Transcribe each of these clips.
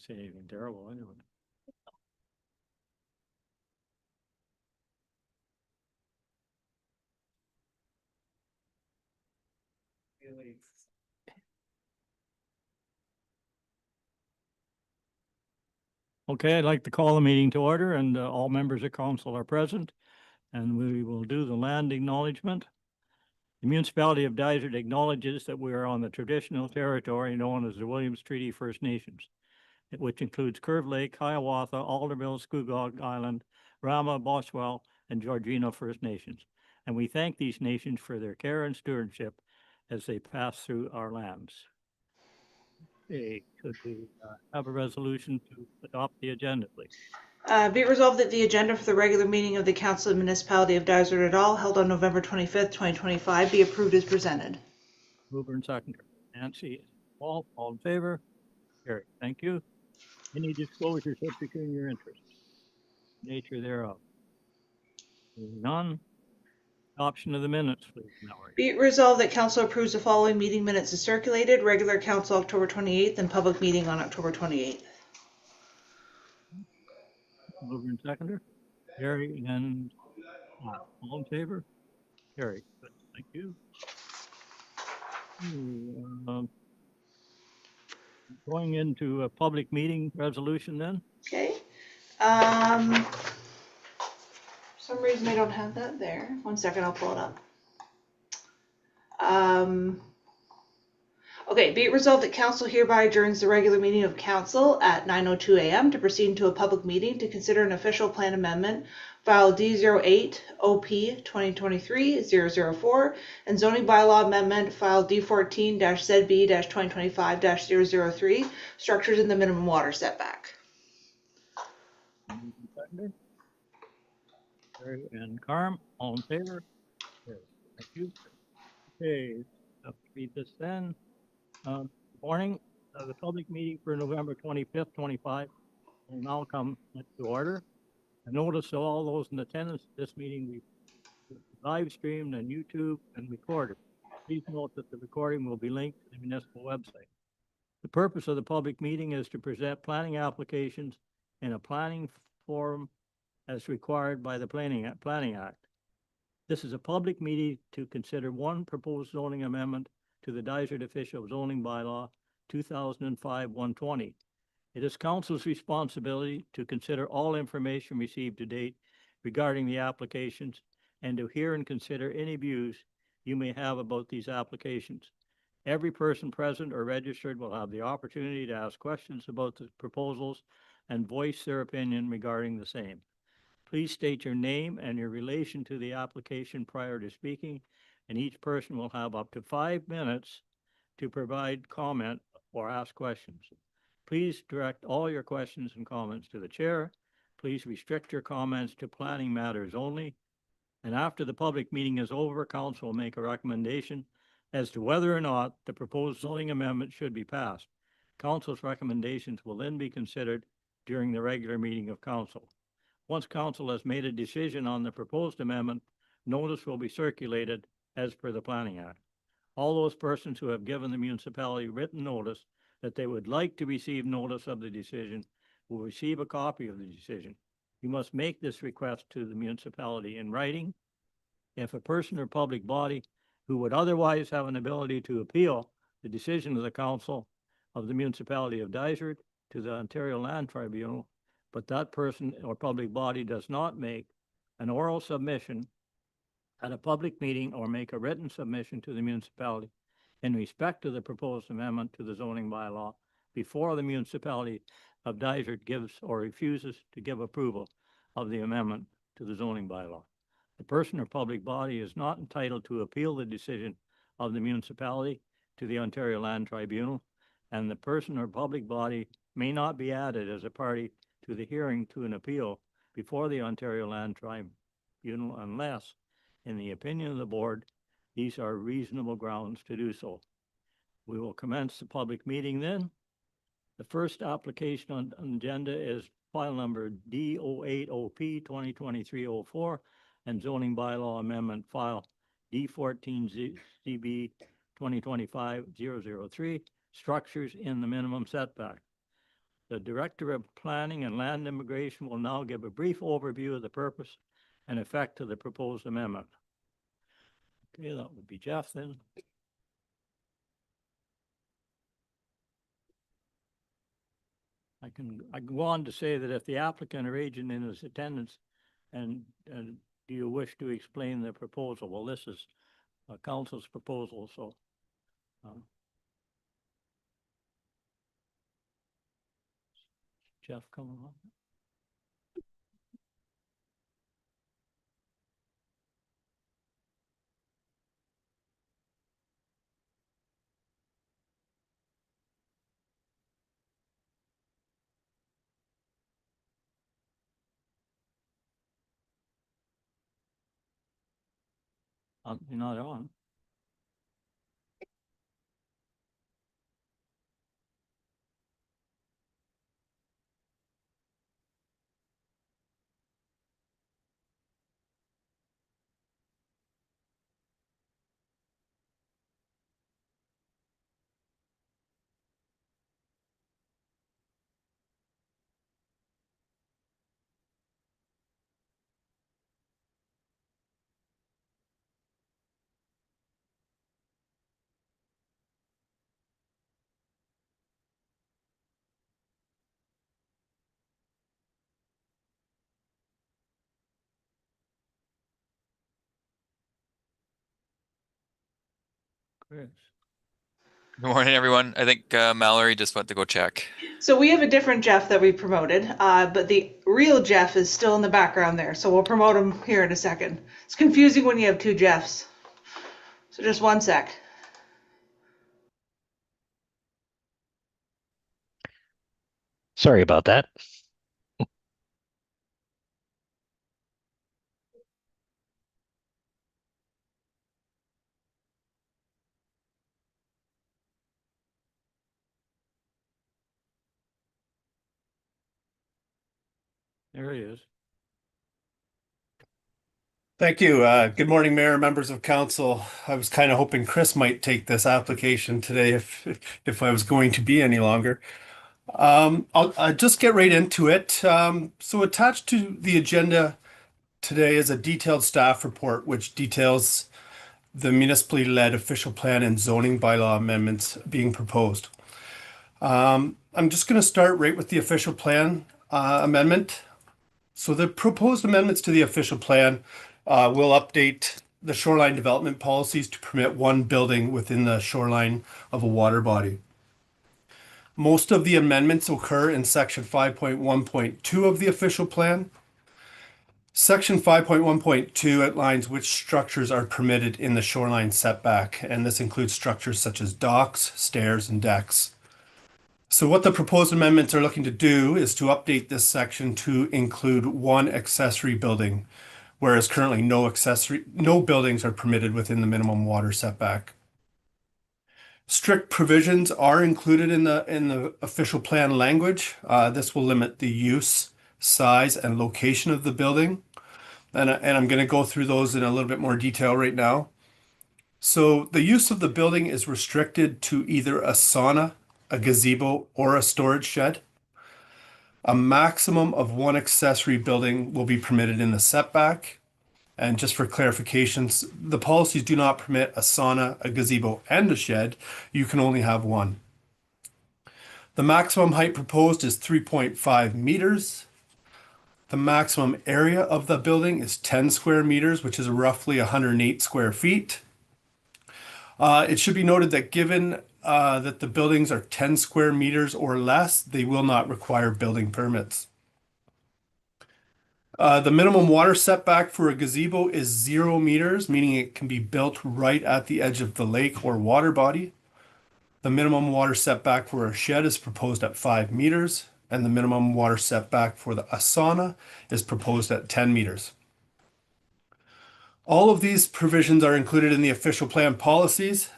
say anything terrible anyway. Okay, I'd like to call the meeting to order, and all members of council are present, and we will do the land acknowledgement. The municipality of Dysart acknowledges that we are on the traditional territory known as the Williams Treaty First Nations, which includes Curve Lake, Hiawatha, Aldermill, Scugog Island, Rama, Boswell, and Georgina First Nations. And we thank these nations for their care and stewardship as they pass through our lands. Okay, could we have a resolution to adopt the agenda, please? Be it resolved that the agenda for the regular meeting of the Council of Municipality of Dysart et al. Held on November 25th, 2025 be approved as presented. Mover and seconder. Nancy, all in favor? Carried. Thank you. Any disclosures of pecuniary interest? Nature thereof. None. Adoption of the minutes, please, Mallory. Be it resolved that Council approves the following meeting minutes as circulated: regular Council October 28th and public meeting on October 28th. Mover and seconder. Carried. And all in favor? Carried. Good. Thank you. Going into a public meeting resolution then. Okay. For some reason I don't have that there. 1 second, I'll pull it up. Okay, be it resolved that Council hereby adjourns the regular meeting of Council at 9:02 a.m. to proceed into a public meeting to consider an official plan amendment, file D08 OP 2023-004, and zoning bylaw amendment, file D14-ZB-2025-003, structures in the minimum water setback. And Carm, all in favor? Thank you. Okay, I'll read this then. Morning, the public meeting for November 25th, 25 will now come to order. I notice that all those in attendance at this meeting we live streamed on YouTube and recorded. Please note that the recording will be linked to the municipal website. The purpose of the public meeting is to present planning applications in a planning forum as required by the Planning Act. This is a public meeting to consider one proposed zoning amendment to the Dysart Official Zoning Bylaw 2005-120. It is council's responsibility to consider all information received to date regarding the applications and to hear and consider any views you may have about these applications. Every person present or registered will have the opportunity to ask questions about the proposals and voice their opinion regarding the same. Please state your name and your relation to the application prior to speaking, and each person will have up to 5 minutes to provide comment or ask questions. Please direct all your questions and comments to the chair. Please restrict your comments to planning matters only. And after the public meeting is over, council will make a recommendation as to whether or not the proposed zoning amendment should be passed. Council's recommendations will then be considered during the regular meeting of council. Once council has made a decision on the proposed amendment, notice will be circulated as per the Planning Act. All those persons who have given the municipality written notice that they would like to receive notice of the decision will receive a copy of the decision. You must make this request to the municipality in writing. If a person or public body who would otherwise have an ability to appeal the decision of the council of the municipality of Dysart to the Ontario Land Tribunal, but that person or public body does not make an oral submission at a public meeting or make a written submission to the municipality in respect to the proposed amendment to the zoning bylaw before the municipality of Dysart gives or refuses to give approval of the amendment to the zoning bylaw. The person or public body is not entitled to appeal the decision of the municipality to the Ontario Land Tribunal, and the person or public body may not be added as a party to the hearing to an appeal before the Ontario Land Tribunal unless, in the opinion of the board, these are reasonable grounds to do so. We will commence the public meeting then. The first application on the agenda is file number D08OP 2023-04 and zoning bylaw amendment file D14ZB 2025-003, structures in the minimum setback. The Director of Planning and Land Immigration will now give a brief overview of the purpose and effect of the proposed amendment. Okay, that would be Jeff then. I can go on to say that if the applicant or agent in his attendance and do you wish to explain the proposal? Well, this is council's proposal, so. Jeff, come along. You're not on. Chris. Good morning, everyone. I think Mallory just went to go check. So we have a different Jeff that we promoted, but the real Jeff is still in the background there. So we'll promote him here in a second. It's confusing when you have two Jeffs. So just one sec. Sorry about that. There he is. Thank you. Good morning, Mayor, members of council. I was kind of hoping Chris might take this application today if I was going to be any longer. I'll just get right into it. So attached to the agenda today is a detailed staff report which details the municipally led official plan and zoning bylaw amendments being proposed. I'm just going to start right with the official plan amendment. So the proposed amendments to the official plan will update the shoreline development policies to permit one building within the shoreline of a water body. Most of the amendments occur in section 5.1.2 of the official plan. Section 5.1.2 outlines which structures are permitted in the shoreline setback, and this includes structures such as docks, stairs, and decks. So what the proposed amendments are looking to do is to update this section to include one accessory building, whereas currently no buildings are permitted within the minimum water setback. Strict provisions are included in the official plan language. This will limit the use, size, and location of the building. And I'm going to go through those in a little bit more detail right now. So the use of the building is restricted to either a sauna, a gazebo, or a storage shed. A maximum of one accessory building will be permitted in the setback. And just for clarifications, the policies do not permit a sauna, a gazebo, and a shed. You can only have one. The maximum height proposed is 3.5 meters. The maximum area of the building is 10 square meters, which is roughly 108 square feet. It should be noted that given that the buildings are 10 square meters or less, they will not require building permits. The minimum water setback for a gazebo is 0 meters, meaning it can be built right at the edge of the lake or water body. The minimum water setback for a shed is proposed at 5 meters, and the minimum water setback for a sauna is proposed at 10 meters. All of these provisions are included in the official plan policies.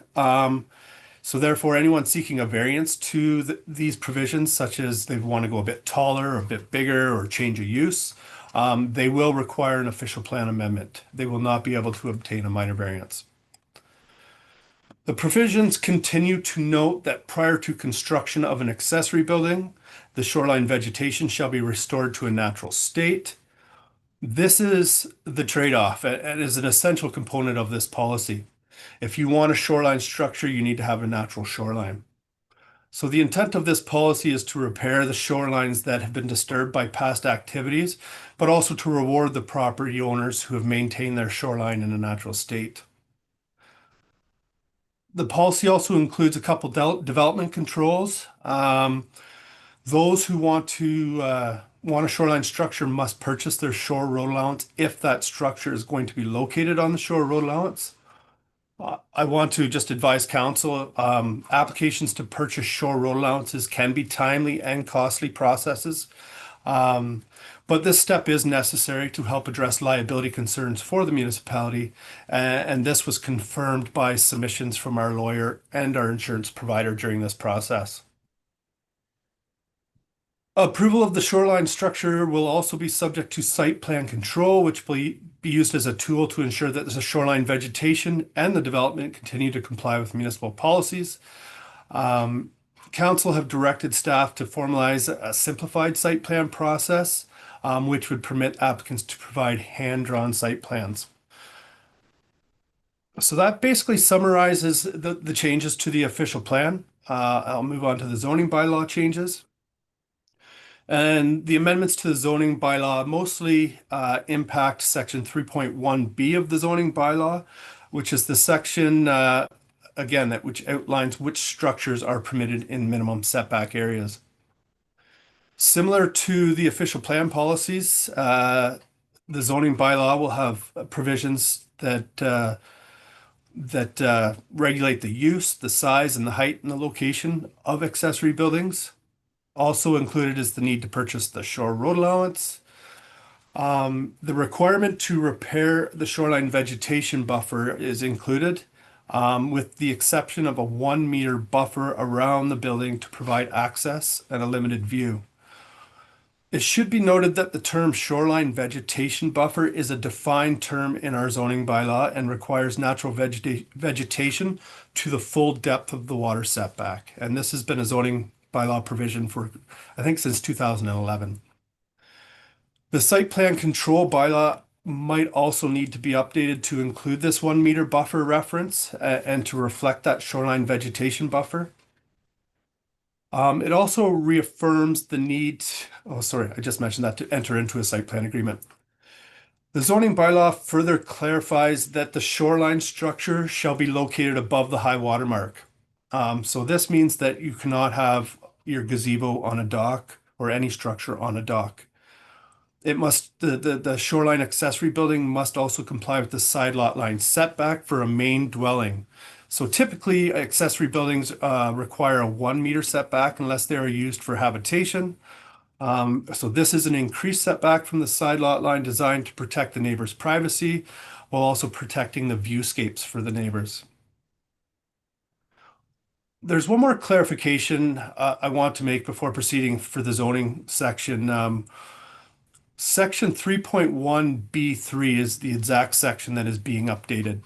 So therefore, anyone seeking a variance to these provisions, such as they want to go a bit taller, or a bit bigger, or change a use, they will require an official plan amendment. They will not be able to obtain a minor variance. The provisions continue to note that prior to construction of an accessory building, The shoreline vegetation shall be restored to a natural state. This is the trade-off and is an essential component of this policy. If you want a shoreline structure, you need to have a natural shoreline. So the intent of this policy is to repair the shorelines that have been disturbed by past activities, but also to reward the property owners who have maintained their shoreline in a natural state. The policy also includes a couple development controls. Those who want a shoreline structure must purchase their shore road allowance if that structure is going to be located on the shore road allowance. I want to just advise council, applications to purchase shore road allowances can be timely and costly processes. But this step is necessary to help address liability concerns for the municipality. And this was confirmed by submissions from our lawyer and our insurance provider during this process. Approval of the shoreline structure will also be subject to site plan control, which will be used as a tool to ensure that the shoreline vegetation and the development continue to comply with municipal policies. Council have directed staff to formalize a simplified site plan process, which would permit applicants to provide hand-drawn site plans. So that basically summarizes the changes to the official plan. I'll move on to the zoning bylaw changes. And the amendments to the zoning bylaw mostly impact section 3.1B of the zoning bylaw, which is the section, again, which outlines which structures are permitted in minimum setback areas. Similar to the official plan policies, the zoning bylaw will have provisions that regulate the use, the size, and the height and the location of accessory buildings. Also included is the need to purchase the shore road allowance. The requirement to repair the shoreline vegetation buffer is included, with the exception of a 1 meter buffer around the building to provide access and a limited view. It should be noted that the term shoreline vegetation buffer is a defined term in our zoning bylaw and requires natural vegetation to the full depth of the water setback. And this has been a zoning bylaw provision for, I think, since 2011. The site plan control bylaw might also need to be updated to include this 1 meter buffer reference and to reflect that shoreline vegetation buffer. It also reaffirms the need, I just mentioned that, to enter into a site plan agreement. The zoning bylaw further clarifies that the shoreline structure shall be located above the high water mark. So this means that you cannot have your gazebo on a dock or any structure on a dock. It must, the shoreline accessory building must also comply with the side lot line setback for a main dwelling. So typically accessory buildings require a 1 meter setback unless they are used for habitation. So this is an increased setback from the side lot line designed to protect the neighbor's privacy while also protecting the viewscapes for the neighbors. There's one more clarification I want to make before proceeding for the zoning section. Section 3.1B3 is the exact section that is being updated.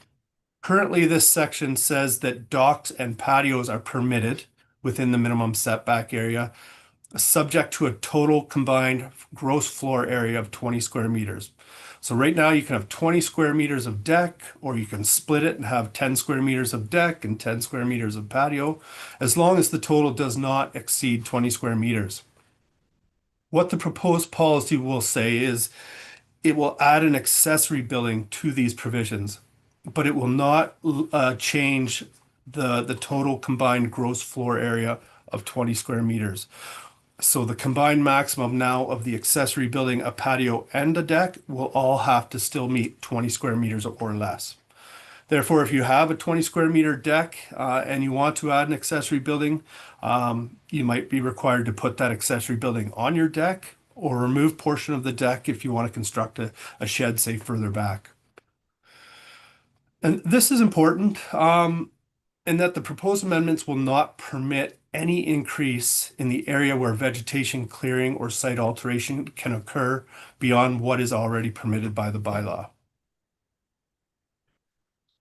Currently, this section says that docks and patios are permitted within the minimum setback area, subject to a total combined gross floor area of 20 square meters. So right now you can have 20 square meters of deck, or you can split it and have 10 square meters of deck and 10 square meters of patio, as long as the total does not exceed 20 square meters. What the proposed policy will say is it will add an accessory building to these provisions, but it will not change the total combined gross floor area of 20 square meters. So the combined maximum now of the accessory building, a patio, and a deck will all have to still meet 20 square meters or less. Therefore, if you have a 20 square meter deck and you want to add an accessory building, you might be required to put that accessory building on your deck or remove portion of the deck if you want to construct a shed, say, further back. And this is important in that the proposed amendments will not permit any increase in the area where vegetation clearing or site alteration can occur beyond what is already permitted by the bylaw.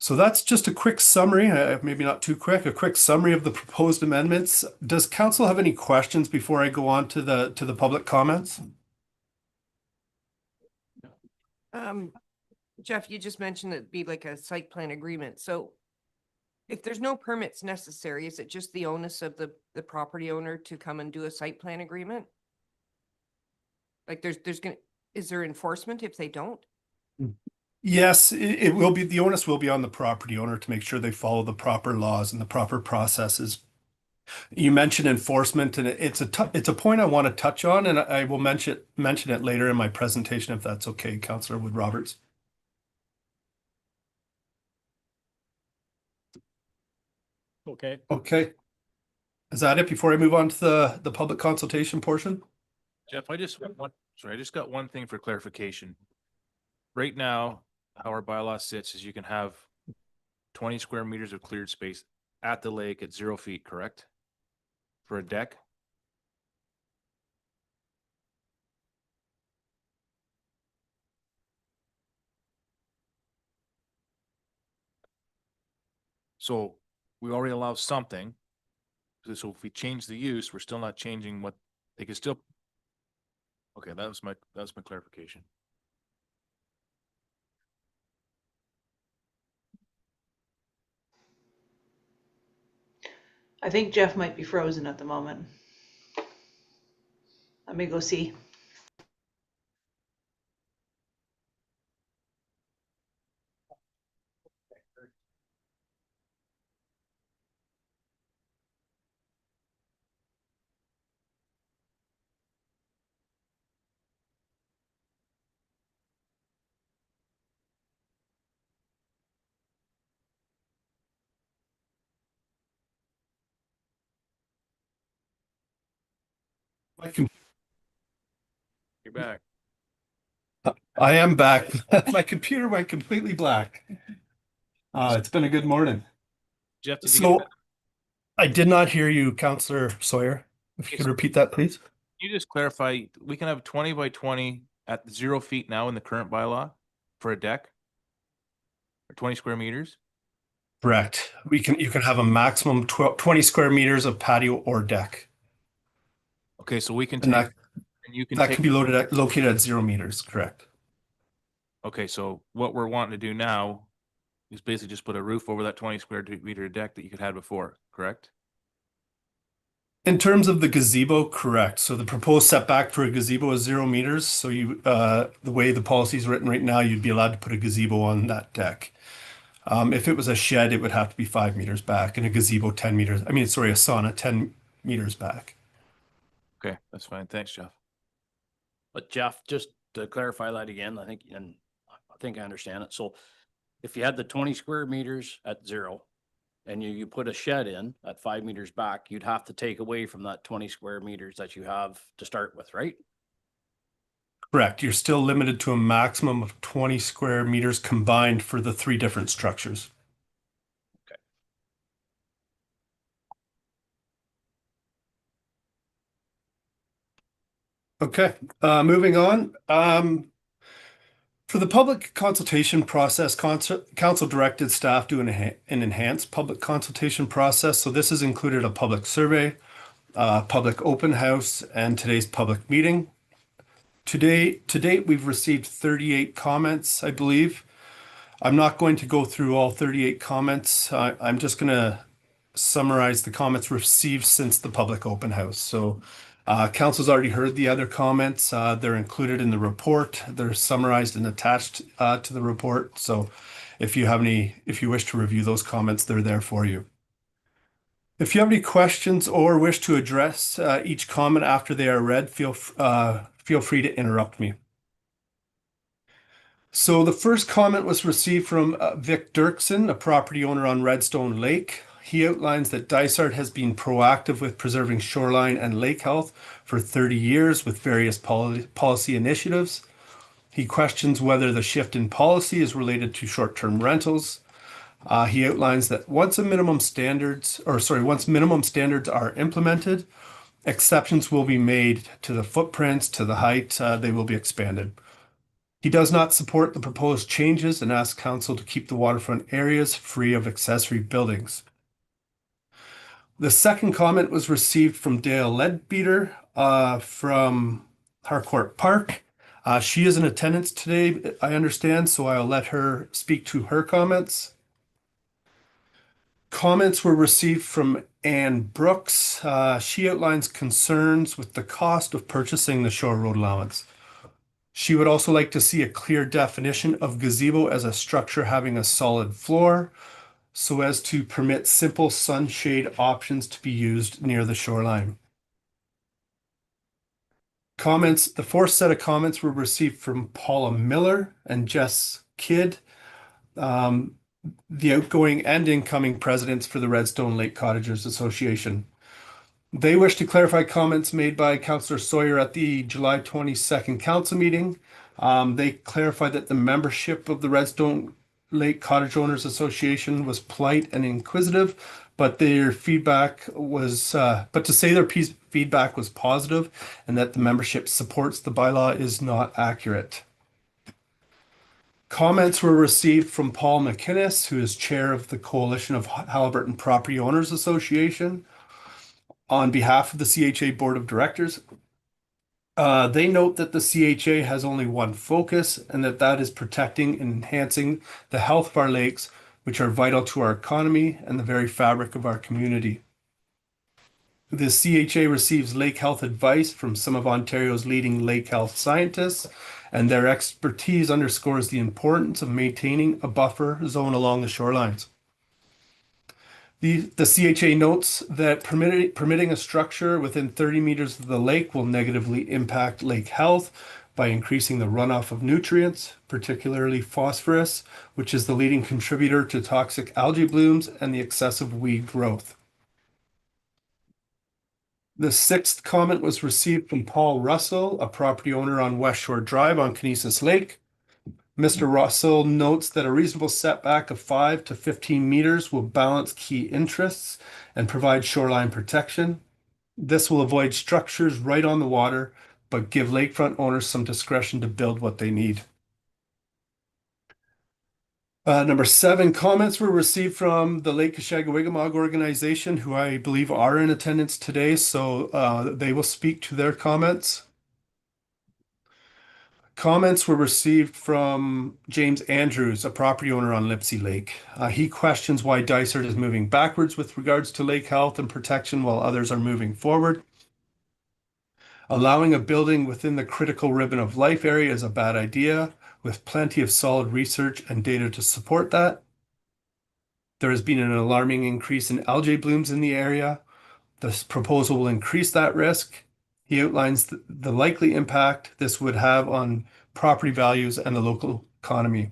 So that's just a quick summary, maybe not too quick, a quick summary of the proposed amendments. Does council have any questions before I go on to the public comments? Jeff, you just mentioned it'd be like a site plan agreement. So if there's no permits necessary, is it just the onus of the property owner to come and do a site plan agreement? Like is there enforcement if they don't? Yes, it will be, the onus will be on the property owner to make sure they follow the proper laws and the proper processes. You mentioned enforcement, and it's a point I want to touch on, and I will mention it later in my presentation if that's okay, Councillor Wood Roberts. Okay, Okay. Is that it before I move on to the public consultation portion? Jeff, I just got one thing for clarification. Right now, how our bylaw sits is you can have 20 square meters of cleared space at the lake at 0 feet, correct? For a deck? So we already allow something. So if we change the use, we're still not changing what they can still. Okay, that was my clarification. I think Jeff might be frozen at the moment. Let me go see. You're back. I am back. My computer went completely black. It's been a good morning. Jeff, did you So get that? I did not hear you, Councillor Sawyer. If you could repeat that, please. Can you just clarify, we can have 20 by 20 at 0 feet now in the current bylaw for a deck? Or 20 square meters? Correct. You can have a maximum 20 square meters of patio or deck. Okay, so we can And take, that, and you can that take, can be located at 0 meters, correct? okay, so what we're wanting to do now is basically just put a roof over that 20 square meter deck that you could have before, correct? In terms of the gazebo, correct. So the proposed setback for a gazebo is 0 meters. So the way the policy is written right now, you'd be allowed to put a gazebo on that deck. If it was a shed, it would have to be 5 meters back, and a gazebo 10 meters. I mean, sorry, a sauna 10 meters back. Okay, that's fine. Thanks, Jeff. But Jeff, just to clarify that again, I think I understand it. So if you had the 20 square meters at 0 and you put a shed in at 5 meters back, you'd have to take away from that 20 square meters that you have to start with, right? Correct. You're still limited to a maximum of 20 square meters combined for the 3 different structures. Okay, moving on. For the public consultation process, council directed staff to an enhanced public consultation process. So this has included a public survey, public open house, and today's public meeting. To date, we've received 38 comments, I believe. I'm not going to go through all 38 comments. I'm just going to summarize the comments received since the public open house. So council's already heard the other comments. They're included in the report. They're summarized and attached to the report. So if you wish to review those comments, they're there for you. If you have any questions or wish to address each comment after they are read, feel free to interrupt me. So the first comment was received from Vic Dirksen, a property owner on Redstone Lake. He outlines that Dysart has been proactive with preserving shoreline and lake health for 30 years with various policy initiatives. He questions whether the shift in policy is related to short-term rentals. He outlines that once minimum standards are implemented, exceptions will be made to the footprints, to the height, they will be expanded. He does not support the proposed changes and asks council to keep the waterfront areas free of accessory buildings. The second comment was received from Dale Leadbeater from Harcourt Park. She is in attendance today, I understand, so I'll let her speak to her comments. Comments were received from Ann Brooks. She outlines concerns with the cost of purchasing the shore road allowance. She would also like to see a clear definition of gazebo as a structure having a solid floor, so as to permit simple sunshade options to be used near the shoreline. The fourth set of comments were received from Paula Miller and Jess Kidd, the outgoing and incoming presidents for the Redstone Lake Cottagers Association. They wish to clarify comments made by Councillor Sawyer at the July 22nd council meeting. They clarified that the membership of the Redstone Lake Cottage Owners Association was polite and inquisitive, but their feedback was, feedback was positive, and that the membership supports the bylaw is not accurate. Comments were received from Paul McInnes, who is chair of the Coalition of Halliburton Property Owners Association, on behalf of the CHA Board of Directors. They note that the CHA has only one focus, and that is protecting and enhancing the health of our lakes, which are vital to our economy and the very fabric of our community. The CHA receives lake health advice from some of Ontario's leading lake health scientists, and their expertise underscores the importance of maintaining a buffer zone along the shorelines. The CHA notes that permitting a structure within 30 meters of the lake will negatively impact lake health by increasing the runoff of nutrients, particularly phosphorus, which is the leading contributor to toxic algae blooms and the excessive weed growth. The sixth comment was received from Paul Russell, a property owner on West Shore Drive on Kinesis Lake. Mr. Russell notes that a reasonable setback of 5 to 15 meters will balance key interests and provide shoreline protection. This will avoid structures right on the water, but give lakefront owners some discretion to build what they need. Number 7, comments were received from the Lake Kashagawigamog organization, who I believe are in attendance today, so they will speak to their comments. Comments were received from James Andrews, a property owner on Lipsey Lake. He questions why Dysart is moving backwards with regards to lake health and protection while others are moving forward. Allowing a building within the critical ribbon of life area is a bad idea, with plenty of solid research and data to support that. There has been an alarming increase in algae blooms in the area. This proposal will increase that risk. He outlines the likely impact this would have on property values and the local economy.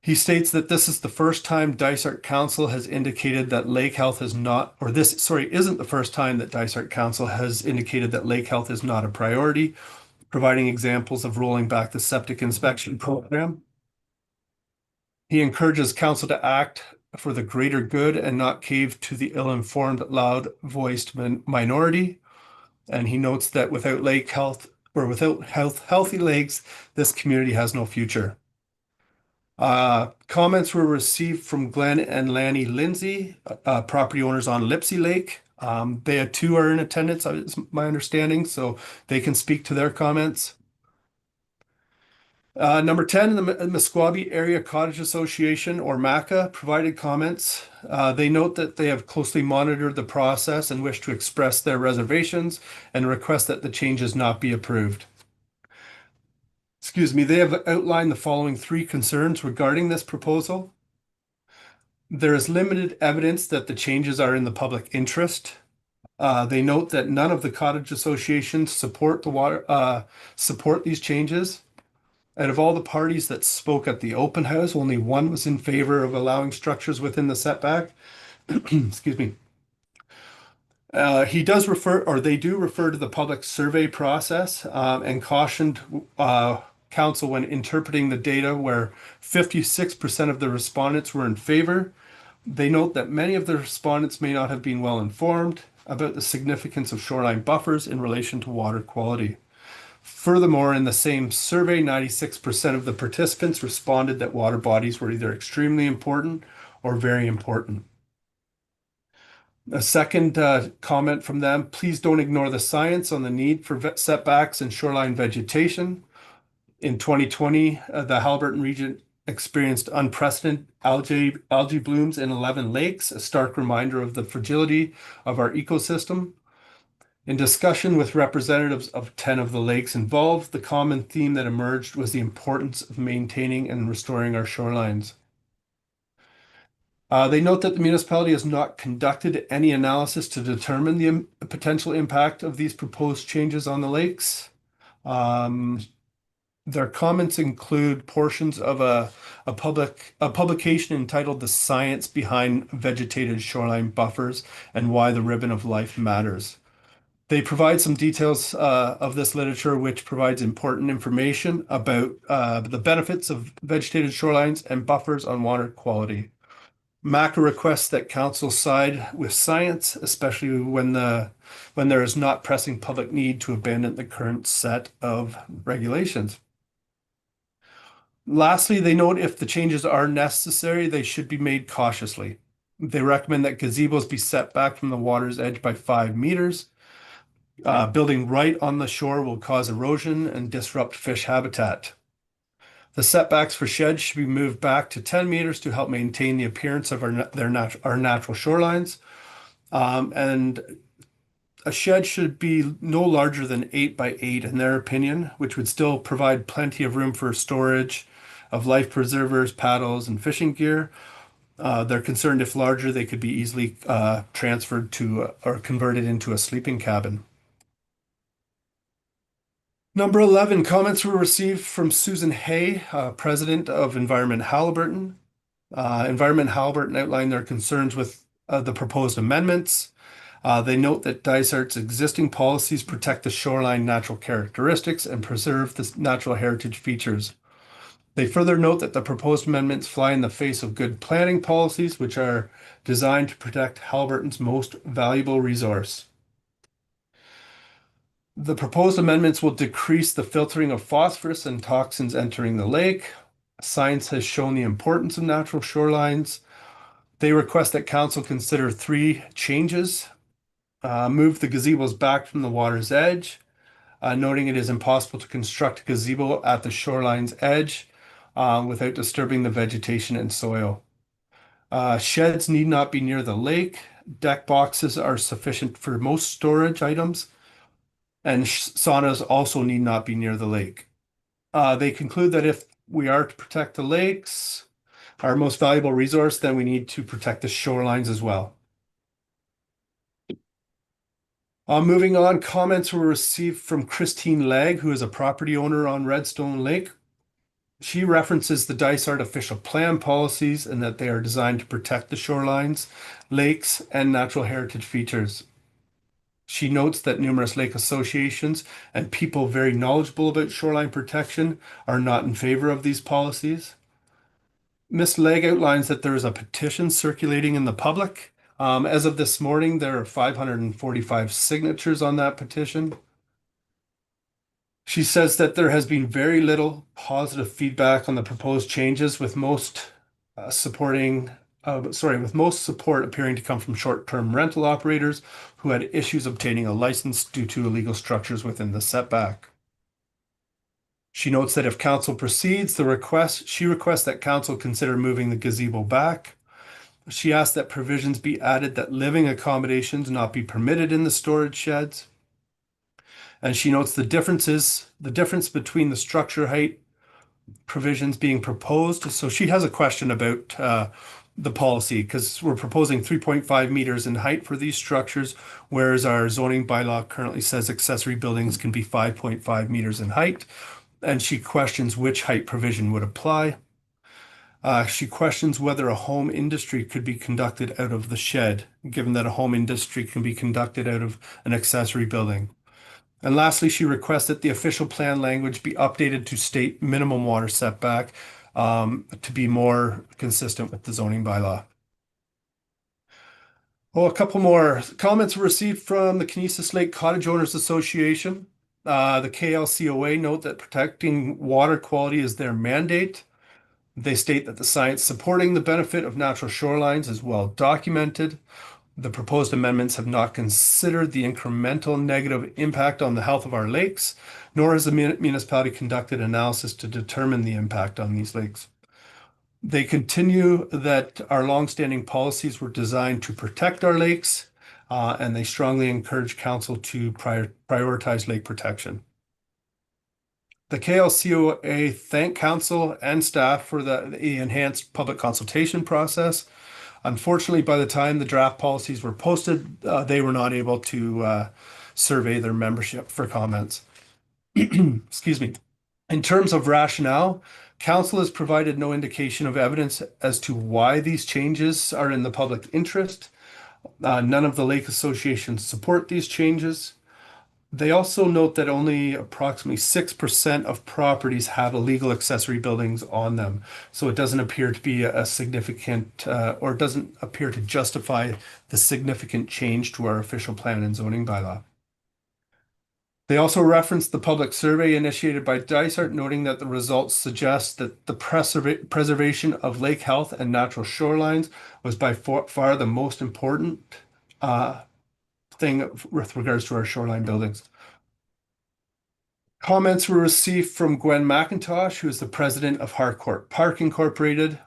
He states that this is the first time Dysart Council has indicated that lake health is not, or this, sorry, isn't the first time that Dysart Council has indicated that lake health is not a priority, providing examples of rolling back the septic inspection program. He encourages council to act for the greater good and not cave to the ill-informed, loud-voiced minority. And he notes that without lake health, or without healthy lakes, this community has no future. Comments were received from Glenn and Lanny Lindsay, property owners on Lipsey Lake. They too are in attendance, is my understanding, so they can speak to their comments. Number 10, the Mesquabi Area Cottage Association, or MACA, provided comments. They note that they have closely monitored the process and wish to express their reservations and request that the changes not be approved. Excuse me, they have outlined the following 3 concerns regarding this proposal. There is limited evidence that the changes are in the public interest. They note that none of the cottage associations support these changes. Out of all the parties that spoke at the open house, only one was in favor of allowing structures within the setback. Excuse me. He does refer, or they do refer to the public survey process and cautioned council when interpreting the data where 56% of the respondents were in favor. They note that many of the respondents may not have been well informed about the significance of shoreline buffers in relation to water quality. Furthermore, in the same survey, 96% of the participants responded that water bodies were either extremely important or very important. A second comment from them, please don't ignore the science on the need for setbacks and shoreline vegetation. In 2020, the Haliburton region experienced unprecedented algae blooms in 11 lakes, a stark reminder of the fragility of our ecosystem. In discussion with representatives of 10 of the lakes involved, the common theme that emerged was the importance of maintaining and restoring our shorelines. They note that the municipality has not conducted any analysis to determine the potential impact of these proposed changes on the lakes. Their comments include portions of a publication entitled "The Science Behind Vegetated Shoreline Buffers and Why the Ribbon of Life Matters." They provide some details of this literature, which provides important information about the benefits of vegetated shorelines and buffers on water quality. MACA requests that council side with science, especially when there is not pressing public need to abandon the current set of regulations. Lastly, they note if the changes are necessary, they should be made cautiously. They recommend that gazebos be set back from the water's edge by 5 meters. Building right on the shore will cause erosion and disrupt fish habitat. The setbacks for sheds should be moved back to 10 meters to help maintain the appearance of our natural shorelines. And a shed should be no larger than 8 by 8 in their opinion, which would still provide plenty of room for storage of life preservers, paddles, and fishing gear. They're concerned if larger, they could be easily transferred to or converted into a sleeping cabin. Number 11, comments were received from Susan Hay, president of Environment Haliburton. Environment Haliburton outlined their concerns with the proposed amendments. They note that Dysart's existing policies protect the shoreline natural characteristics and preserve the natural heritage features. They further note that the proposed amendments fly in the face of good planning policies, which are designed to protect Haliburton's most valuable resource. The proposed amendments will decrease the filtering of phosphorus and toxins entering the lake. Science has shown the importance of natural shorelines. They request that council consider 3 changes. Move the gazebos back from the water's edge, noting it is impossible to construct a gazebo at the shoreline's edge without disturbing the vegetation and soil. Sheds need not be near the lake. Deck boxes are sufficient for most storage items. And saunas also need not be near the lake. They conclude that if we are to protect the lakes, our most valuable resource, then we need to protect the shorelines as well. Moving on, comments were received from Christine Legg, who is a property owner on Redstone Lake. She references the Dysart official plan policies and that they are designed to protect the shorelines, lakes, and natural heritage features. She notes that numerous lake associations and people very knowledgeable about shoreline protection are not in favor of these policies. Ms. Legg outlines that there is a petition circulating in the public. As of this morning, there are 545 signatures on that petition. She says that there has been very little positive feedback on the proposed changes, with most support appearing to come from short-term rental operators who had issues obtaining a license due to illegal structures within the setback. She notes that if council proceeds, she requests that council consider moving the gazebo back. She asks that provisions be added that living accommodations not be permitted in the storage sheds. And she notes the difference between the structure height provisions being proposed. So she has a question about the policy, because we're proposing 3.5 meters in height for these structures, whereas our zoning bylaw currently says accessory buildings can be 5.5 meters in height. And she questions which height provision would apply. She questions whether a home industry could be conducted out of the shed, given that a home industry can be conducted out of an accessory building. And lastly, she requests that the official plan language be updated to state minimum water setback to be more consistent with the zoning bylaw. Oh, a couple more comments were received from the Kinesis Lake Cottage Owners Association. The KLCOA note that protecting water quality is their mandate. They state that the science supporting the benefit of natural shorelines is well documented. The proposed amendments have not considered the incremental negative impact on the health of our lakes, nor has the municipality conducted analysis to determine the impact on these lakes. They continue that our longstanding policies were designed to protect our lakes, and they strongly encourage council to prioritize lake protection. The KLCOA thank council and staff for the enhanced public consultation process. Unfortunately, by the time the draft policies were posted, they were not able to survey their membership for comments. Excuse me. In terms of rationale, council has provided no indication of evidence as to why these changes are in the public interest. None of the lake associations support these changes. They also note that only approximately 6% of properties have illegal accessory buildings on them. So it doesn't appear to be a significant, or doesn't appear to justify the significant change to our official plan and zoning bylaw. They also referenced the public survey initiated by Dysart, noting that the results suggest that the preservation of lake health and natural shorelines was by far the most important thing with regards to our shoreline buildings. Comments were received from Gwen McIntosh, who is the president of Harcourt Park Incorporated.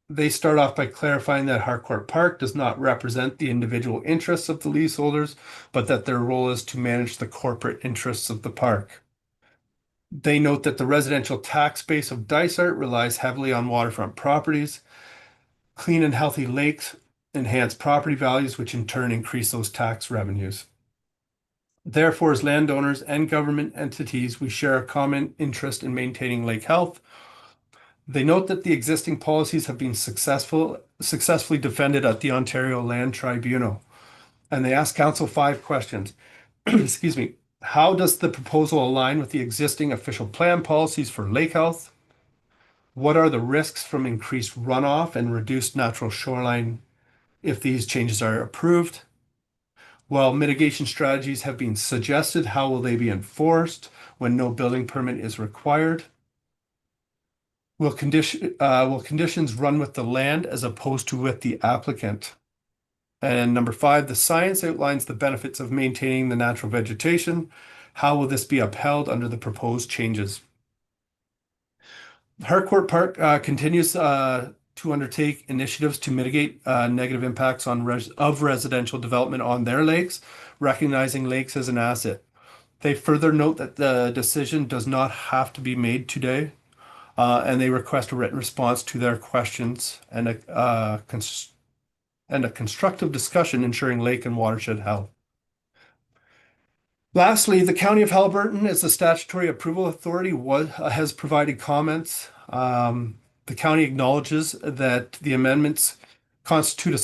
They start off by clarifying that Harcourt Park does not represent the individual interests of the leaseholders, but that their role is to manage the corporate interests of the park. They note that the residential tax base of Dysart relies heavily on waterfront properties. Clean and healthy lakes enhance property values, which in turn increase those tax revenues. Therefore, as landowners and government entities, we share a common interest in maintaining lake health. They note that the existing policies have been successfully defended at the Ontario Land Tribunal. And they ask council 5 questions. Excuse me. How does the proposal align with the existing official plan policies for lake health? What are the risks from increased runoff and reduced natural shoreline if these changes are approved? While mitigation strategies have been suggested, how will they be enforced when no building permit is required? Will conditions run with the land as opposed to with the applicant? And number 5, the science outlines the benefits of maintaining the natural vegetation. How will this be upheld under the proposed changes? Harcourt Park continues to undertake initiatives to mitigate negative impacts of residential development on their lakes, recognizing lakes as an asset. They further note that the decision does not have to be made today, and they request a written response to their questions and a constructive discussion ensuring lake and watershed health. Lastly, the County of Haliburton, as the statutory approval authority, has provided comments. The county acknowledges that the amendments constitute a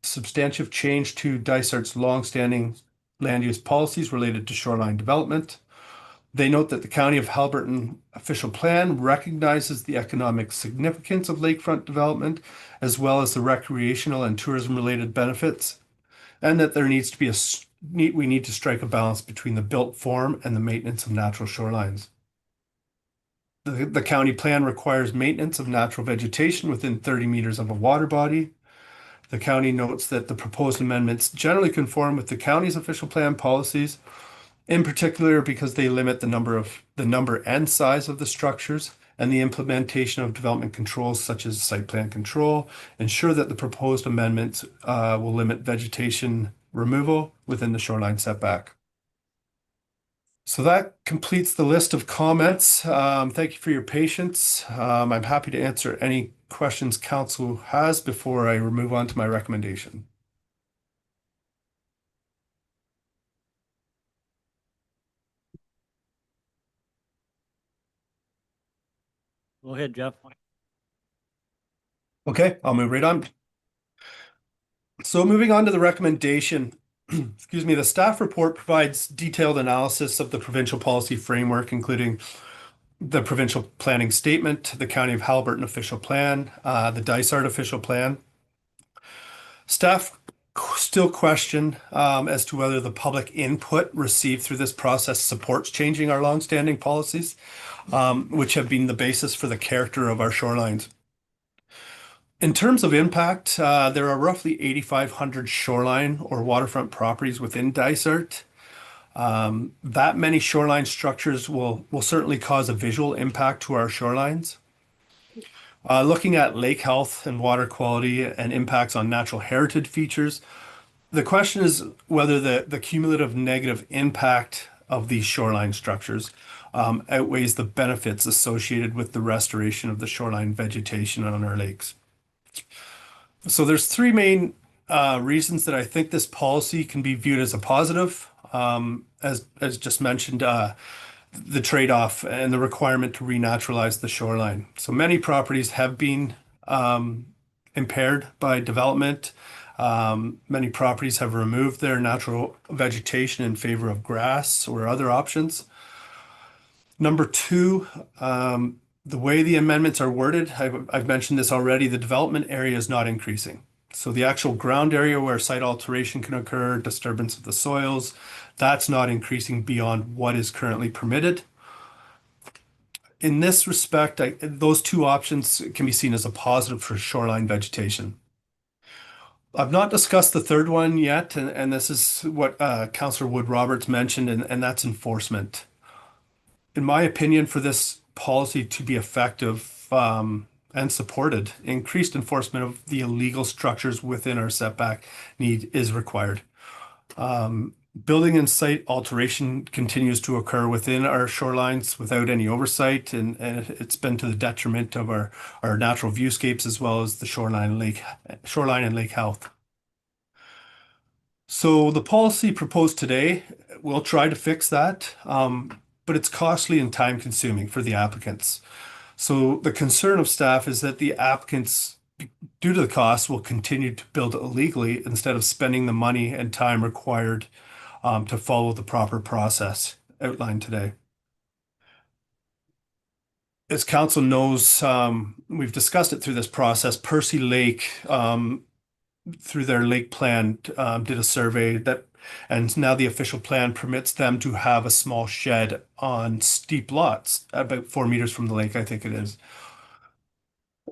substantive change to Dysart's longstanding land use policies related to shoreline development. They note that the County of Haliburton official plan recognizes the economic significance of lakefront development, as well as the recreational and tourism-related benefits, and that there needs to be we need to strike a balance between the built form and the maintenance of natural shorelines. The county plan requires maintenance of natural vegetation within 30 meters of a water body. The county notes that the proposed amendments generally conform with the county's official plan policies, in particular because they limit the number and size of the structures, and the implementation of development controls such as site plan control ensure that the proposed amendments will limit vegetation removal within the shoreline setback. So that completes the list of comments. Thank you for your patience. I'm happy to answer any questions council has before I move on to my recommendation. Go ahead, Jeff. Okay, I'll move right on. So moving on to the recommendation, excuse me, the staff report provides detailed analysis of the provincial policy framework, including the provincial planning statement, the County of Haliburton official plan, the Dysart official plan. Staff still question as to whether the public input received through this process supports changing our longstanding policies, which have been the basis for the character of our shorelines. In terms of impact, there are roughly 8,500 shoreline or waterfront properties within Dysart. That many shoreline structures will certainly cause a visual impact to our shorelines. Looking at lake health and water quality and impacts on natural heritage features, the question is whether the cumulative negative impact of these shoreline structures outweighs the benefits associated with the restoration of the shoreline vegetation on our lakes. So there's three main reasons that I think this policy can be viewed as a positive. As just mentioned, the trade-off and the requirement to renaturalize the shoreline. So many properties have been impaired by development. Many properties have removed their natural vegetation in favor of grass or other options. Number two, the way the amendments are worded, I've mentioned this already, the development area is not increasing. So the actual ground area where site alteration can occur, disturbance of the soils, that's not increasing beyond what is currently permitted. In this respect, those two options can be seen as a positive for shoreline vegetation. I've not discussed the third one yet, and this is what Councillor Wood Roberts mentioned, and that's enforcement. In my opinion, for this policy to be effective and supported, increased enforcement of the illegal structures within our setback need is required. Building and site alteration continues to occur within our shorelines without any oversight, and it's been to the detriment of our natural viewscapes as well as the shoreline and lake health. So the policy proposed today will try to fix that, but it's costly and time consuming for the applicants. So the concern of staff is that the applicants, due to the cost, will continue to build illegally instead of spending the money and time required to follow the proper process outlined today. As council knows, we've discussed it through this process. Percy Lake, through their lake plan, did a survey and now the official plan permits them to have a small shed on steep lots, about 4 meters from the lake, I think it is.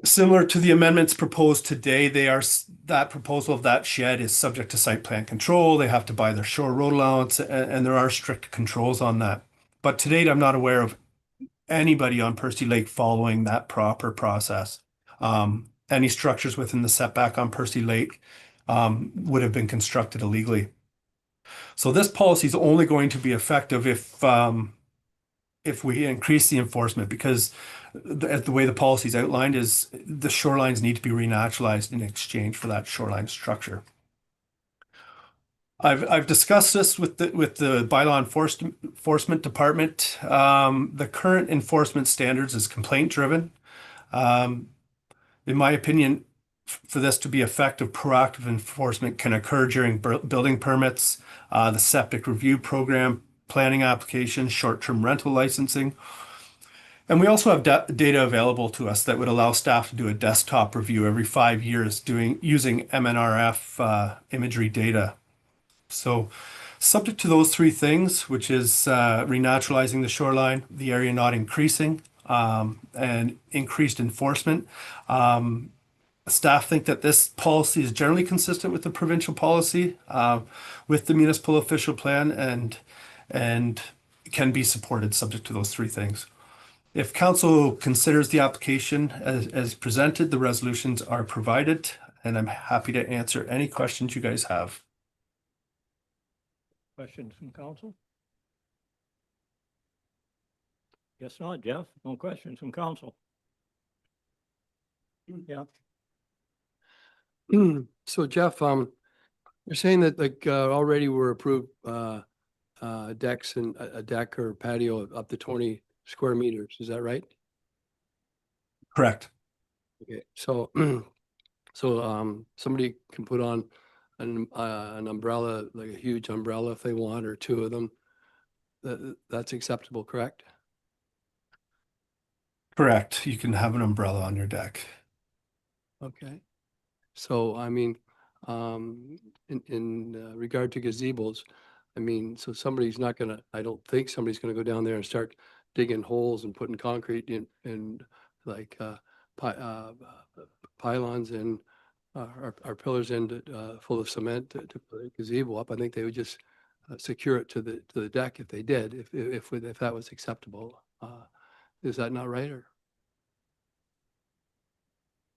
Similar to the amendments proposed today, that proposal of that shed is subject to site plan control. They have to buy their shore road allowance, and there are strict controls on that. But to date, I'm not aware of anybody on Percy Lake following that proper process. Any structures within the setback on Percy Lake would have been constructed illegally. So this policy is only going to be effective if we increase the enforcement, because the way the policy is outlined is the shorelines need to be renaturalized in exchange for that shoreline structure. I've discussed this with the bylaw enforcement department. The current enforcement standards is complaint driven. In my opinion, for this to be effective, proactive enforcement can occur during building permits, the septic review program, planning applications, short-term rental licensing. And we also have data available to us that would allow staff to do a desktop review every 5 years using MNRF imagery data. So subject to those three things, which is renaturalizing the shoreline, the area not increasing, and increased enforcement, staff think that this policy is generally consistent with the provincial policy, with the municipal official plan, and can be supported subject to those three things. If council considers the application as presented, the resolutions are provided, and I'm happy to answer any questions you guys have. Questions from council? Guess not, Jeff. No questions from council. Yeah. So Jeff, you're saying that like already were approved decks and a deck or patio up to 20 square meters. Is that right? Correct. Okay. So somebody can put on an umbrella, like a huge umbrella if they want, or two of them. That's acceptable, correct? Correct. You can have an umbrella on your deck. Okay. So, I mean, in regard to gazebos. I mean, so somebody's not gonna, I don't think somebody's gonna go down there and start digging holes and putting concrete in and like pylons and our pillars in full of cement to put a gazebo up. I think they would just secure it to the deck if they did, if that was acceptable. Is that not right, or?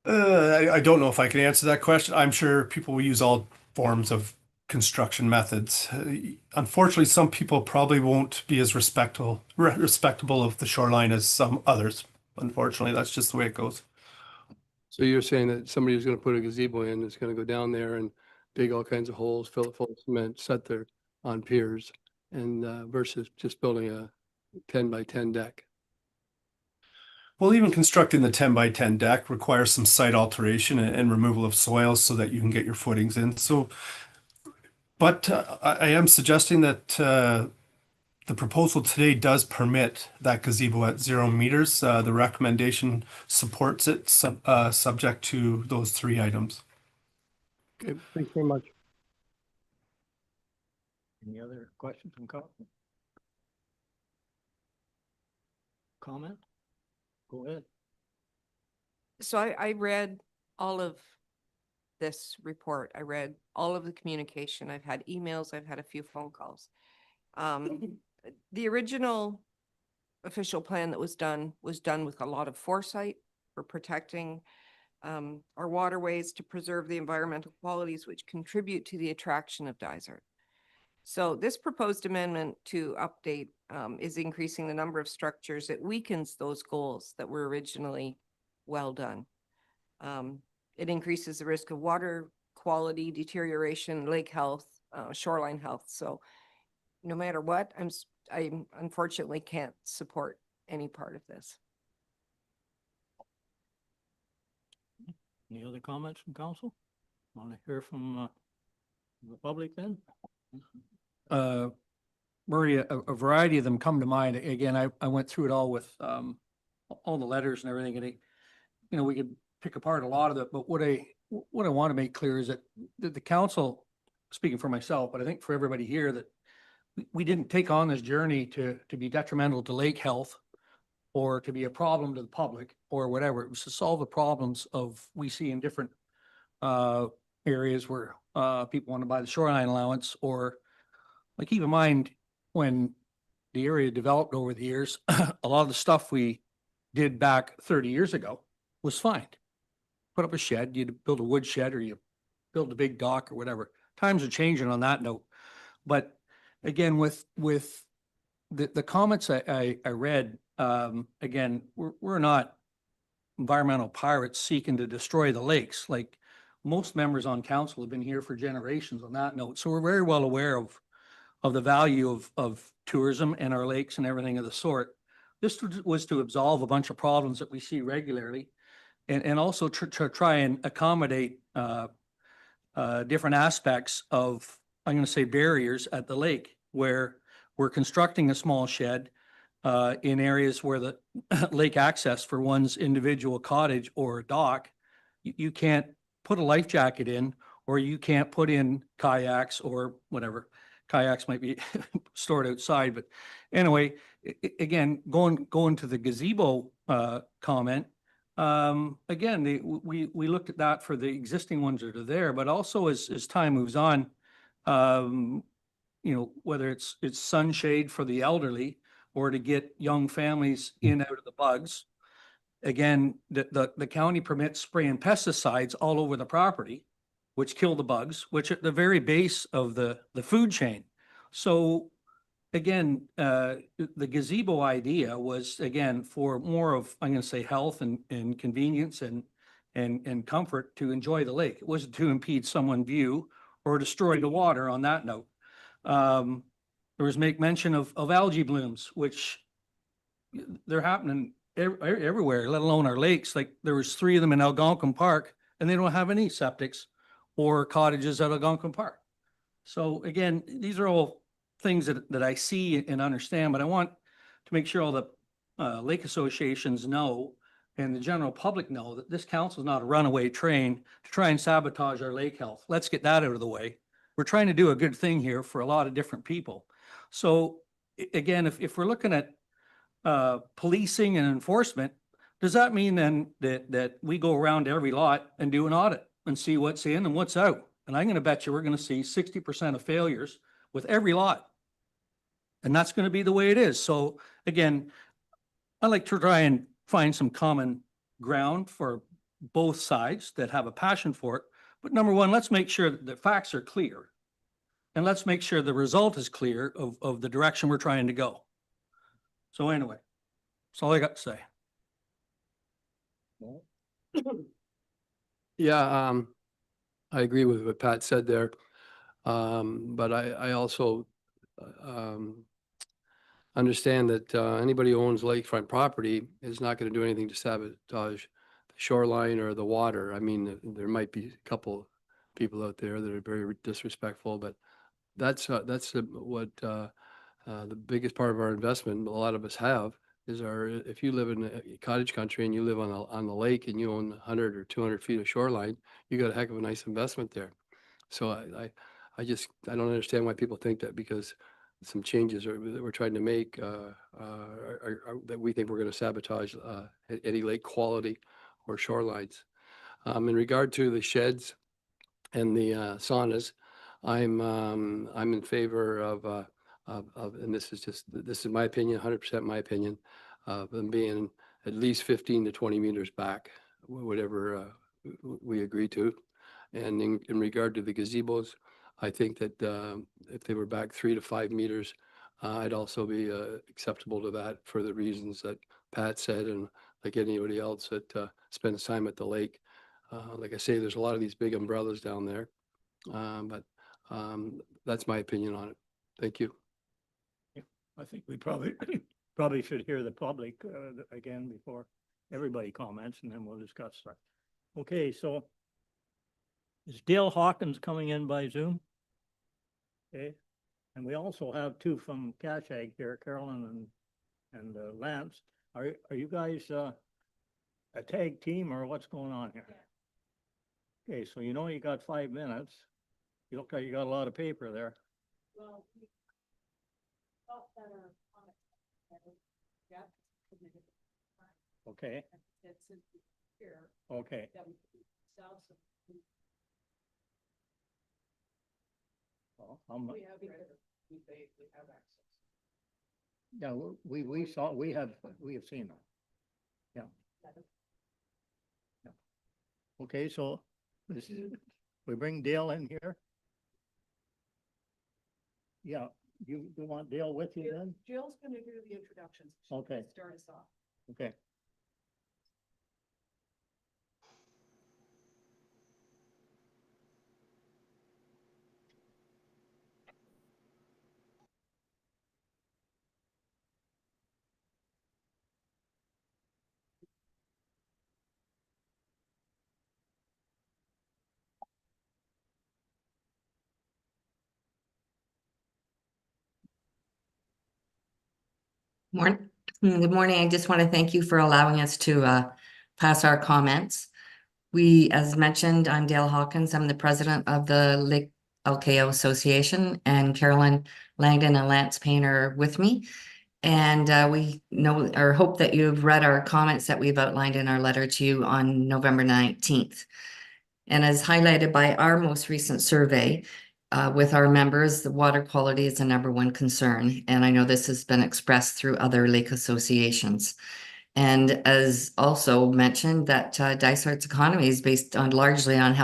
I don't know if I can answer that question. I'm sure people will use all forms of construction methods. Unfortunately, some people probably won't be as respectable of the shoreline as some others. Unfortunately, that's just the way it goes. So you're saying that somebody who's gonna put a gazebo in is gonna go down there and dig all kinds of holes, fill it full of cement, set there on piers, and versus just building a 10 by 10 deck? Well, even constructing the 10 by 10 deck requires some site alteration and removal of soils so that you can get your footings in. So, but I am suggesting that the proposal today does permit that gazebo at 0 meters. The recommendation supports it, subject to those 3 items. Okay, thanks very much. Any other questions from council? Comment? Go ahead. So I read all of this report. I read all of the communication. I've had emails, I've had a few phone calls. The original official plan that was done with a lot of foresight for protecting our waterways to preserve the environmental qualities which contribute to the attraction of Dysart. So this proposed amendment to update is increasing the number of structures. It weakens those goals that were originally well done. It increases the risk of water quality deterioration, lake health, shoreline health. So no matter what, I unfortunately can't support any part of this. Any other comments from council? Want to hear from the public then? Murray, a variety of them come to mind. Again, I went through it all with all the letters and everything, and we could pick apart a lot of it, but what I want to make clear is that the council, speaking for myself, but I think for everybody here, that we didn't take on this journey to be detrimental to lake health or to be a problem to the public or whatever. It was to solve the problems we see in different areas where people want to buy the shoreline allowance, or like, keep in mind, when the area developed over the years, a lot of the stuff we did back 30 years ago was fine. Put up a shed, you build a wood shed, or you build a big dock or whatever. Times are changing on that note. But again, with the comments I read, again, we're not environmental pirates seeking to destroy the lakes. Like, most members on council have been here for generations on that note. So we're very well aware of the value of tourism and our lakes and everything of the sort. This was to absolve a bunch of problems that we see regularly, and also to try and accommodate different aspects of, I'm going to say, barriers at the lake, where we're constructing a small shed in areas where the lake access for one's individual cottage or dock, you can't put a life jacket in, or you can't put in kayaks or whatever. Kayaks might be stored outside, but anyway, again, going to the gazebo comment, again, we looked at that for the existing ones that are there, but also as time moves on, whether it's sunshade for the elderly or to get young families in out of the bugs. Again, the county permits spraying pesticides all over the property, which kill the bugs, which at the very base of the food chain. So again, the gazebo idea was, again, for more of, I'm going to say, health and convenience and comfort to enjoy the lake. It wasn't to impede someone's view or destroy the water on that note. There was make mention of algae blooms, which they're happening everywhere, let alone our lakes. Like, there was 3 of them in Algonquin Park, and they don't have any septics or cottages at Algonquin Park. So again, these are all things that I see and understand, but I want to make sure all the lake associations know and the general public know that this council is not a runaway train to try and sabotage our lake health. Let's get that out of the way. We're trying to do a good thing here for a lot of different people. So again, if we're looking at policing and enforcement, does that mean then that we go around to every lot and do an audit and see what's in and what's out? And I'm going to bet you we're going to see 60% of failures with every lot. And that's going to be the way it is. So again, I like to try and find some common ground for both sides that have a passion for it. But number one, let's make sure that the facts are clear. And let's make sure the result is clear of the direction we're trying to go. So anyway, that's all I got to say. Yeah, I agree with what Pat said there. But I also understand that anybody who owns lakefront property is not going to do anything to sabotage the shoreline or the water. I mean, there might be a couple people out there that are very disrespectful, but that's what the biggest part of our investment a lot of us have is if you live in a cottage country and you live on the lake and you own 100 or 200 feet of shoreline, you got a heck of a nice investment there. So I don't understand why people think that because some changes that we're trying to make that we think we're going to sabotage any lake quality or shorelines. In regard to the sheds and the saunas, I'm in favor of and this is my opinion, 100% my opinion, of them being at least 15 to 20 meters back, whatever we agree to. And in regard to the gazebos, I think that if they were back 3 to 5 meters, I'd also be acceptable to that for the reasons that Pat said, and like anybody else that spends time at the lake. Like I say, there's a lot of these big umbrellas down there, but that's my opinion on it. Thank you. I think we probably should hear the public again before everybody comments, and then we'll discuss that. Okay, so is Dale Hawkins coming in by Zoom? Okay, and we also have two from Cashag here, Carolyn and Lance. Are you guys a tag team or what's going on here? Okay, so you know you got 5 minutes. You look like you got a lot of paper there. Well, we felt that our comments Jeff submitted. Okay, That since we're here, okay. that we could sell some. Well, We have access. yeah, we saw, we have seen them. Yeah. Yeah. Okay, so this is, we bring Dale in here. Yeah, you want Dale with you then? Jill's gonna do the introductions. She's Okay. gonna start us off. Okay. Good morning. I just want to thank you for allowing us to pass our comments. We, as mentioned, I'm Dale Hawkins. I'm the president of the Lake LKO Association, and Carolyn Langdon and Lance Payne are with me. And we know or hope that you've read our comments that we've outlined in our letter to you on November 19th. And as highlighted by our most recent survey, with our members, the water quality is the #1 concern. And I know this has been expressed through other lake associations. And as also mentioned, that Dysart's economy is based on largely on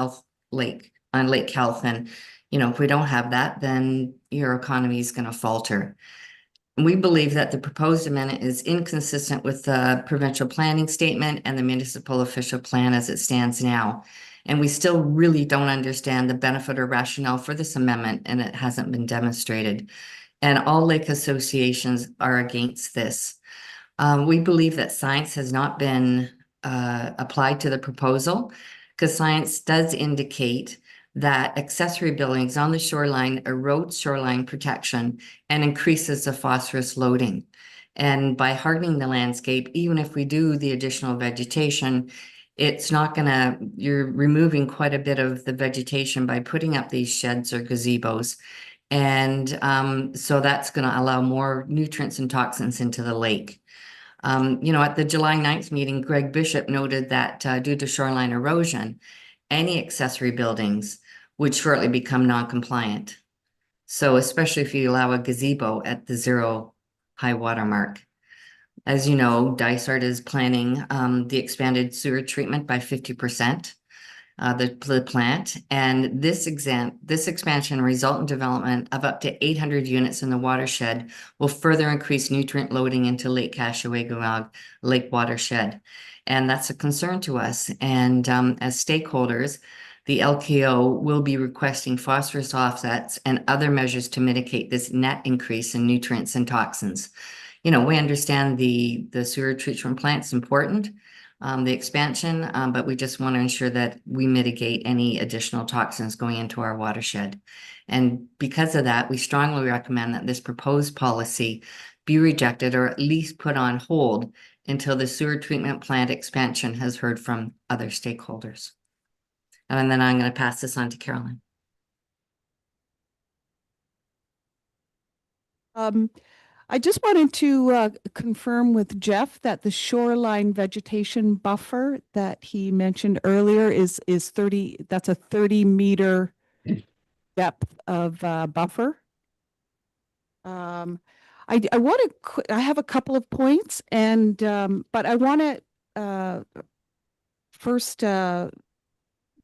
lake health. And, you know, if we don't have that, then your economy is going to falter. We believe that the proposed amendment is inconsistent with the provincial planning statement and the municipal official plan as it stands now. And we still really don't understand the benefit or rationale for this amendment, and it hasn't been demonstrated. And all lake associations are against this. We believe that science has not been applied to the proposal, because science does indicate that accessory buildings on the shoreline erode shoreline protection and increases the phosphorus loading. And by hardening the landscape, even if we do the additional vegetation, it's not gonna, you're removing quite a bit of the vegetation by putting up these sheds or gazebos. And so that's gonna allow more nutrients and toxins into the lake. At the July 9th meeting, Greg Bishop noted that due to shoreline erosion, any accessory buildings would shortly become non-compliant. So especially if you allow a gazebo at the 0 high water mark. As you know, Dysart is planning the expanded sewer treatment by 50%, the plant. And this expansion result in development of up to 800 units in the watershed will further increase nutrient loading into Lake Cashaway-Gumag Lake watershed. And that's a concern to us. And as stakeholders, the LKO will be requesting phosphorus offsets and other measures to mitigate this net increase in nutrients and toxins. We understand the sewer treatment plant is important, the expansion, but we just want to ensure that we mitigate any additional toxins going into our watershed. And because of that, we strongly recommend that this proposed policy be rejected or at least put on hold until the sewer treatment plant expansion has heard from other stakeholders. And then I'm going to pass this on to Carolyn. I just wanted to confirm with Jeff that the shoreline vegetation buffer that he mentioned earlier is 30, that's a 30-meter depth of buffer. I want to, I have a couple of points, and but I want to first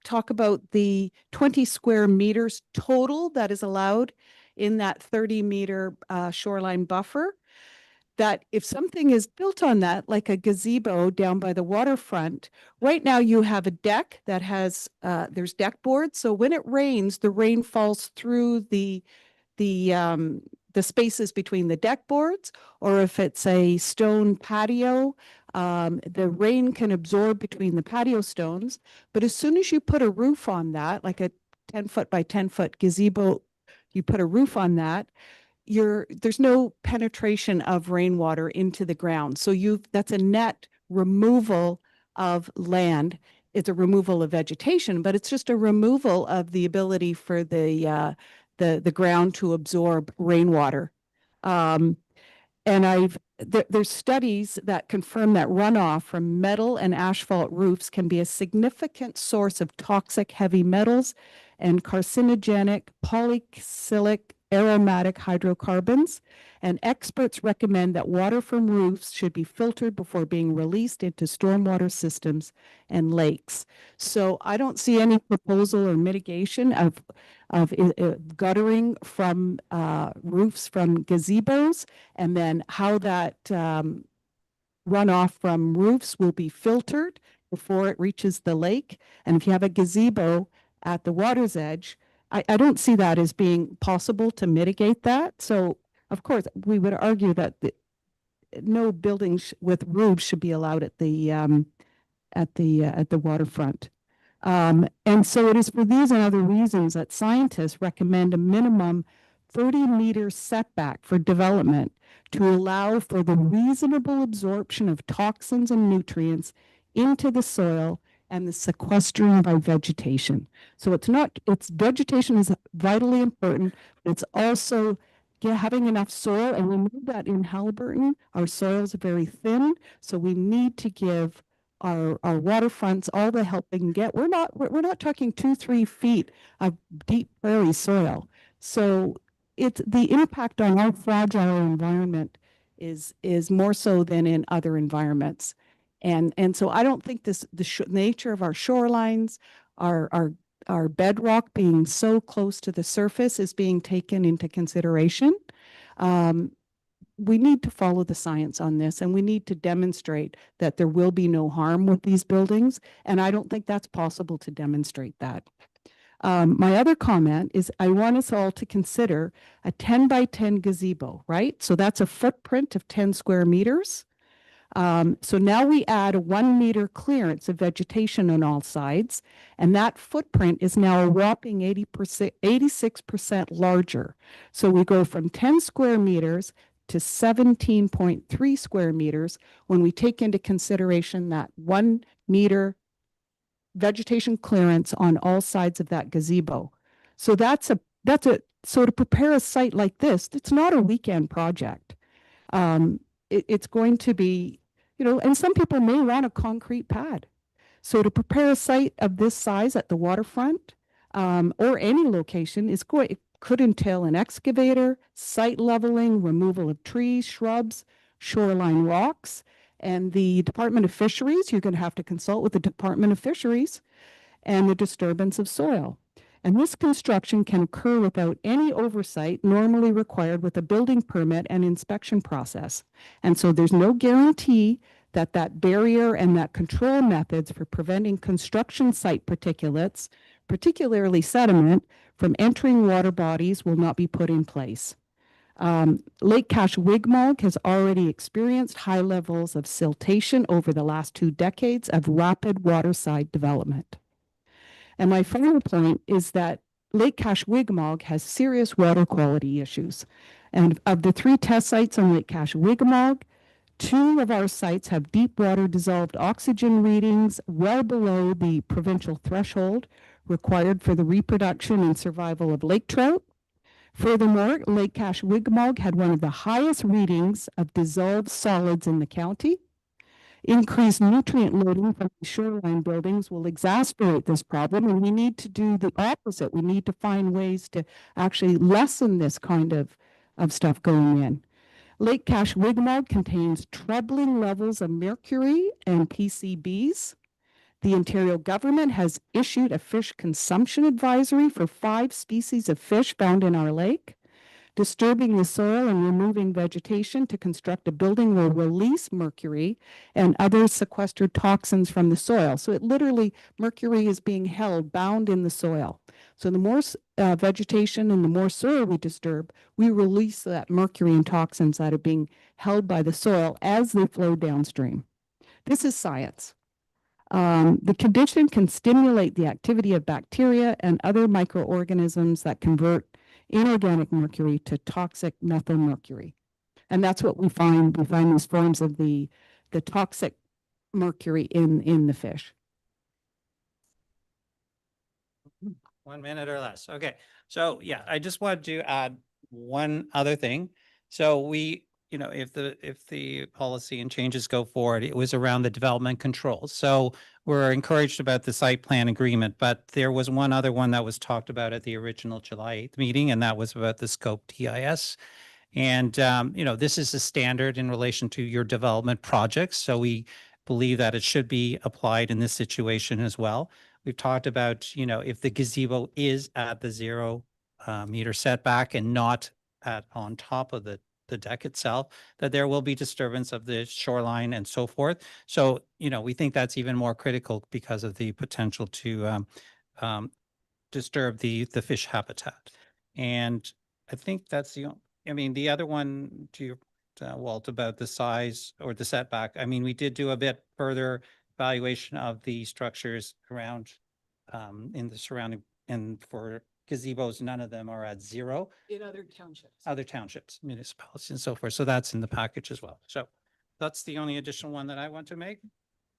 talk about the 20 square meters total that is allowed in that 30-meter shoreline buffer. That if something is built on that, like a gazebo down by the waterfront, right now you have a deck that has, there's deck boards. So when it rains, the rain falls through the spaces between the deck boards, or if it's a stone patio, the rain can absorb between the patio stones. But as soon as you put a roof on that, like a 10-foot by 10-foot gazebo, you put a roof on that, there's no penetration of rainwater into the ground. So that's a net removal of land. It's a removal of vegetation, but it's just a removal of the ability for the ground to absorb rainwater. And there's studies that confirm that runoff from metal and asphalt roofs can be a significant source of toxic heavy metals and carcinogenic polycyclic aromatic hydrocarbons. And experts recommend that water from roofs should be filtered before being released into stormwater systems and lakes. So I don't see any proposal or mitigation of guttering from roofs from gazebos, and then how that runoff from roofs will be filtered before it reaches the lake. And if you have a gazebo at the water's edge, I don't see that as being possible to mitigate that. So of course, we would argue that no buildings with roofs should be allowed at the waterfront. And so it is for these and other reasons that scientists recommend a minimum 30-meter setback for development to allow for the reasonable absorption of toxins and nutrients into the soil and the sequestering by vegetation. So vegetation is vitally important, but it's also having enough soil, and we know that in Haliburton, our soils are very thin, so we need to give our waterfronts all the help they can get. We're not talking 2-3 feet of deep prairie soil. So it's the impact on our fragile environment is more so than in other environments. And so I don't think the nature of our shorelines, our bedrock being so close to the surface is being taken into consideration. We need to follow the science on this, and we need to demonstrate that there will be no harm with these buildings. And I don't think that's possible to demonstrate that. My other comment is I want us all to consider a 10 by 10 gazebo, right? So that's a footprint of 10 square meters. So now we add a 1 meter clearance of vegetation on all sides, and that footprint is now a whopping 86% larger. So we go from 10 square meters to 17.3 square meters when we take into consideration that 1 meter vegetation clearance on all sides of that gazebo. So so to prepare a site like this, it's not a weekend project. It's going to be, and some people may want a concrete pad. So to prepare a site of this size at the waterfront, or any location it could entail an excavator, site leveling, removal of trees, shrubs, shoreline rocks, and the Department of Fisheries. You're going to have to consult with the Department of Fisheries, and the disturbance of soil. And this construction can occur without any oversight normally required with a building permit and inspection process. And so there's no guarantee that that barrier and that control methods for preventing construction site particulates, particularly sediment, from entering water bodies will not be put in place. Lake Cashwigmog has already experienced high levels of siltation over the last 2 decades of rapid waterside development. And my final point is that Lake Cashwigmog has serious water quality issues. And of the 3 test sites on Lake Cashwigmog, 2 of our sites have deep water dissolved oxygen readings well below the provincial threshold required for the reproduction and survival of lake trout. Furthermore, Lake Cashwigmog had one of the highest readings of dissolved solids in the county. Increased nutrient loading from the shoreline buildings will exacerbate this problem, and we need to do the opposite. We need to find ways to actually lessen this kind of stuff going in. Lake Cashwigmog contains troubling levels of mercury and PCBs. The Ontario government has issued a fish consumption advisory for 5 species of fish found in our lake. Disturbing the soil and removing vegetation to construct a building will release mercury and other sequestered toxins from the soil. So mercury is being held, bound in the soil. So the more vegetation and the more soil we disturb, we release that mercury and toxins that are being held by the soil as they flow downstream. This is science. The condition can stimulate the activity of bacteria and other microorganisms that convert inorganic mercury to toxic methylmercury. And that's what we find. We find these forms of the toxic mercury in the fish. 1 minute or less. Okay. So yeah, I just wanted to add one other thing. So if the policy and changes go forward, it was around the development controls. So we're encouraged about the site plan agreement, but there was one other one that was talked about at the original July 8th meeting, and that was about the scope TIS. And, this is a standard in relation to your development projects. So we believe that it should be applied in this situation as well. We've talked about, if the gazebo is at the 0 meter setback and not on top of the deck itself, that there will be disturbance of the shoreline and so forth. So, we think that's even more critical because of the potential to disturb the fish habitat. And I think that's the other one to your Walt, about the size or the setback. We did do a bit further evaluation of the structures around in the surrounding, and for gazebos, none of them are at 0. In other townships. Other townships, municipalities and so forth. So that's in the package as well. So that's the only additional one that I want to make.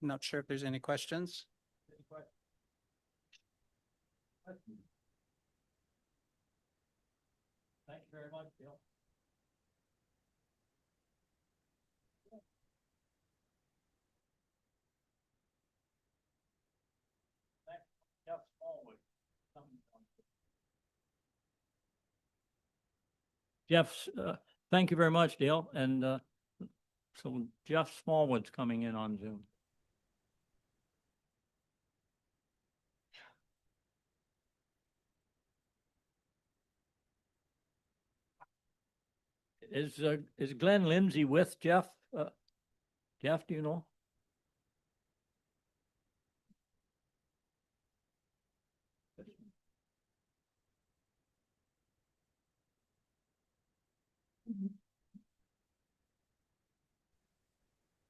I'm not sure if there's any questions. Thank you very much, Bill. Jeff, thank you very much, Dale. And so Jeff Smallwood's coming in on Zoom. Is Glenn Lindsay with Jeff? Jeff, do you know?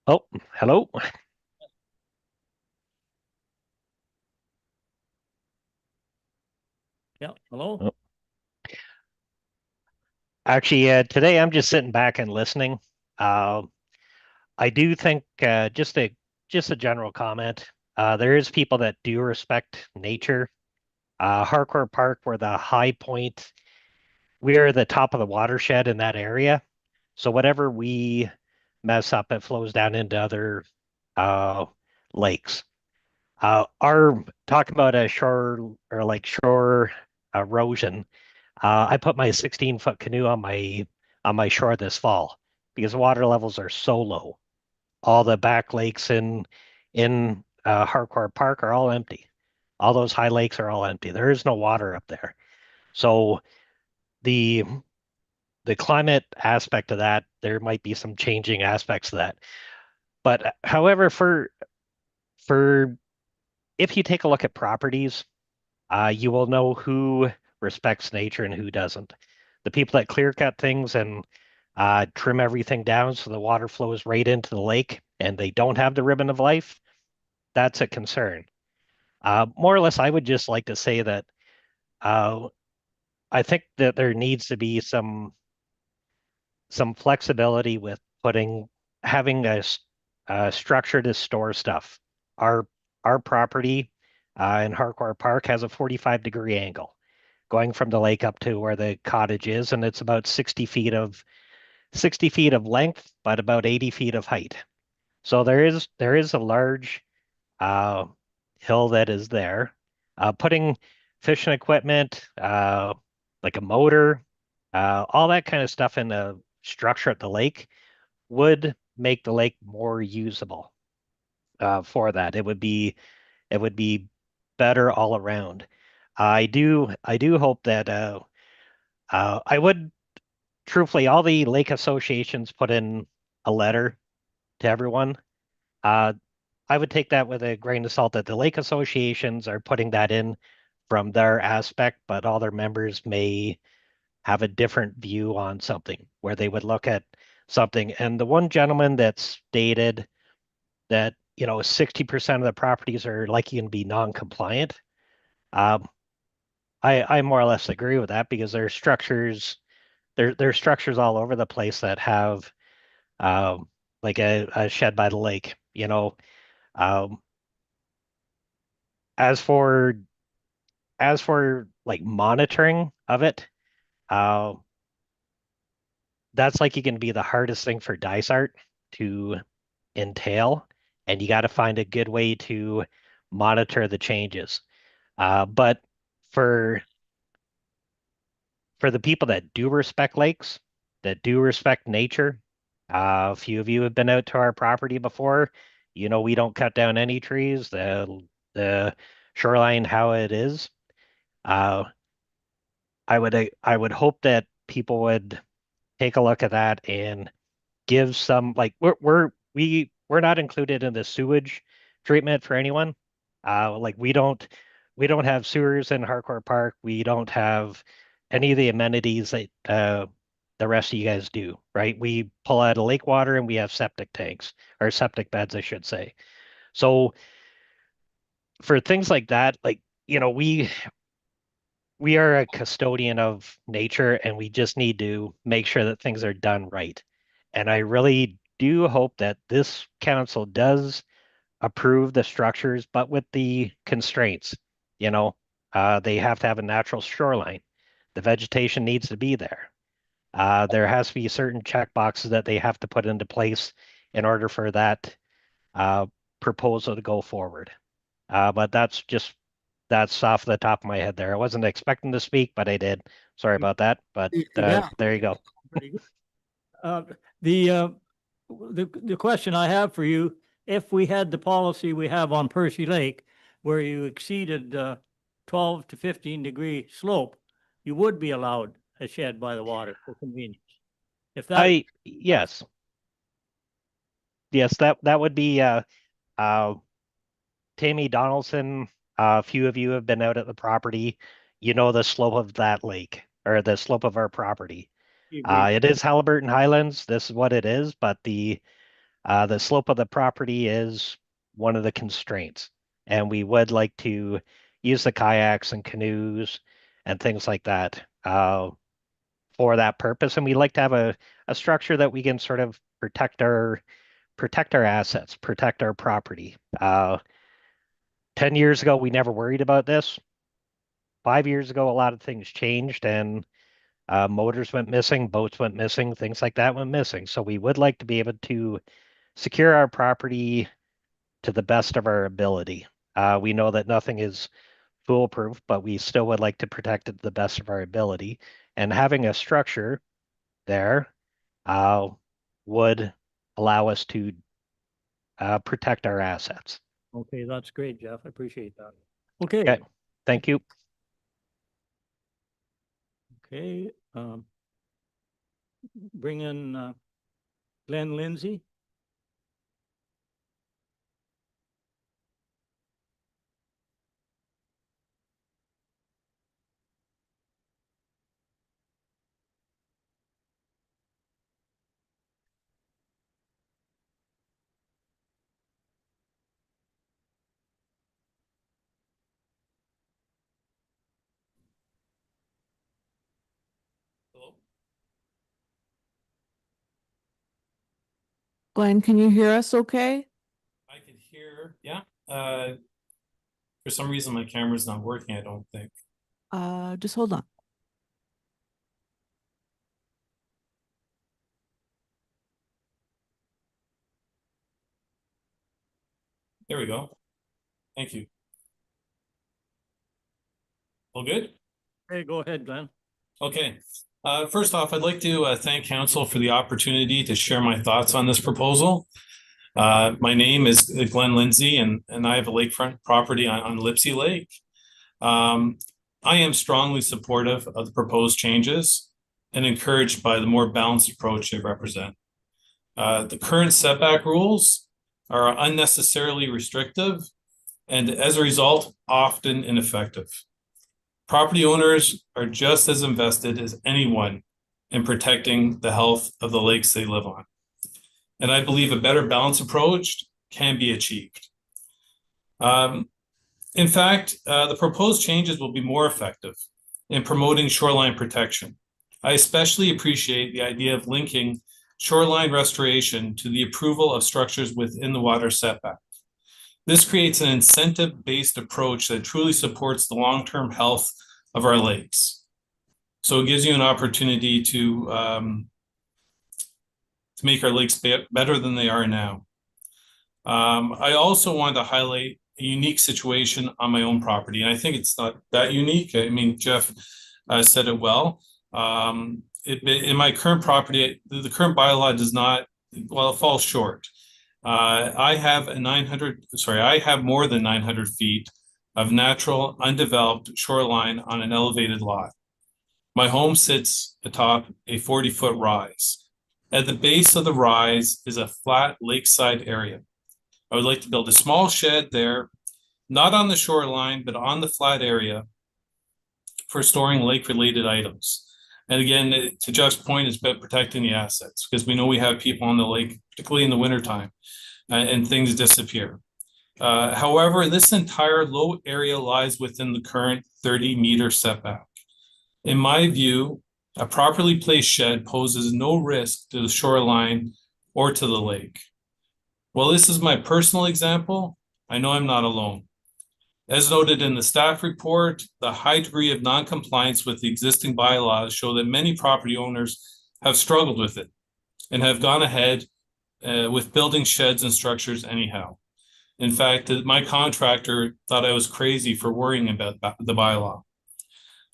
Oh, hello. Yeah, hello? Oh. Actually, today I'm just sitting back and listening. Uh, I do think just a general comment. There is people that do respect nature. Harcourt Park, we're the high point. We're the top of the watershed in that area. So whatever we mess up, it flows down into other uh, lakes. Our talking about a shore or like shore erosion. I put my 16-foot canoe on my shore this fall because water levels are so low. All the back lakes in Harcourt Park are all empty. All those high lakes are all empty. There is no water up there. So the the climate aspect of that, there might be some changing aspects of that. But however, for if you take a look at properties, you will know who respects nature and who doesn't. The people that clear cut things and trim everything down so the water flows right into the lake and they don't have the ribbon of life, that's a concern. More or less, I would just like to say that I think that there needs to be some flexibility with having a structure to store stuff. Our property in Harcourt Park has a 45-degree angle going from the lake up to where the cottage is, and it's about 60 feet of length, but about 80 feet of height. So there is a large hill that is there. Putting fishing equipment, like a motor, all that kind of stuff in the structure at the lake would make the lake more usable for that. It would be better all around. I do hope that I would truthfully all the lake associations put in a letter to everyone. I would take that with a grain of salt that the lake associations are putting that in from their aspect, but all their members may have a different view on something where they would look at something. And the one gentleman that stated that, 60% of the properties are likely to be non-compliant. I more or less agree with that because there's structures all over the place that have like a shed by the lake, as for like monitoring of it, that's like you can be the hardest thing for Dysart to entail, and you got to find a good way to monitor the changes. But for the people that do respect lakes, that do respect nature, a few of you have been out to our property before. We don't cut down any trees. The shoreline how it is. I would hope that people would take a look at that and give some like we're not included in the sewage treatment for anyone. Like we don't have sewers in Harcourt Park. We don't have any of the amenities that the rest of you guys do, right? We pull out of lake water and we have septic tanks or septic beds, I should say. So for things like that, like, we are a custodian of nature and we just need to make sure that things are done right. And I really do hope that this council does approve the structures, but with the constraints. They have to have a natural shoreline. The vegetation needs to be there. There has to be certain check boxes that they have to put into place in order for that proposal to go forward. But that's off the top of my head there. I wasn't expecting to speak, but I did. Sorry about that. But Yeah. there you go. The question I have for you, if we had the policy we have on Percy Lake, where you exceeded 12 to 15-degree slope, you would be allowed a shed by the water for convenience. If that, Yes, that would be Tammy Donaldson. A few of you have been out at the property. The slope of that lake or the slope of our property. It is Halliburton Highlands. This is what it is, but the slope of the property is one of the constraints, and we would like to use the kayaks and canoes and things like that for that purpose. And we like to have a structure that we can sort of protect our assets, protect our property. 10 years ago, we never worried about this. 5 years ago, a lot of things changed and motors went missing, boats went missing, things like that went missing. So we would like to be able to secure our property to the best of our ability. We know that nothing is foolproof, but we still would like to protect it to the best of our ability. And having a structure there would allow us to protect our assets. Okay, that's great, Jeff. I appreciate that. Okay. Okay, thank you. Okay, bring in Glenn Lindsay. Glenn, can you hear us okay? I can hear, yeah. For some reason, my camera's not working, I don't think. Just hold on. There we go. Thank you. All good? Hey, go ahead, Glenn. Okay. First off, I'd like to thank council for the opportunity to share my thoughts on this proposal. My name is Glenn Lindsay, and I have a lakefront property on Lipsey Lake. I am strongly supportive of the proposed changes and encouraged by the more balanced approach they represent. The current setback rules are unnecessarily restrictive and as a result, often ineffective. Property owners are just as invested as anyone in protecting the health of the lakes they live on. And I believe a better balanced approach can be achieved. In fact, the proposed changes will be more effective in promoting shoreline protection. I especially appreciate the idea of linking shoreline restoration to the approval of structures within the water setback. This creates an incentive-based approach that truly supports the long-term health of our lakes. So it gives you an opportunity to make our lakes better than they are now. I also wanted to highlight a unique situation on my own property, and I think it's not that unique. I mean, Jeff said it well. In my current property, the current bylaw does not, well, it falls short. I have more than 900 feet of natural undeveloped shoreline on an elevated lot. My home sits atop a 40-foot rise. At the base of the rise is a flat lakeside area. I would like to build a small shed there, not on the shoreline, but on the flat area for storing lake-related items. And again, to Jeff's point, it's about protecting the assets because we know we have people on the lake, particularly in the wintertime, and things disappear. However, this entire low area lies within the current 30-meter setback. In my view, a properly placed shed poses no risk to the shoreline or to the lake. While this is my personal example, I know I'm not alone. As noted in the staff report, the high degree of non-compliance with the existing bylaws show that many property owners have struggled with it and have gone ahead with building sheds and structures anyhow. In fact, my contractor thought I was crazy for worrying about the bylaw.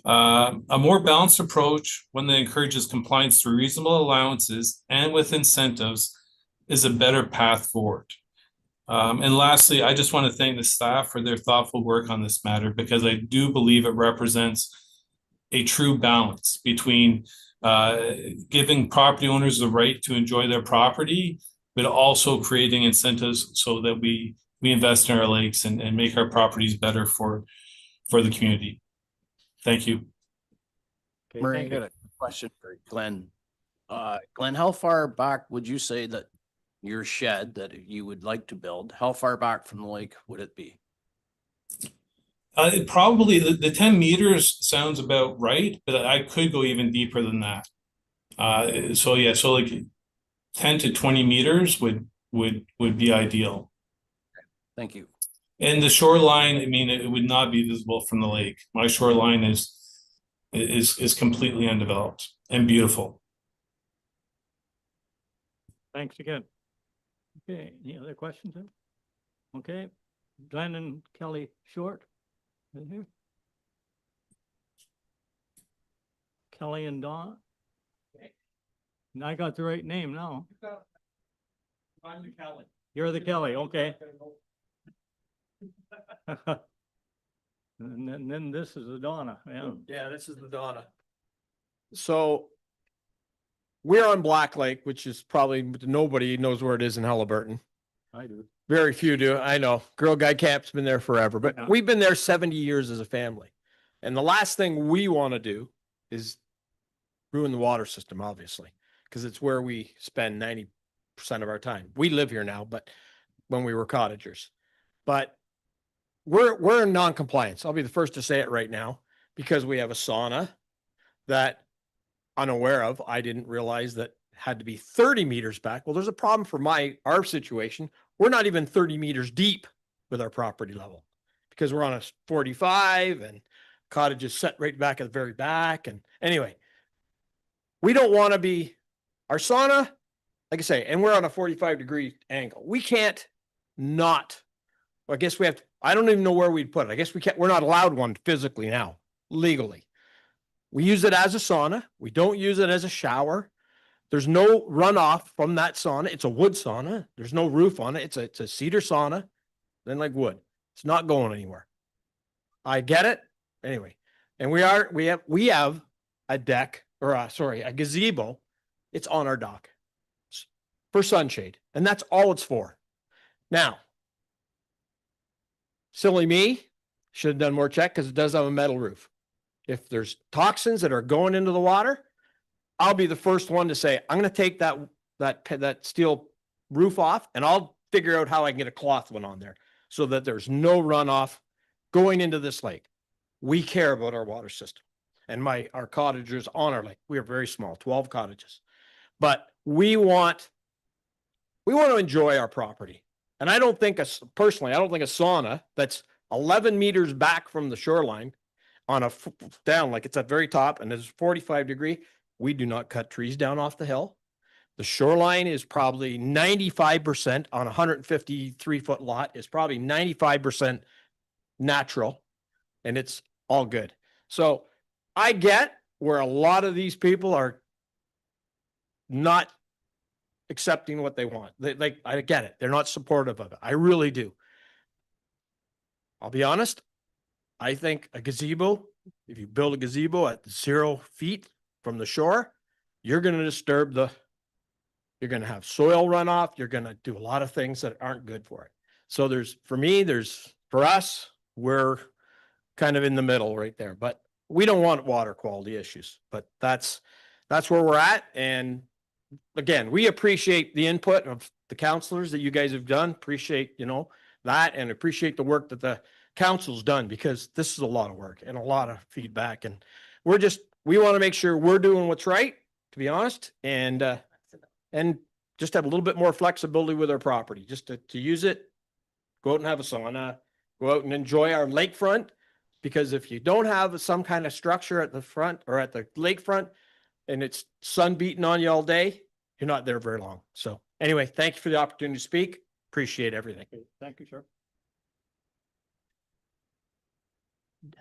A more balanced approach, one that encourages compliance through reasonable allowances and with incentives, is a better path forward. And lastly, I just want to thank the staff for their thoughtful work on this matter because I do believe it represents a true balance between giving property owners the right to enjoy their property, but also creating incentives so that we invest in our lakes and make our properties better for the community. Thank you. Okay, Murray, I thank got you. a question for Glenn. Glenn, how far back would you say that your shed that you would like to build, how far back from the lake would it be? Probably the 10 meters sounds about right, but I could go even deeper than that. So yeah, so like 10 to 20 meters would be ideal. Thank you. And the shoreline, I mean, it would not be visible from the lake. My shoreline is completely undeveloped and beautiful. Thanks again. Okay, any other questions? Then? Okay, Glenn and Kelly Short. Right here. Kelly and Don. And I got the right name now. I'm the Kelly. You're the Kelly, okay. And then this is the Donna, yeah. Yeah, this is the Donna. So we're on Black Lake, which is probably nobody knows where it is in Halliburton. I do. Very few do. I know. Girl Guide Camp's been there forever, but Yeah. we've been there 70 years as a family. And the last thing we want to do is ruin the water system, obviously, because it's where we spend 90% of our time. We live here now, but when we were cottagers. But we're in non-compliance. I'll be the first to say it right now, because we have a sauna that, unaware of, I didn't realize that had to be 30 meters back. Well, there's a problem for our situation. We're not even 30 meters deep with our property level, because we're on a 45 and cottage is set right back at the very back. And anyway, we don't want to be, our sauna, like I say, and we're on a 45-degree angle. We can't not, well, I guess we have to, I don't even know where we'd put it. I guess we're not allowed one physically now, legally. We use it as a sauna. We don't use it as a shower. There's no runoff from that sauna. It's a wood sauna. There's no roof on it. It's a cedar sauna, then like wood. It's not going anywhere. I get it. Anyway, and we have a deck, or a gazebo. It's on our dock for sunshade, and that's all it's for. Now, silly me, should have done more check, because it does have a metal roof. If there's toxins that are going into the water, I'll be the first one to say, I'm going to take that steel roof off, and I'll figure out how I can get a cloth one on there so that there's no runoff going into this lake. We care about our water system, and our cottagers on our lake. We are very small, 12 cottages, but we want to enjoy our property. And I don't think personally, I don't think a sauna that's 11 meters back from the shoreline on down, like it's at very top and it's 45-degree, we do not cut trees down off the hill. The shoreline is probably 95% on a 153-foot lot is probably 95% natural, and it's all good. So I get where a lot of these people are not accepting what they want. I get it. They're not supportive of it. I really do. I'll be honest. I think a gazebo, if you build a gazebo at 0 feet from the shore, you're going to disturb you're going to have soil runoff. You're going to do a lot of things that aren't good for it. So for us, we're kind of in the middle right there, but we don't want water quality issues, but that's where we're at. And again, we appreciate the input of the counselors that you guys have done. Appreciate, that, and appreciate the work that the council's done, because this is a lot of work and a lot of feedback. And we want to make sure we're doing what's right, to be honest, and just have a little bit more flexibility with our property, just to use it, go out and have a sauna, go out and enjoy our lakefront. Because if you don't have some kind of structure at the front or at the lakefront, and it's sun beating on you all day, you're not there very long. So anyway, thank you for the opportunity to speak. Appreciate everything. Okay, thank you, sir.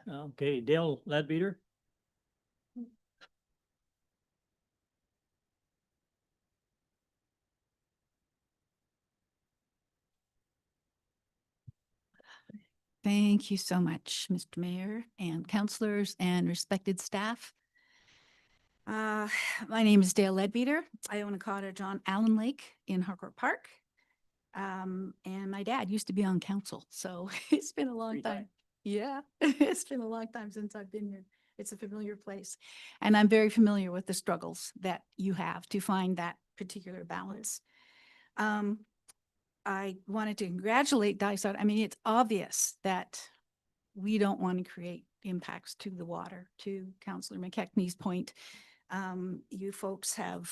Okay, Dale Ledbeater. Thank you so much, Mr. Mayor and councilors and respected staff. My name is Dale Ledbeater. I own a cottage on Allen Lake in Harcourt Park. And my dad used to be on council, so it's been a long time. Yeah, it's been a long time since I've been here. It's a familiar place. And I'm very familiar with the struggles that you have to find that particular balance. I wanted to congratulate Dysart. I mean, it's obvious that we don't want to create impacts to the water. To Councillor McKechnie's point, you folks have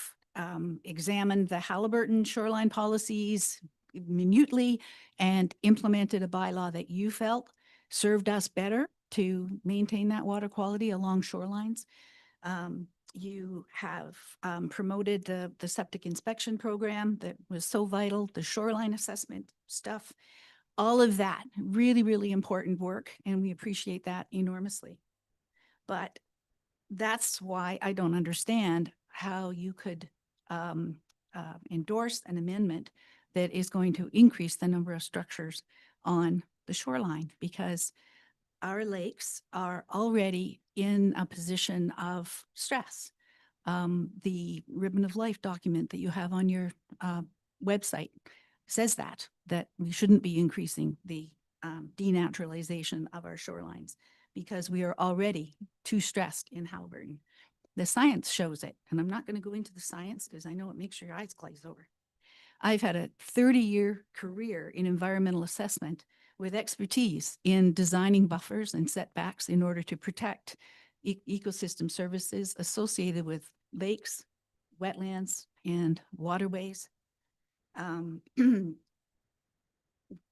examined the Halliburton shoreline policies minutely and implemented a bylaw that you felt served us better to maintain that water quality along shorelines. You have promoted the septic inspection program that was so vital, the shoreline assessment stuff, all of that, really, really important work, and we appreciate that enormously. But that's why I don't understand how you could endorse an amendment that is going to increase the number of structures on the shoreline, because our lakes are already in a position of stress. The Ribbon of Life document that you have on your website says that we shouldn't be increasing the denaturalization of our shorelines because we are already too stressed in Halliburton. The science shows it, and I'm not going to go into the science because I know it makes your eyes glaze over. I've had a 30-year career in environmental assessment with expertise in designing buffers and setbacks in order to protect ecosystem services associated with lakes, wetlands, and waterways.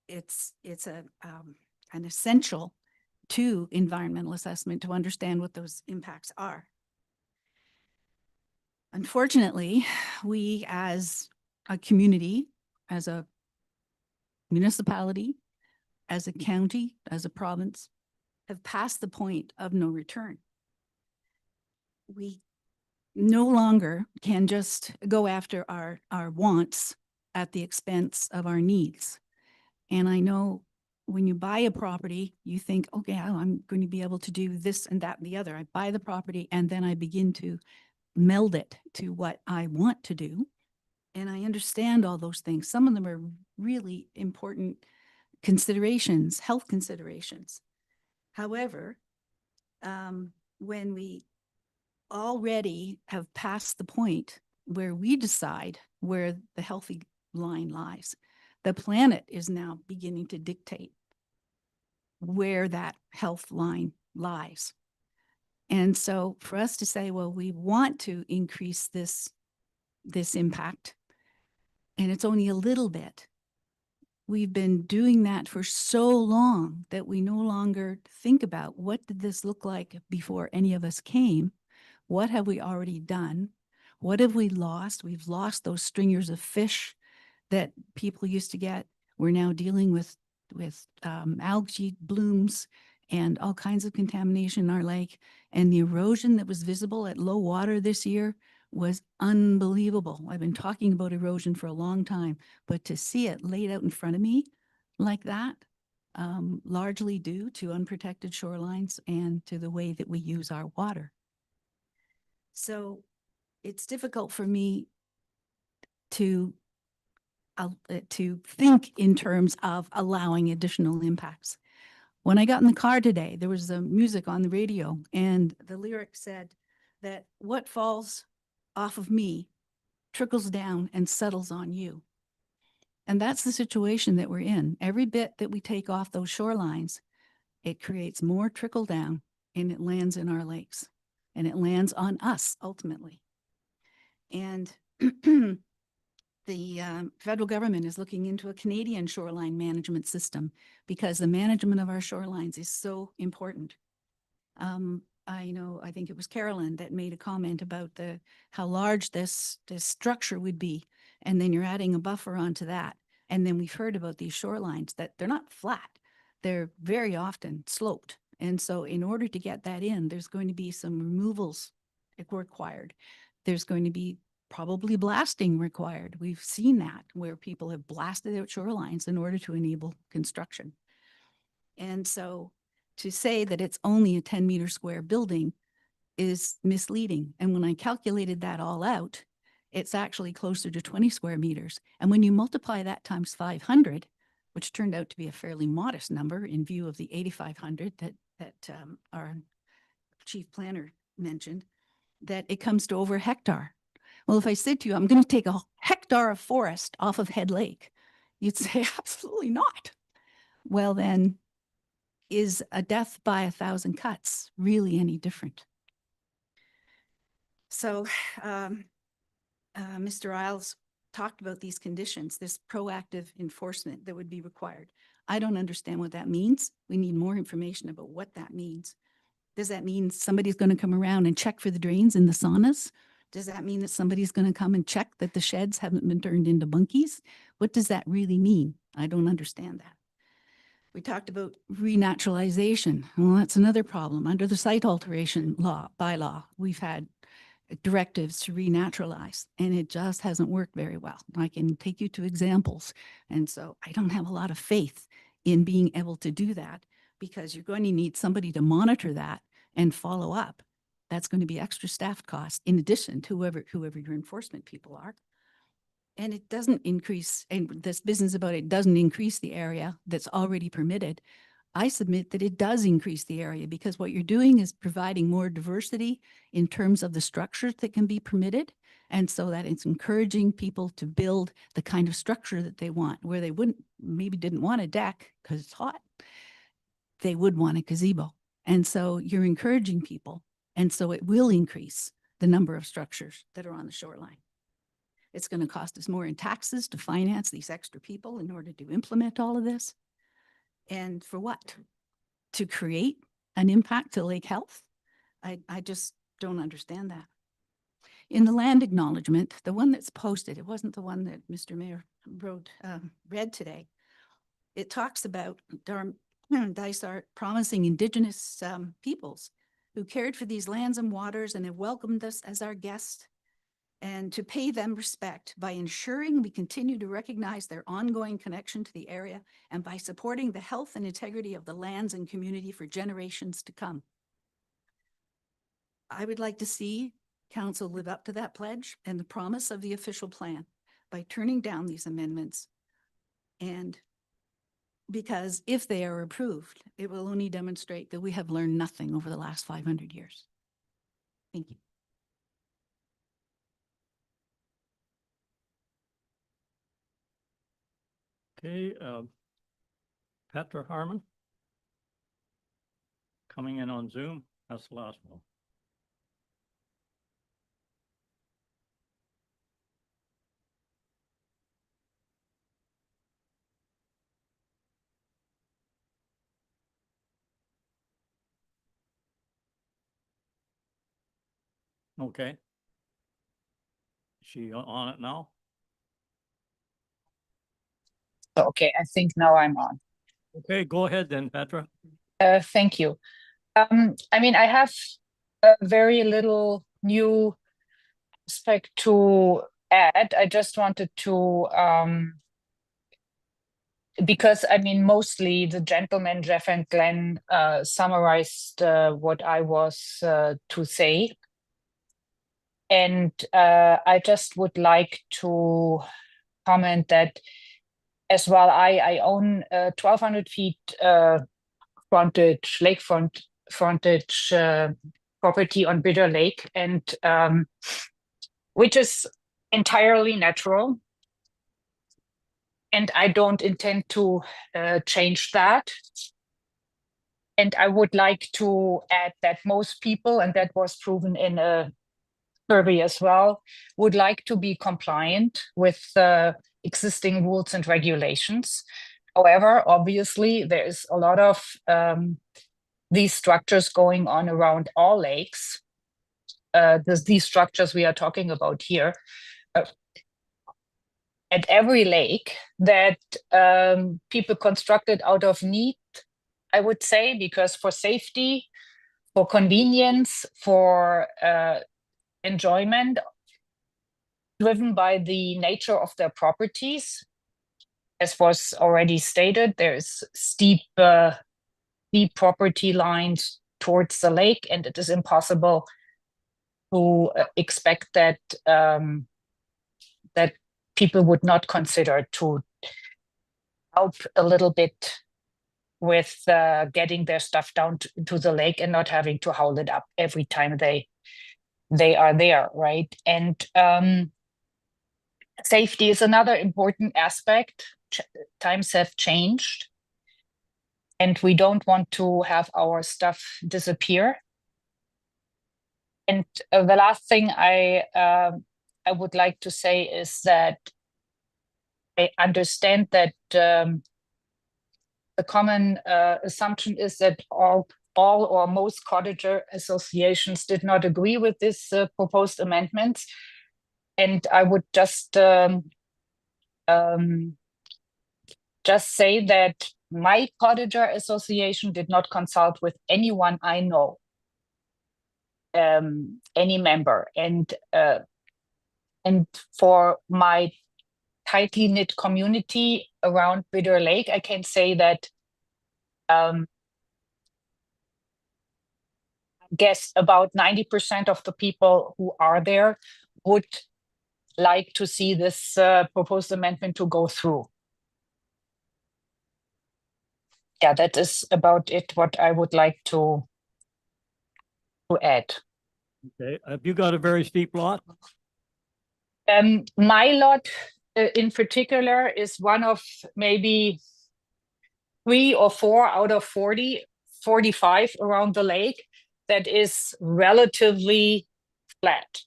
It's an essential to environmental assessment to understand what those impacts are. Unfortunately, we as a community, as a municipality, as a county, as a province, have passed the point of no return. We no longer can just go after our wants at the expense of our needs. And I know when you buy a property, you think, okay, I'm going to be able to do this and that and the other. I buy the property and then I begin to meld it to what I want to do. And I understand all those things. Some of them are really important considerations, health considerations. However, when we already have passed the point where we decide where the healthy line lies, the planet is now beginning to dictate where that health line lies. And so for us to say, well, we want to increase this impact, and it's only a little bit. We've been doing that for so long that we no longer think about what did this look like before any of us came? What have we already done? What have we lost? We've lost those stringers of fish that people used to get. We're now dealing with algae blooms and all kinds of contamination in our lake. And the erosion that was visible at low water this year was unbelievable. I've been talking about erosion for a long time, but to see it laid out in front of me like that, largely due to unprotected shorelines and to the way that we use our water. So it's difficult for me to think in terms of allowing additional impacts. When I got in the car today, there was music on the radio, and the lyric said that what falls off of me trickles down and settles on you. And that's the situation that we're in. Every bit that we take off those shorelines, it creates more trickle down and it lands in our lakes and it lands on us ultimately. And the federal government is looking into a Canadian shoreline management system because the management of our shorelines is so important. I think it was Carolyn that made a comment about how large this structure would be. And then you're adding a buffer onto that. And then we've heard about these shorelines that they're not flat. They're very often sloped. And so in order to get that in, there's going to be some removals required. There's going to be probably blasting required. We've seen that where people have blasted out shorelines in order to enable construction. And so to say that it's only a 10-meter square building is misleading. And when I calculated that all out, it's actually closer to 20 square meters. And when you multiply that times 500, which turned out to be a fairly modest number in view of the 8,500 that our chief planner mentioned, that it comes to over a hectare. Well, if I said to you, I'm going to take a hectare of forest off of Head Lake, you'd say, absolutely not. Well, then is a death by 1,000 cuts really any different? So, Mr. Isles talked about these conditions, this proactive enforcement that would be required. I don't understand what that means. We need more information about what that means. Does that mean somebody's going to come around and check for the drains in the saunas? Does that mean that somebody's going to come and check that the sheds haven't been turned into bunkies? What does that really mean? I don't understand that. We talked about renaturalization. Well, that's another problem. Under the site alteration law, bylaw, we've had directives to renaturalize, and it just hasn't worked very well. I can take you to examples. And so I don't have a lot of faith in being able to do that, because you're going to need somebody to monitor that and follow up. That's going to be extra staff costs in addition to whoever your enforcement people are. And it doesn't increase, and this business about it doesn't increase the area that's already permitted. I submit that it does increase the area, because what you're doing is providing more diversity in terms of the structures that can be permitted. And so that it's encouraging people to build the kind of structure that they want, where they didn't want a deck because it's hot. They would want a gazebo. And so you're encouraging people. And so it will increase the number of structures that are on the shoreline. It's going to cost us more in taxes to finance these extra people in order to implement all of this. And for what? To create an impact to lake health? I just don't understand that. In the land acknowledgement, the one that's posted, it wasn't the one that Mr. Mayor read today. It talks about Dysart promising Indigenous peoples who cared for these lands and waters and have welcomed us as our guests, and to pay them respect by ensuring we continue to recognize their ongoing connection to the area and by supporting the health and integrity of the lands and community for generations to come. I would like to see council live up to that pledge and the promise of the official plan by turning down these amendments. And because if they are approved, it will only demonstrate that we have learned nothing over the last 500 years. Thank you. Okay, Petra Harmon. Coming in on Zoom, that's the last one. Okay. Is she on it now? Okay, I think now I'm on. Okay, go ahead then, Petra. Thank you. I mean, I have a very little new aspect to add. I just wanted to, because I mean, mostly the gentleman, Jeff and Glenn, summarized what I was to say. And I just would like to comment that as well, I own 1,200 feet frontage, lakefront frontage property on Bitter Lake, and which is entirely natural. And I don't intend to change that. And I would like to add that most people, and that was proven in a survey as well, would like to be compliant with existing rules and regulations. However, obviously, there is a lot of these structures going on around all lakes. These structures we are talking about here, at every lake, that people constructed out of need, I would say, because for safety, for convenience, for enjoyment, driven by the nature of their properties. As was already stated, there's steep property lines towards the lake, and it is impossible to expect that that people would not consider to help a little bit with getting their stuff down to the lake and not having to haul it up every time they are there, right? And safety is another important aspect. Times have changed. and we don't want to have our stuff disappear. And the last thing I would like to say is that I understand that the common assumption is that all or most cottager associations did not agree with this proposed amendments. And I would just say that my cottager association did not consult with anyone I know, any member, and for my tightly knit community around Bitter Lake, I can say that I guess about 90% of the people who are there would like to see this proposed amendment to go through. Yeah, that is about it, what I would like to add. Okay, have you got a very steep lot? My lot in particular is one of maybe 3 or 4 out of 40, 45 around the lake that is relatively flat.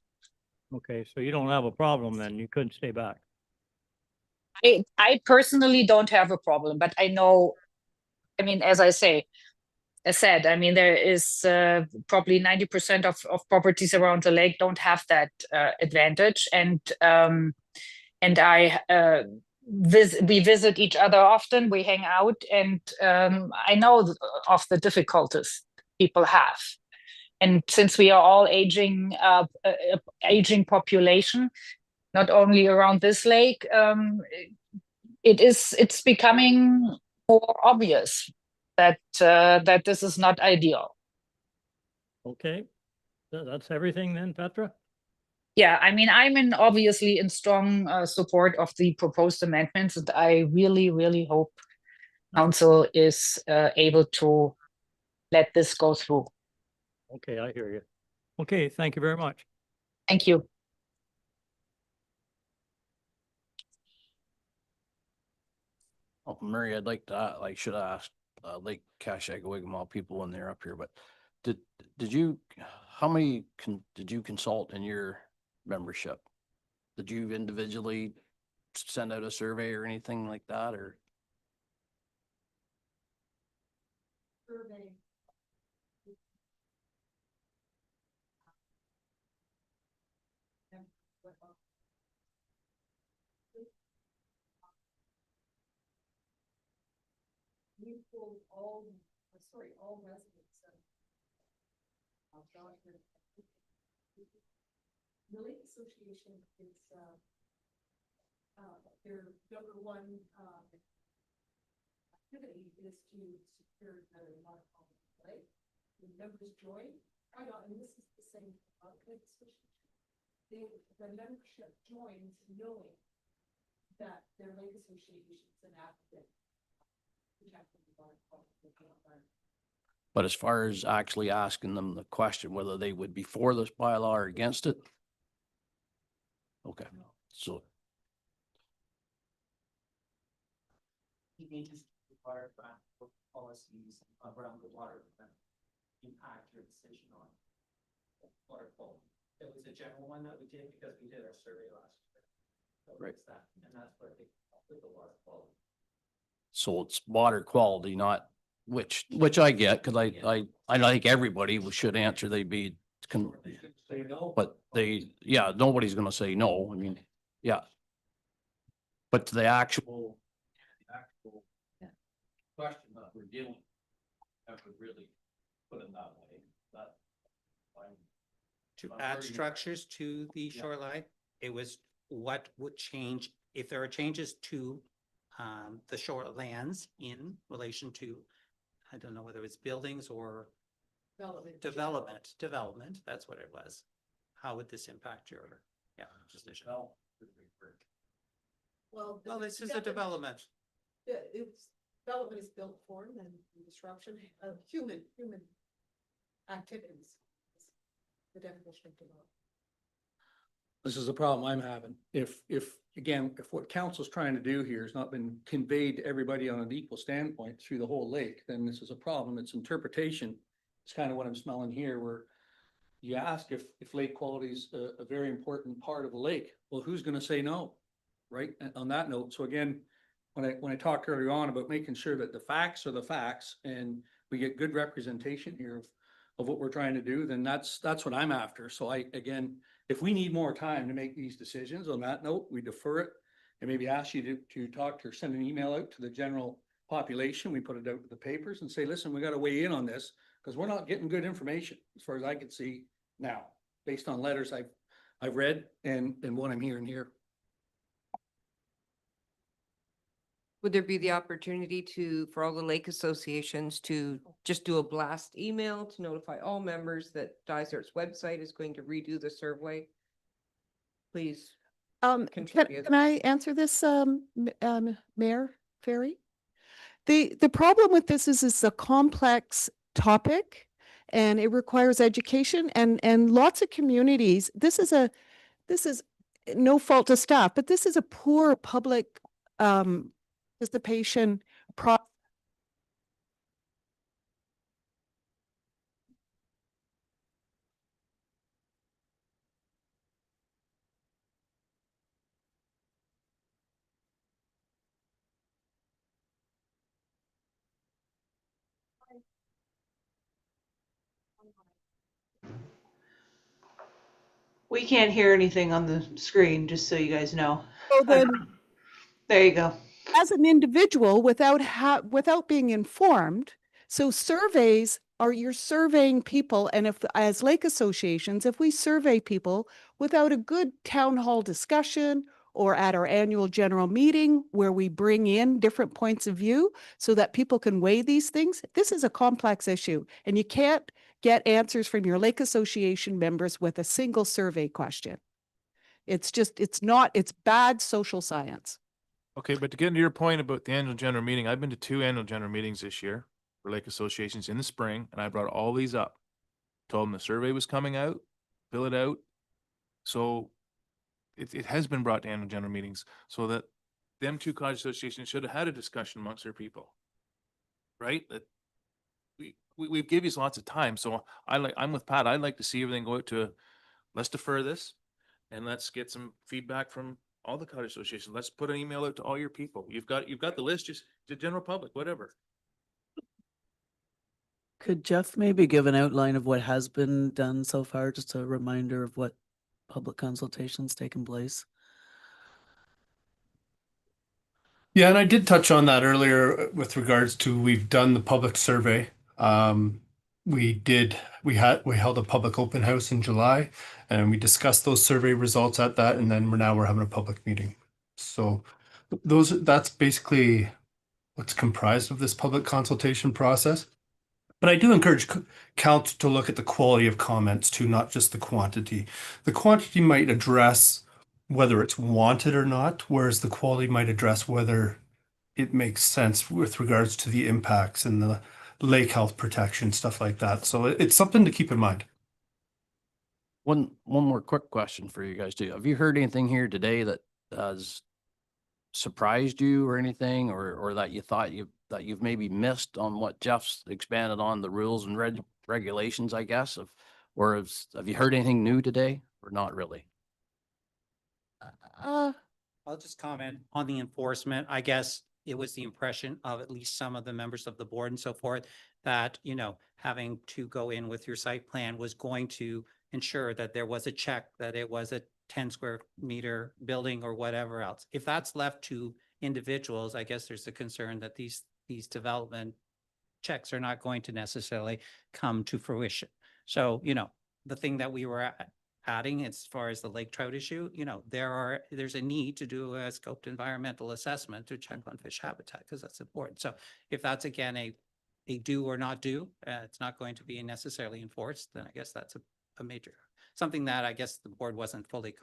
Okay, so you don't have a problem then, you couldn't stay back. I personally don't have a problem, but I know, I mean, as I said, I mean, there is probably 90% of properties around the lake don't have that advantage. And we visit each other often, we hang out, and I know of the difficulties people have. And since we are all aging population, not only around this lake, it's becoming more obvious that that this is not ideal. Okay, so that's everything then, Petra? Yeah, I mean, obviously in strong support of the proposed amendments, and I really, really hope council is able to let this go through. Okay, I hear you. Okay, thank you very much. Thank you. Oh, Murray, I'd like to, should ask, Lake Cashagawigama people when they're up here, but did you, how many did you consult in your membership? Did you individually send out a survey or anything like that, or? Survey. We pulled all residents of Johnson. The Lake Association is their number one activity is to secure the waterfall lake. The members join. And this is the same Lake Association. The membership joins knowing that their Lake Association is an advocate. But as far as actually asking them the question, whether they would be for this bylaw or against it? Okay, so. You need to require policies around the water that impact your decision on water quality. It was a general one that we did because we did our survey last year. So right. That, and that's where they with the water quality. So it's water quality, not which I get, because I think everybody should answer they'd be, but nobody's gonna say no. I mean, yeah. But the actual question that we're dealing with, I would really put it that way. That to add structures to the shoreline, it was what would change if there are changes to the shorelands in relation to, I don't know whether it's buildings or development, that's what it was. How would this impact your, decision? Well, This is a development. It's development is built for and disruption of human activities. The definition of development. This is the problem I'm having. Again, if what council's trying to do here has not been conveyed to everybody on an equal standpoint through the whole lake, then this is a problem. It's interpretation. It's kind of what I'm smelling here, where you ask if lake quality is a very important part of a lake. Well, who's going to say no? Right? And on that note, so again, when I talked earlier on about making sure that the facts are the facts and we get good representation here of what we're trying to do, then that's what I'm after. So again, if we need more time to make these decisions, on that note, we defer it and maybe ask you to talk to or send an email out to the general population. We put it out to the papers and say, listen, we got to weigh in on this because we're not getting good information as far as I can see now, based on letters I've read and what I'm hearing here. Would there be the opportunity for all the lake associations to just do a blast email to notify all members that Dysart's website is going to redo the survey? Please. Can I answer this, Mayor Ferry? The problem with this is it's a complex topic and it requires education and lots of communities. This is no fault to staff, but this is a poor public participation process. We can't hear anything on the screen, just so you guys know. So then, there you go. As an individual, without being informed, so surveys are you're surveying people, and if as lake associations, if we survey people without a good town hall discussion or at our annual general meeting where we bring in different points of view so that people can weigh these things, this is a complex issue, and you can't get answers from your lake association members with a single survey question. It's bad social science. Okay, but to get into your point about the annual general meeting, I've been to 2 annual general meetings this year for lake associations in the spring, and I brought all these up. Told them the survey was coming out, fill it out. So it has been brought to annual general meetings so that them 2 cottage associations should have had a discussion amongst their people. Right? That we give you lots of time. So I'm with Pat. I'd like to see everything go out to, let's defer this and let's get some feedback from all the cottage associations. Let's put an email out to all your people. You've got the list, just the general public, whatever. Could Jeff maybe give an outline of what has been done so far, just a reminder of what public consultations taken place? Yeah, and I did touch on that earlier with regards to we've done the public survey. We held a public open house in July and we discussed those survey results at that, and then we're having a public meeting. So that's basically what's comprised of this public consultation process. But I do encourage council to look at the quality of comments too, not just the quantity. The quantity might address whether it's wanted or not, whereas the quality might address whether it makes sense with regards to the impacts and the lake health protection, stuff like that. So it's something to keep in mind. One more quick question for you guys too. Have you heard anything here today that has surprised you or anything, or that you thought you've maybe missed on what Jeff's expanded on the rules and regulations, I guess, have you heard anything new today or not really? I'll just comment on the enforcement. I guess it was the impression of at least some of the members of the board and so forth that, having to go in with your site plan was going to ensure that there was a check, that it was a 10 square meter building or whatever else. If that's left to individuals, I guess there's a concern that these development checks are not going to necessarily come to fruition. So, the thing that we were adding as far as the lake trout issue, there's a need to do a scoped environmental assessment to check on fish habitat because that's important. So if that's again a do or not do, it's not going to be necessarily enforced, then I guess that's a major, something that I guess the board wasn't fully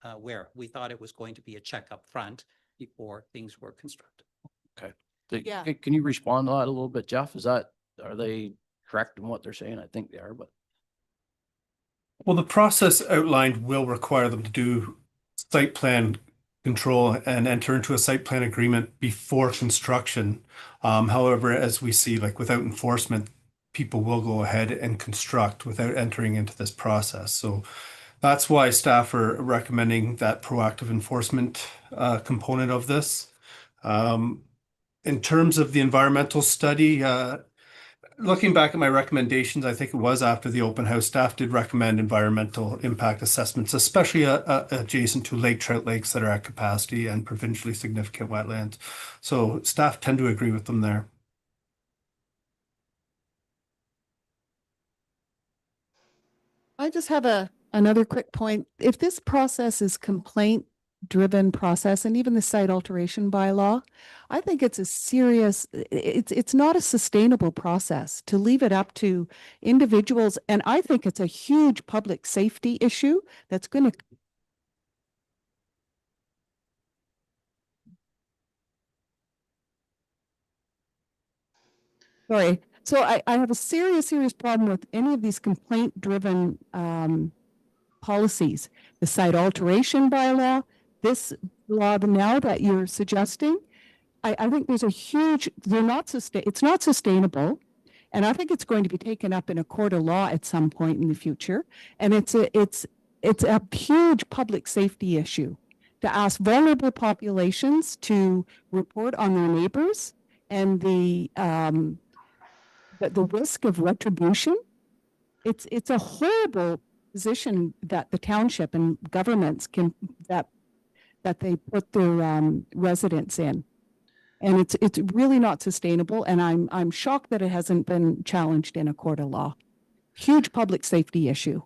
aware. We thought it was going to be a check up front before things were constructed. Okay. Yeah. Can you respond to that a little bit, Jeff? Are they correct in what they're saying? I think they are, but. Well, the process outlined will require them to do site plan control and enter into a site plan agreement before construction. However, as we see, like without enforcement, people will go ahead and construct without entering into this process. So that's why staff are recommending that proactive enforcement component of this. In terms of the environmental study, looking back at my recommendations, I think it was after the open house, staff did recommend environmental impact assessments, especially adjacent to lake trout lakes that are at capacity and provincially significant wetlands. So staff tend to agree with them there. I just have another quick point. If this process is complaint-driven process, and even the site alteration bylaw, I think it's a serious, it's not a sustainable process to leave it up to individuals. And I think it's a huge public safety issue that's going to Sorry. So I have a serious problem with any of these complaint-driven policies. The site alteration bylaw, this law now that you're suggesting, I think there's a huge, it's not sustainable. And I think it's going to be taken up in a court of law at some point in the future. And it's a huge public safety issue to ask vulnerable populations to report on their neighbors and the risk of retribution. It's a horrible position that the township and governments can that they put their residents in, and it's really not sustainable. And I'm shocked that it hasn't been challenged in a court of law. Huge public safety issue.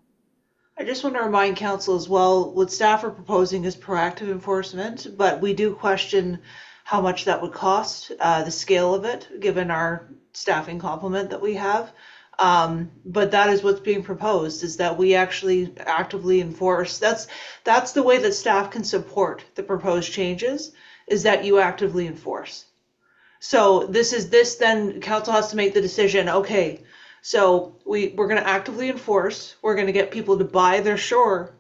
I just want to remind council as well, what staff are proposing is proactive enforcement, but we do question how much that would cost, the scale of it, given our staffing complement that we have. But that is what's being proposed, is that we actually actively enforce. That's the way that staff can support the proposed changes, is that you actively enforce. So then council has to make the decision, okay, so we're going to actively enforce. We're going to get people to buy their shore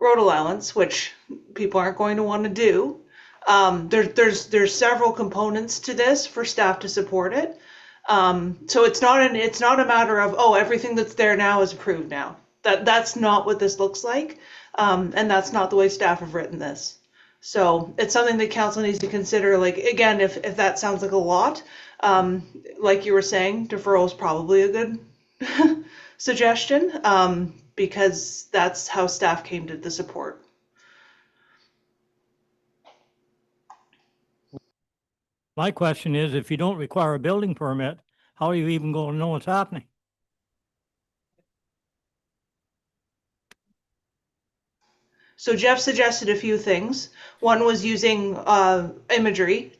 road allowance, which people aren't going to want to do. There's several components to this for staff to support it. So it's not a matter of, oh, everything that's there now is approved now. That's not what this looks like. And that's not the way staff have written this. So it's something that council needs to consider. Like, again, if that sounds like a lot, like you were saying, deferral is probably a good suggestion, because that's how staff came to the support. My question is, if you don't require a building permit, how are you even going to know what's happening? So Jeff suggested a few things. One was using imagery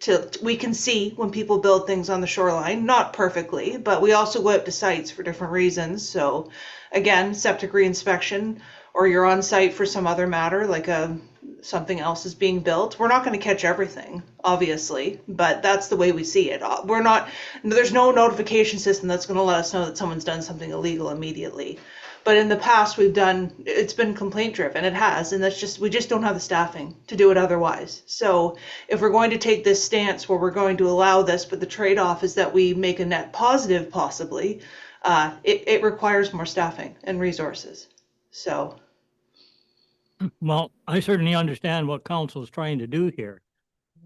we can see when people build things on the shoreline, not perfectly, but we also go out to sites for different reasons. So again, septic reinspection, or you're on site for some other matter, like something else is being built. We're not going to catch everything, obviously, but that's the way we see it. There's no notification system that's going to let us know that someone's done something illegal immediately. But in the past, it's been complaint driven. It has, and we just don't have the staffing to do it otherwise. So if we're going to take this stance where we're going to allow this, but the trade-off is that we make a net positive, possibly, it requires more staffing and resources. So. Well, I certainly understand what council is trying to do here,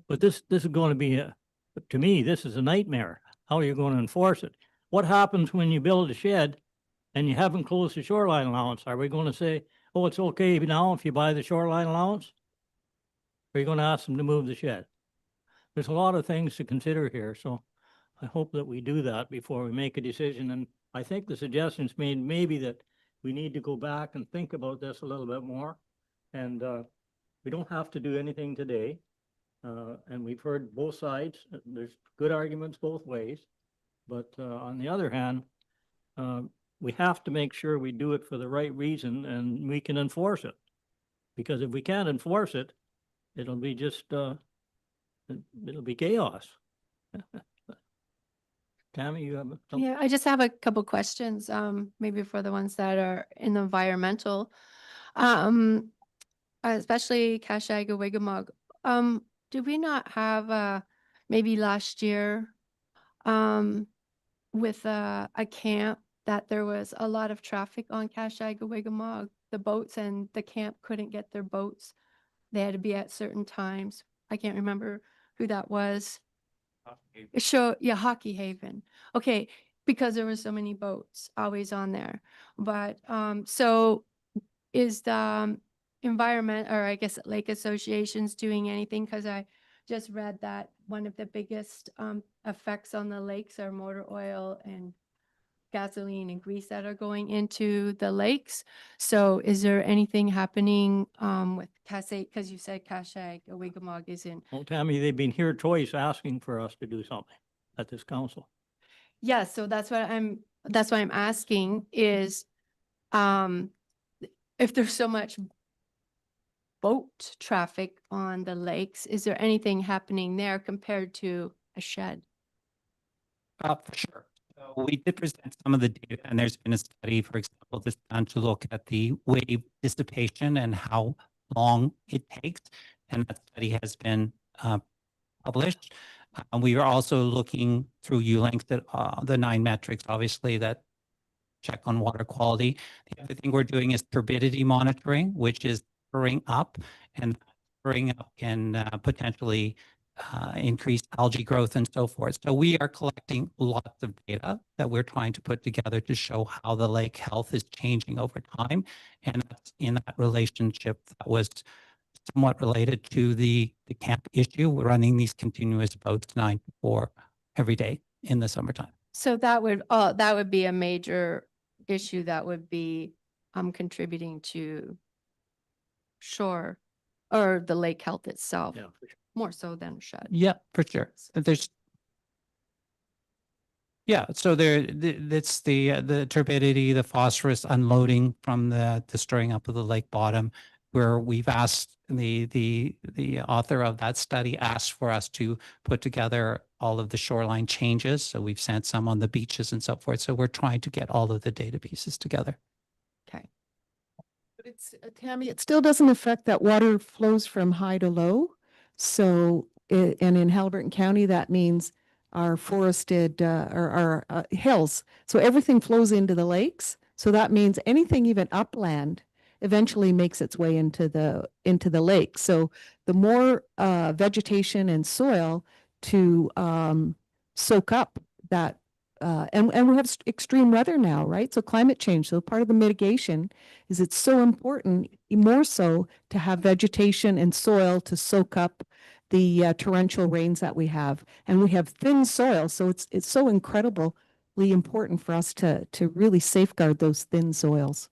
but this is going to be to me, this is a nightmare. How are you going to enforce it? What happens when you build a shed and you haven't closed the shoreline allowance? Are we going to say, oh, it's okay now if you buy the shoreline allowance? Or are you going to ask them to move the shed? There's a lot of things to consider here, so I hope that we do that before we make a decision. And I think the suggestions made maybe that we need to go back and think about this a little bit more. And we don't have to do anything today. And we've heard both sides. There's good arguments both ways. But on the other hand, we have to make sure we do it for the right reason and we can enforce it. Because if we can't enforce it, it'll be just, it'll be chaos. Tammy, you have something? Yeah, I just have a couple questions, maybe for the ones that are in the environmental. Especially Kashag or Wigamog. Did we not have, maybe last year, with a camp that there was a lot of traffic on Kashag or Wigamog, the boats, and the camp couldn't get their boats. They had to be at certain times. I can't remember who that was. Yeah, Hockey Haven. Okay, because there were so many boats always on there. But so is the environment, or I guess lake associations, doing anything? Because I just read that one of the biggest effects on the lakes are motor oil and gasoline and grease that are going into the lakes. So is there anything happening with Cascade? Because you said Kashag or Wigamog is in. Well, Tammy, they've been here twice asking for us to do something at this council. Yeah, so that's what I'm asking is, if there's so much boat traffic on the lakes, is there anything happening there compared to a shed? For sure. So we did present some of the data, and there's been a study, for example, that's done to look at the wave dissipation and how long it takes. And that study has been published. We are also looking through ULinks at the 9 metrics, obviously, that check on water quality. The other thing we're doing is turbidity monitoring, which is spurring up, and spurring up can potentially increase algae growth and so forth. So we are collecting lots of data that we're trying to put together to show how the lake health is changing over time. And that's in that relationship that was somewhat related to the camp issue. We're running these continuous boats 9 to 4 every day in the summertime. So that would be a major issue that would be contributing to shore or the lake health itself. Yeah, for sure. More so than shed. Yeah, for sure. So that's the turbidity, the phosphorus unloading from the stirring up of the lake bottom, where we've asked the author of that study asked for us to put together all of the shoreline changes. So we've sent some on the beaches and so forth. So we're trying to get all of the data pieces together. Okay. But it's, Tammy, it still doesn't affect that water flows from high to low. So, and in Haliburton County, that means our forested, our hills. So everything flows into the lakes. So that means anything even upland eventually makes its way into the lake. So the more vegetation and soil to soak up that, and we have extreme weather now, right? So climate change. So part of the mitigation is it's so important, more so, to have vegetation and soil to soak up the torrential rains that we have. And we have thin soil, so it's so incredibly important for us to really safeguard those thin soils.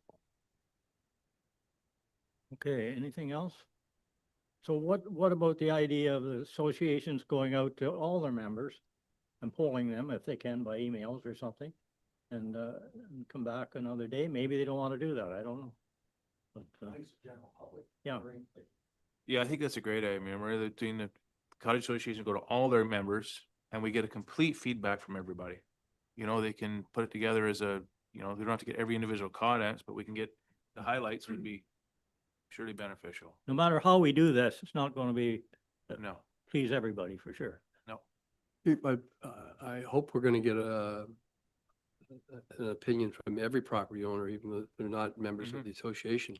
Okay, anything else? So what about the idea of the associations going out to all their members and polling them if they can by emails or something, and come back another day? Maybe they don't want to do that. I don't know. But, yeah. Yeah, I think that's a great idea. I mean, we're doing the cottage association, go to all their members, and we get a complete feedback from everybody. You know, they can put it together as a, you know, they don't have to get every individual comments, but we can get the highlights would be surely beneficial. No matter how we do this, it's not going to be No, please everybody for sure. no. I hope we're going to get an opinion from every property owner, even though they're not members of the association.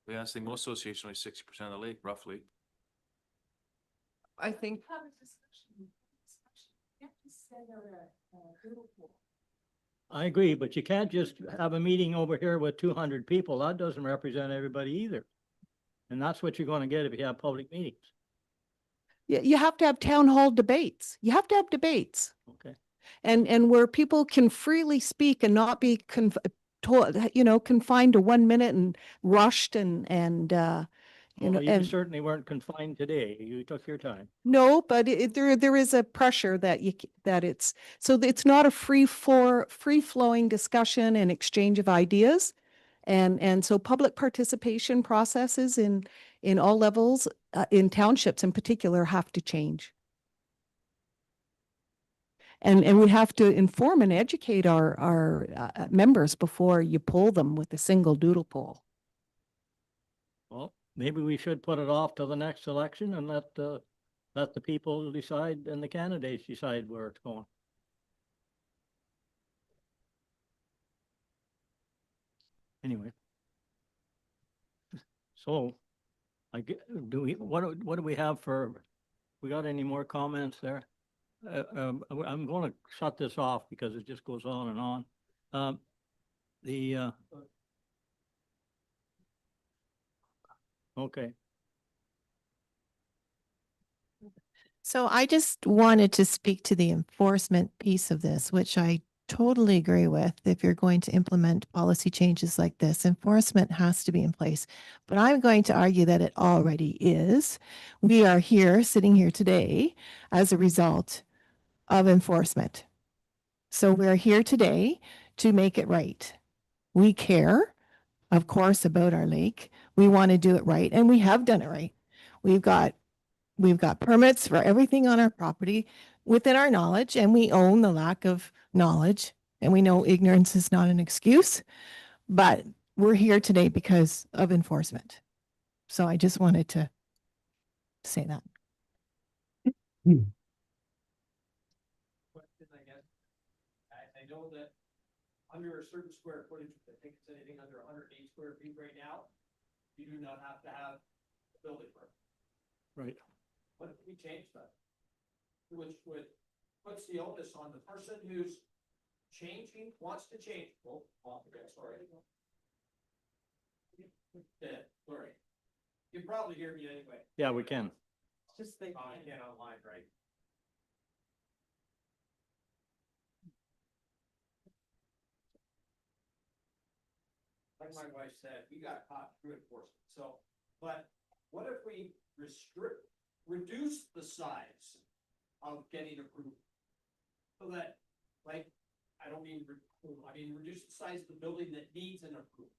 Yeah, I think most associations only 60% of the lake, roughly. I think I agree, but you can't just have a meeting over here with 200 people. That doesn't represent everybody either. And that's what you're going to get if you have public meetings. You have to have town hall debates. You have to have debates. Okay. And where people can freely speak and not be confined to 1 minute and rushed and Well, you and certainly weren't confined today. You took your time. no, but there is a pressure that it's so it's not a free flowing discussion and exchange of ideas. And so public participation processes in all levels, in townships in particular, have to change. And we have to inform and educate our members before you pull them with a single doodle poll. Well, maybe we should put it off to the next election and let the people decide and the candidates decide where it's going. Anyway. So, what do we have for, we got any more comments there? I'm going to shut this off because it just goes on and on. Okay. So I just wanted to speak to the enforcement piece of this, which I totally agree with. If you're going to implement policy changes like this, enforcement has to be in place. But I'm going to argue that it already is. We are here, sitting here today, as a result of enforcement. So we're here today to make it right. We care, of course, about our lake. We want to do it right, and we have done it right. We've got permits for everything on our property within our knowledge, and we own the lack of knowledge, and we know ignorance is not an excuse, but we're here today because of enforcement. So I just wanted to say that. Question, I guess. I know that under a certain square footage, I think it's anything under 108 square feet right now, you do not have to have a building permit. Right. What if we change that? Which puts the onus on the person who's wants to change. Oh, okay, sorry. Yeah, sorry. You can probably hear me anyway. Yeah, we can. Just think. I can't online, right? Like my wife said, we got caught through enforcement. So, but what if we reduce the size of getting approved? So that, like, I mean, reduce the size of the building that needs an approval.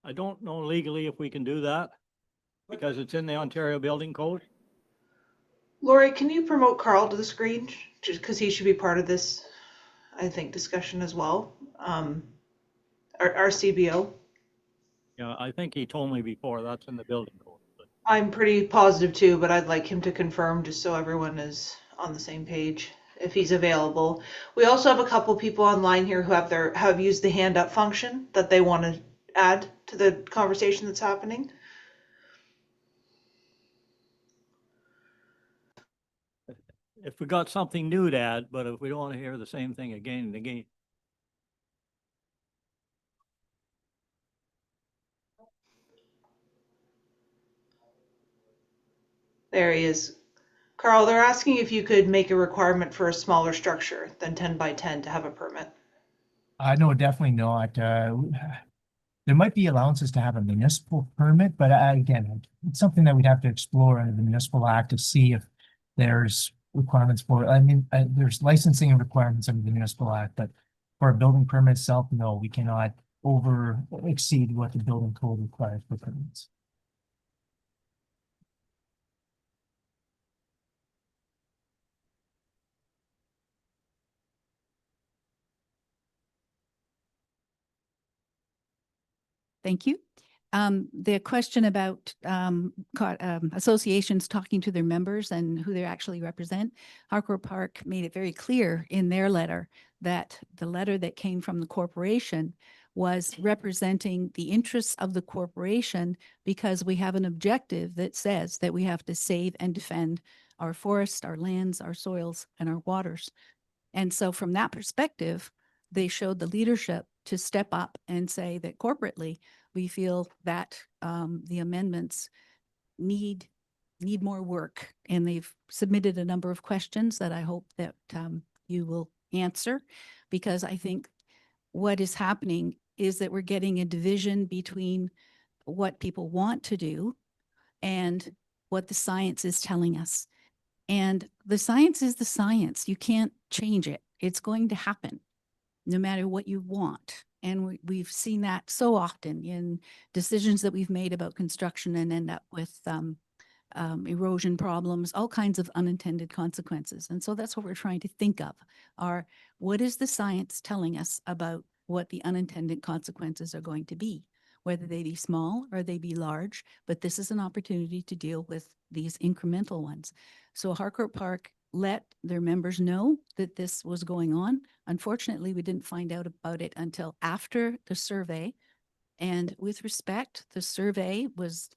I don't know legally if we can do that because it's in the Ontario Building Code. Lori, can you promote Carl to the screen? Just because he should be part of this, I think, discussion as well. Our CBO. Yeah, I think he told me before that's in the building code. But I'm pretty positive too, but I'd like him to confirm just so everyone is on the same page if he's available. We also have a couple people online here who have used the hand up function that they want to add to the conversation that's happening. if we got something new to add, but if we don't want to hear the same thing again and again. There he is. Carl, they're asking if you could make a requirement for a smaller structure than 10 by 10 to have a permit. No, definitely not. There might be allowances to have a municipal permit, but again, it's something that we'd have to explore under the Municipal Act to see if there's requirements for, there's licensing requirements under the Municipal Act, but for a building permit itself, no, we cannot exceed what the building code requires for permits. Thank you. The question about associations talking to their members and who they actually represent, Harcourt Park made it very clear in their letter that the letter that came from the corporation was representing the interests of the corporation because we have an objective that says that we have to save and defend our forests, our lands, our soils, and our waters. And so from that perspective, they showed the leadership to step up and say that corporately, we feel that the amendments need more work. And they've submitted a number of questions that I hope that you will answer, because I think what is happening is that we're getting a division between what people want to do and what the science is telling us. And the science is the science. You can't change it. It's going to happen no matter what you want. And we've seen that so often in decisions that we've made about construction and end up with erosion problems, all kinds of unintended consequences. And so that's what we're trying to think of, are what is the science telling us about what the unintended consequences are going to be, whether they be small or they be large, but this is an opportunity to deal with these incremental ones. So Harcourt Park let their members know that this was going on. Unfortunately, we didn't find out about it until after the survey. And with respect, the survey was,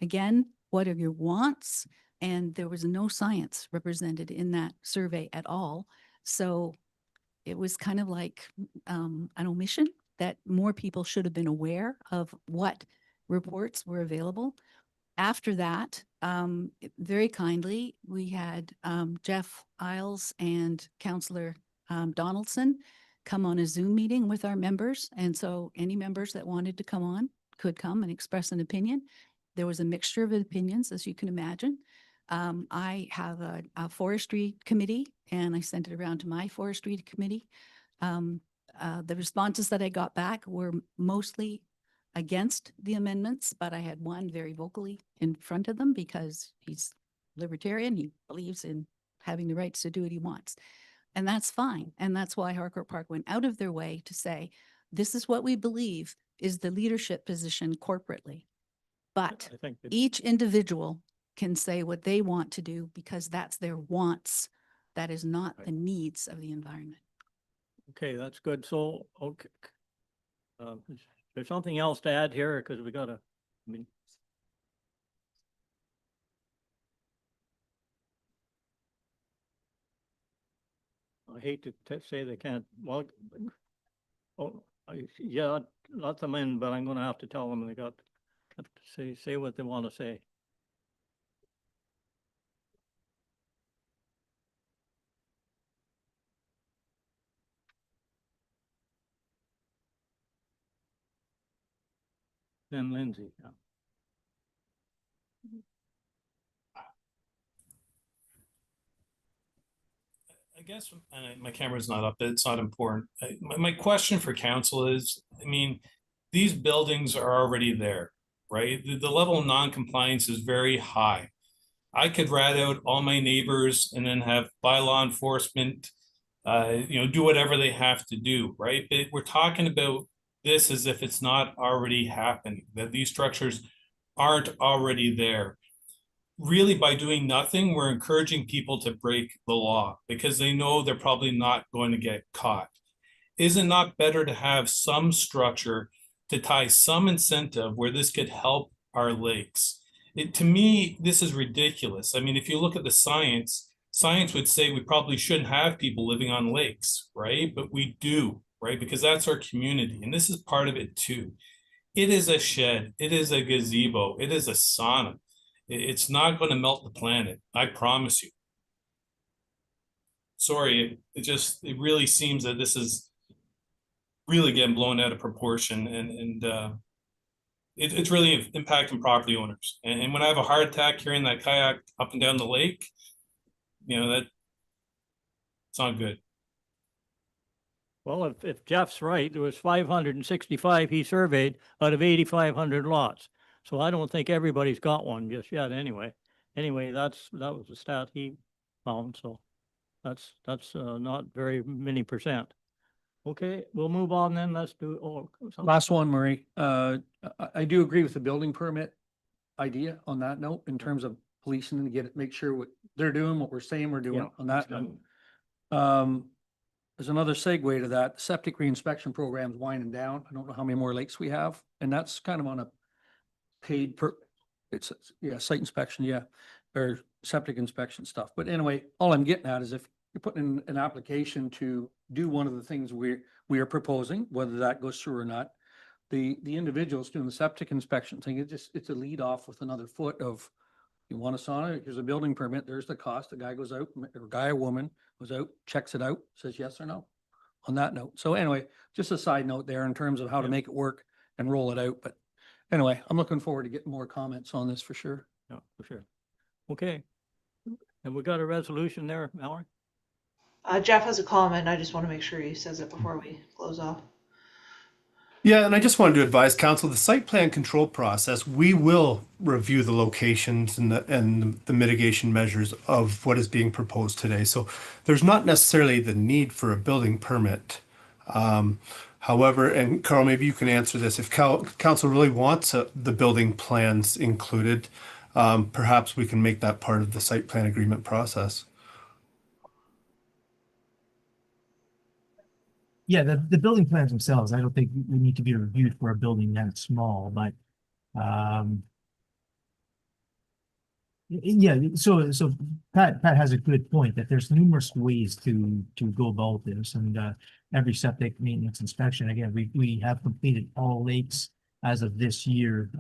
again, what are your wants? And there was no science represented in that survey at all. So it was kind of like an omission that more people should have been aware of what reports were available. After that, very kindly, we had Jeff Isles and Councillor Donaldson come on a Zoom meeting with our members. And so any members that wanted to come on could come and express an opinion. There was a mixture of opinions, as you can imagine. I have a forestry committee, and I sent it around to my forestry committee. The responses that I got back were mostly against the amendments, but I had one very vocally in front of them because he's libertarian. He believes in having the rights to do what he wants. And that's fine. And that's why Harcourt Park went out of their way to say, this is what we believe is the leadership position corporately. But I think that- each individual can say what they want to do because that's their wants. That is not the needs of the environment. Okay, that's good. So, okay. Is there something else to add here? Because we gotta, I mean. I hate to say they can't, well, yeah, let them in, but I'm gonna have to tell them they got to say what they want to say. Then Lindsay, yeah. I guess, and my camera's not up, but it's not important. My question for council is, I mean, these buildings are already there, right? The level of non-compliance is very high. I could rat out all my neighbors and then have bylaw enforcement, do whatever they have to do, right? But we're talking about this as if it's not already happening, that these structures aren't already there. Really, by doing nothing, we're encouraging people to break the law because they know they're probably not going to get caught. Is it not better to have some structure to tie some incentive where this could help our lakes? To me, this is ridiculous. I mean, if you look at the science would say we probably shouldn't have people living on lakes, right? But we do, right? Because that's our community. And this is part of it too. It is a shed. It is a gazebo. It is a sauna. It's not going to melt the planet. I promise you. Sorry, it really seems that this is really getting blown out of proportion, and it's really impacting property owners. And when I have a heart attack carrying that kayak up and down the lake, that it's not good. Well, if Jeff's right, there was 565 he surveyed out of 8,500 lots. So I don't think everybody's got one just yet anyway. Anyway, that was the stat he found, so that's not very many percent. Okay, we'll move on then. Let's do, Last one, Murray. I do agree with the building permit idea on that note in terms of policing to make sure what they're doing, what we're saying we're doing on that note. There's another segue to that. The septic reinspection program's winding down. I don't know how many more lakes we have, and that's kind of on a paid site inspection, or septic inspection stuff. But anyway, all I'm getting at is if you're putting in an application to do one of the things we are proposing, whether that goes through or not, the individuals doing the septic inspection thing, it's a lead off with another foot of, you want a sauna, here's a building permit, there's the cost. The guy goes out, or guy or woman goes out, checks it out, says yes or no on that note. So anyway, just a side note there in terms of how to make it work and roll it out. But anyway, I'm looking forward to getting more comments on this for sure. Yeah, for sure. Okay. And we got a resolution there, Mallory? Jeff has a comment. I just want to make sure he says it before we close off. Yeah, and I just wanted to advise council, the site plan control process, we will review the locations and the mitigation measures of what is being proposed today. So there's not necessarily the need for a building permit. However, and Carl, maybe you can answer this, if council really wants the building plans included, perhaps we can make that part of the site plan agreement process. Yeah, the building plans themselves, I don't think we need to be reviewed for a building that small, but, yeah, so Pat has a good point that there's numerous ways to go about this, and every septic maintenance inspection, again, we have completed all lakes as of this year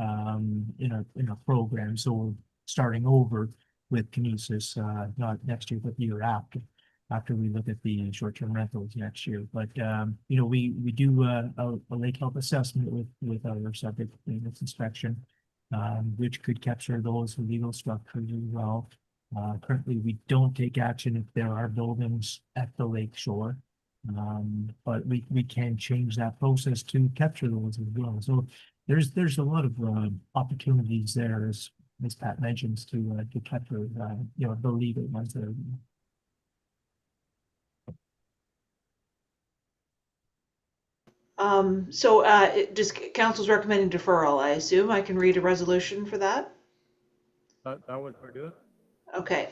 in a program, so we're starting over with Kinesis, not next year, but the year after we look at the short-term rentals next year. But we do a lake health assessment with our septic maintenance inspection, which could capture those legal structures as well. Currently, we don't take action if there are buildings at the lake shore. But we can change that process to capture those as well. So there's a lot of opportunities there, as Pat mentions, to capture the legal ones that are. Just council's recommending deferral, I assume. I can read a resolution for that. That would do it. Okay.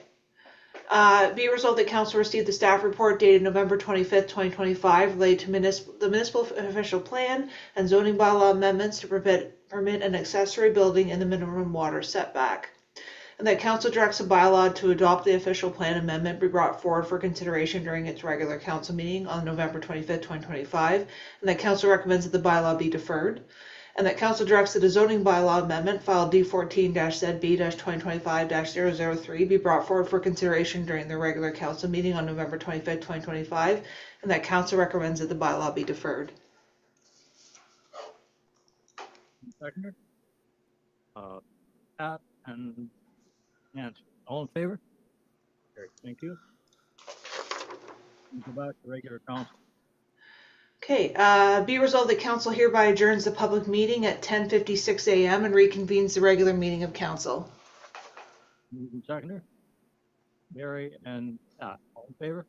Be resolved that council received the staff report dated November 25th, 2025, related to the municipal official plan and zoning bylaw amendments to permit an accessory building in the minimum water setback. And that council directs a bylaw to adopt the official plan amendment be brought forward for consideration during its regular council meeting on November 25th, 2025. And that council recommends that the bylaw be deferred. And that council directs that a zoning bylaw amendment filed D14-ZB-2025-003 be brought forward for consideration during the regular council meeting on November 25th, 2025. And that council recommends that the bylaw be deferred. Seconder? Pat and Nancy, all in favor? Great, thank you. Go back to regular council. Okay, be resolved that council hereby adjourns the public meeting at 10:56 a.m. and reconvenes the regular meeting of council. Moving seconder? Barry and Pat, all in favor?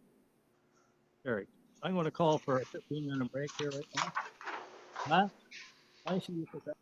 Barry, I'm going to call for a 15-minute break here right now. Matt, I see you for that.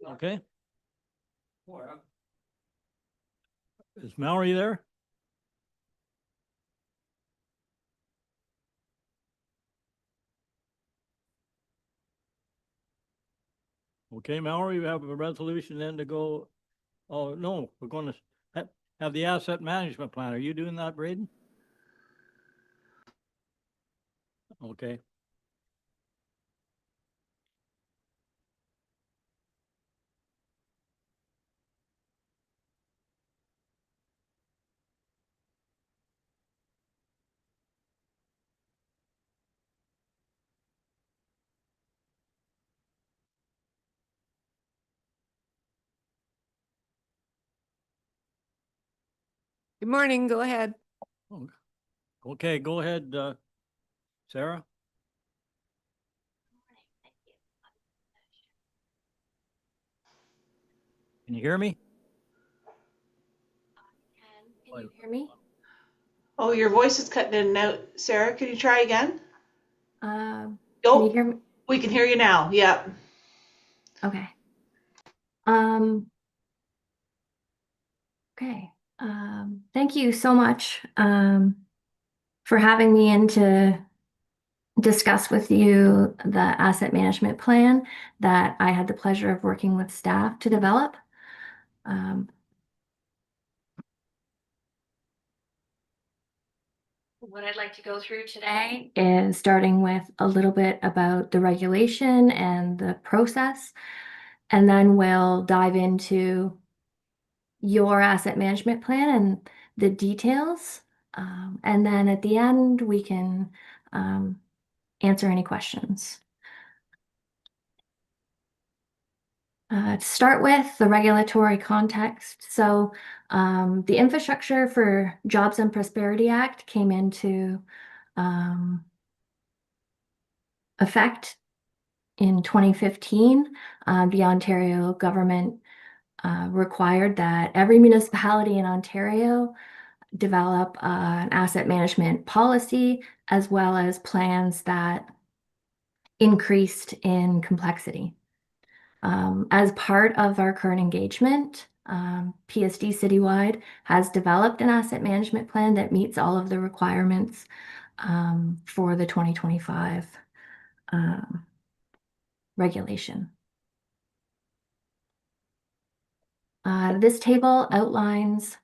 Okay. Is Mallory there? Okay, Mallory, we have a resolution then to go, oh, no, we're gonna have the asset management plan. Are you doing that, Braden? Okay. Good morning, go ahead. Okay, go ahead, Sarah. Can you hear me? Can you hear me? Oh, your voice is cutting in and out. Sarah, can you try again? Can Oh, you hear me? we can hear you now. Yep. Okay. Okay. Thank you so much for having me in to discuss with you the asset management plan that I had the pleasure of working with staff to develop. What I'd like to go through today is starting with a little bit about the regulation and the process, and then we'll dive into your asset management plan and the details. And then at the end, we can answer any questions. To start with, the regulatory context. So the Infrastructure for Jobs and Prosperity Act came into effect in 2015. The Ontario government required that every municipality in Ontario develop an asset management policy as well as plans that increased in complexity. As part of our current engagement, PSD Citywide has developed an asset management plan that meets all of the requirements for the 2025 regulation. This table outlines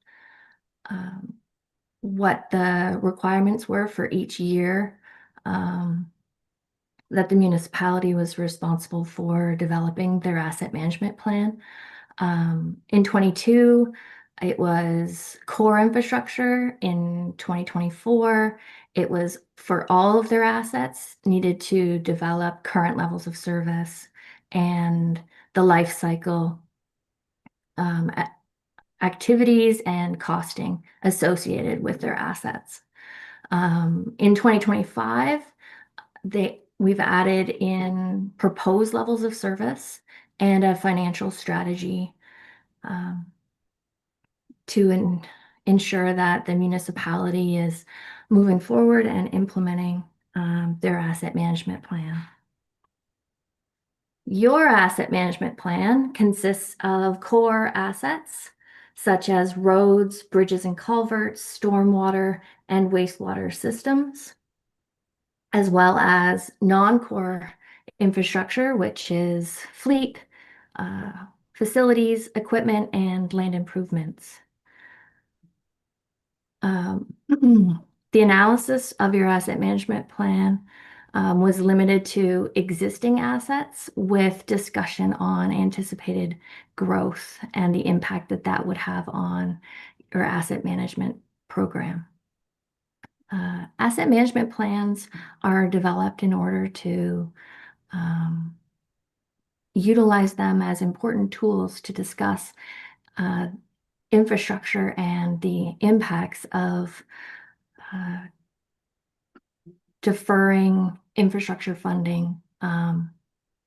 what the requirements were for each year that the municipality was responsible for developing their asset management plan. In 22, it was core infrastructure. In 2024, it was for all of their assets needed to develop current levels of service and the life cycle activities and costing associated with their assets. In 2025, we've added in proposed levels of service and a financial strategy to ensure that the municipality is moving forward and implementing their asset management plan. Your asset management plan consists of core assets such as roads, bridges and culverts, stormwater, and wastewater systems, as well as non-core infrastructure, which is fleet, facilities, equipment, and land improvements. The analysis of your asset management plan was limited to existing assets with discussion on anticipated growth and the impact that that would have on your asset management program. Asset management plans are developed in order to utilize them as important tools to discuss infrastructure and the impacts of deferring infrastructure funding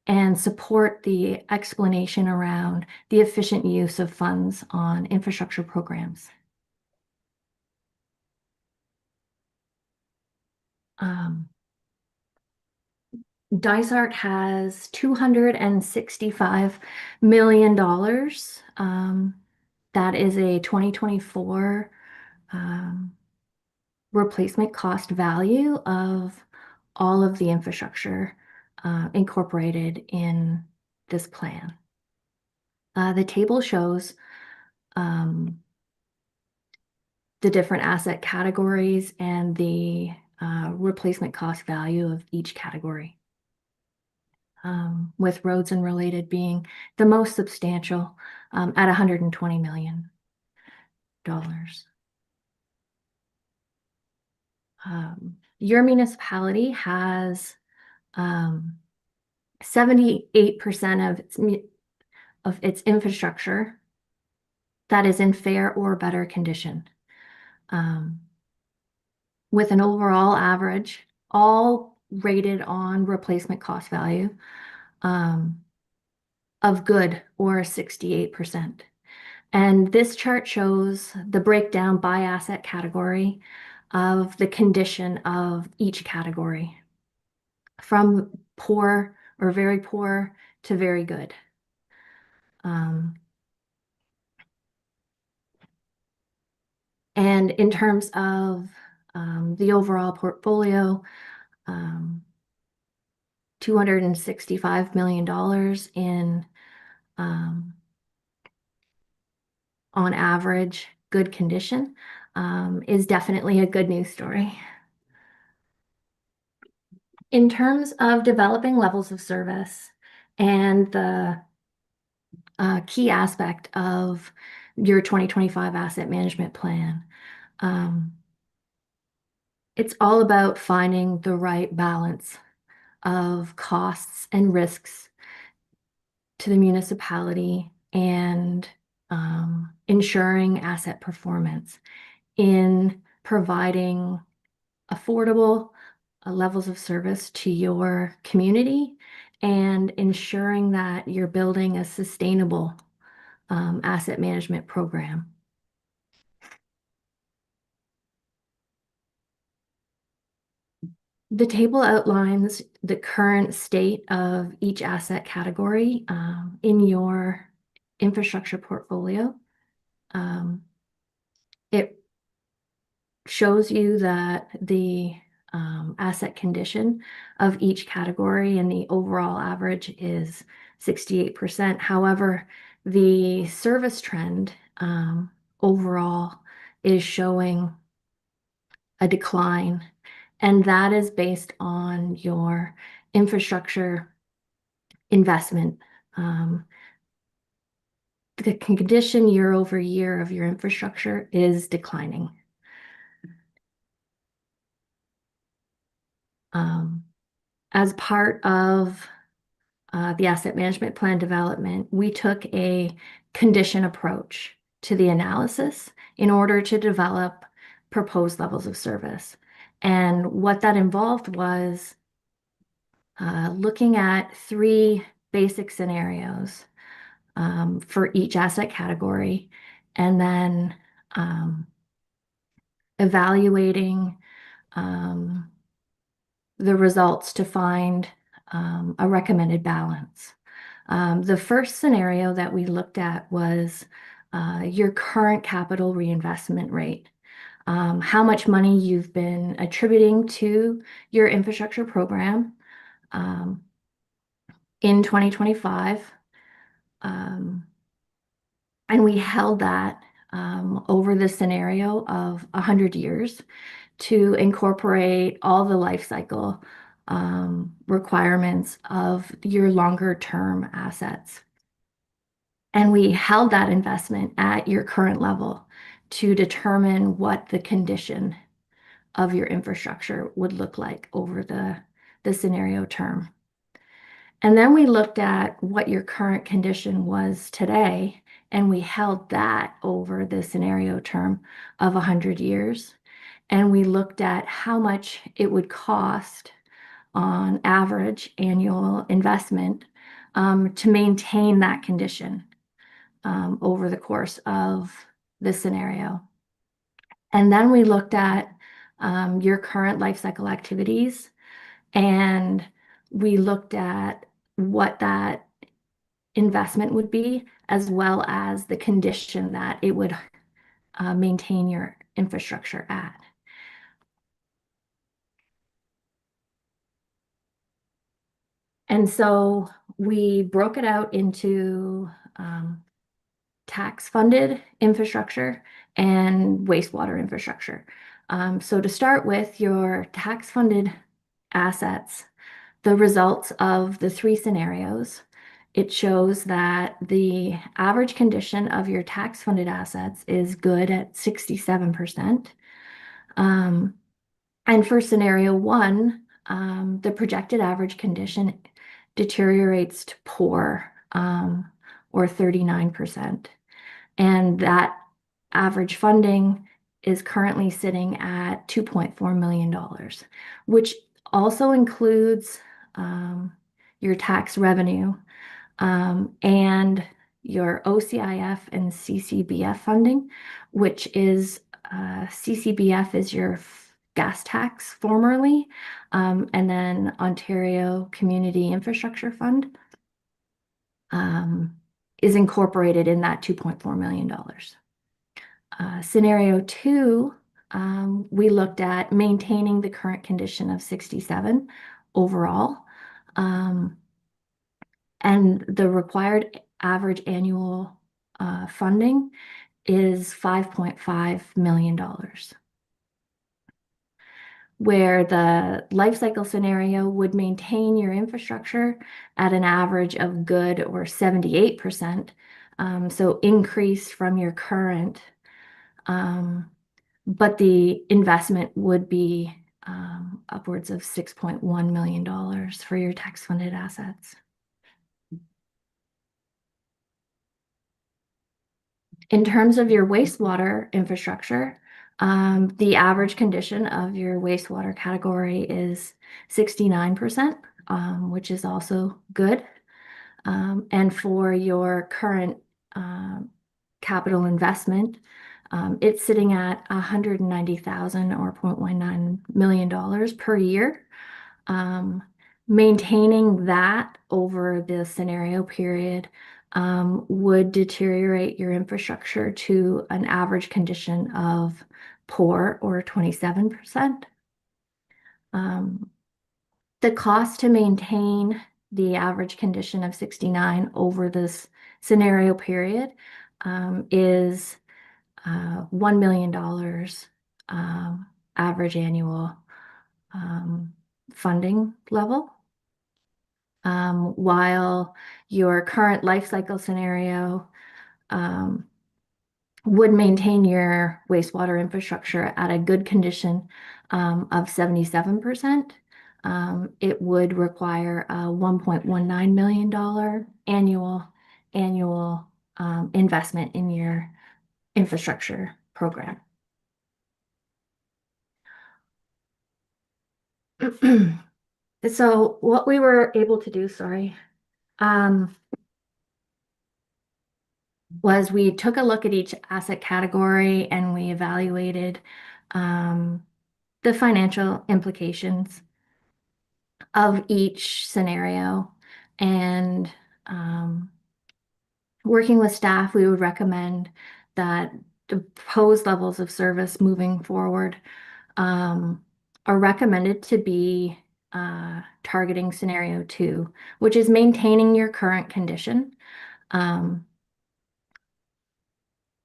and support the explanation around the efficient use of funds on infrastructure programs. Dysart has $265 million. That is a 2024 replacement cost value of all of the infrastructure incorporated in this plan. The table shows the different asset categories and the replacement cost value of each category, with roads and related being the most substantial at $120 million. Your municipality has 78% of its infrastructure that is in fair or better condition, with an overall average, all rated on replacement cost value, of good or 68%. And this chart shows the breakdown by asset category of the condition of each category, from poor or very poor to very good. And in terms of the overall portfolio, $265 million in, on average, good condition is definitely a good news story. In terms of developing levels of service and the key aspect of your 2025 asset management plan, it's all about finding the right balance of costs and risks to the municipality and ensuring asset performance in providing affordable levels of service to your community and ensuring that you're building a sustainable asset management program. The table outlines the current state of each asset category in your infrastructure portfolio. It shows you that the asset condition of each category and the overall average is 68%. However, the service trend overall is showing a decline, and that is based on your infrastructure investment. The condition year over year of your infrastructure is declining. As part of the asset management plan development, we took a condition approach to the analysis in order to develop proposed levels of service. And what that involved was looking at 3 basic scenarios for each asset category, and then evaluating the results to find a recommended balance. The first scenario that we looked at was your current capital reinvestment rate, how much money you've been attributing to your infrastructure program in 2025. And we held that over the scenario of 100 years to incorporate all the life cycle requirements of your longer term assets. And we held that investment at your current level to determine what the condition of your infrastructure would look like over the scenario term. And then we looked at what your current condition was today, and we held that over the scenario term of 100 years. And we looked at how much it would cost on average annual investment to maintain that condition over the course of the scenario. And then we looked at your current life cycle activities and we looked at what that investment would be, as well as the condition that it would maintain your infrastructure at. And so we broke it out into tax-funded infrastructure and wastewater infrastructure. So to start with, your tax-funded assets, the results of the 3 scenarios, it shows that the average condition of your tax-funded assets is good at 67%. And for scenario 1, the projected average condition deteriorates to poor, or 39%. And that average funding is currently sitting at $2.4 million, which also includes your tax revenue and your OCIF and CCBF funding, which is CCBF is your gas tax formerly, and then Ontario Community Infrastructure Fund is incorporated in that $2.4 million. Scenario 2, we looked at maintaining the current condition of 67 overall, and the required average annual funding is $5.5 million. Where the life cycle scenario would maintain your infrastructure at an average of good or 78%, so increase from your current, but the investment would be upwards of $6.1 million for your tax-funded assets. In terms of your wastewater infrastructure, the average condition of your wastewater category is 69%, which is also good. And for your current capital investment, it's sitting at $190,000 or $0.19 million per year. Maintaining that over the scenario period would deteriorate your infrastructure to an average condition of poor or 27%. The cost to maintain the average condition of 69 over this scenario period is $1 million average annual funding level. While your current life cycle scenario would maintain your wastewater infrastructure at a good condition of 77%, it would require a $1.19 million annual investment in your infrastructure program. So what we were able to do, was we took a look at each asset category and we evaluated the financial implications of each scenario. And working with staff, we would recommend that the proposed levels of service moving forward are recommended to be targeting scenario 2, which is maintaining your current condition,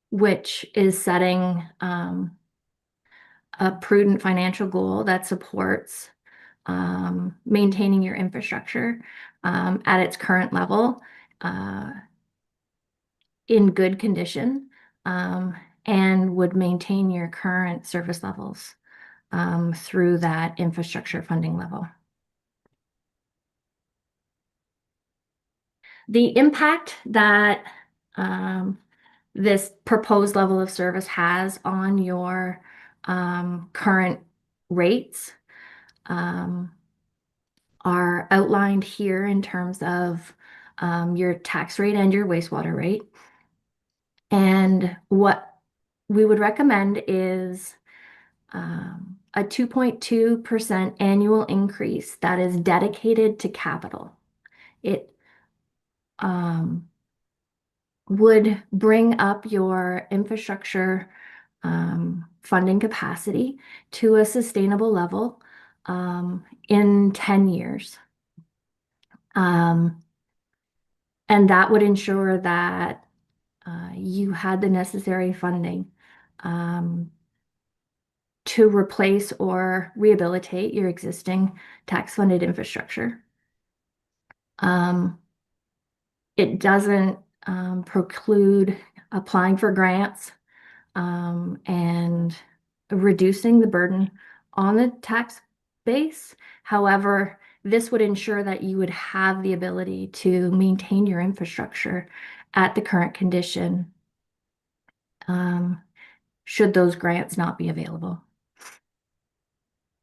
which is setting a prudent financial goal that supports maintaining your infrastructure at its current level in good condition, and would maintain your current service levels through that infrastructure funding level. The impact that this proposed level of service has on your current rates are outlined here in terms of your tax rate and your wastewater rate. And what we would recommend is a 2.2% annual increase that is dedicated to capital. It would bring up your infrastructure funding capacity to a sustainable level in 10 years. And that would ensure that you had the necessary funding to replace or rehabilitate your existing tax-funded infrastructure. It doesn't preclude applying for grants and reducing the burden on the tax base. However, this would ensure that you would have the ability to maintain your infrastructure at the current condition should those grants not be available.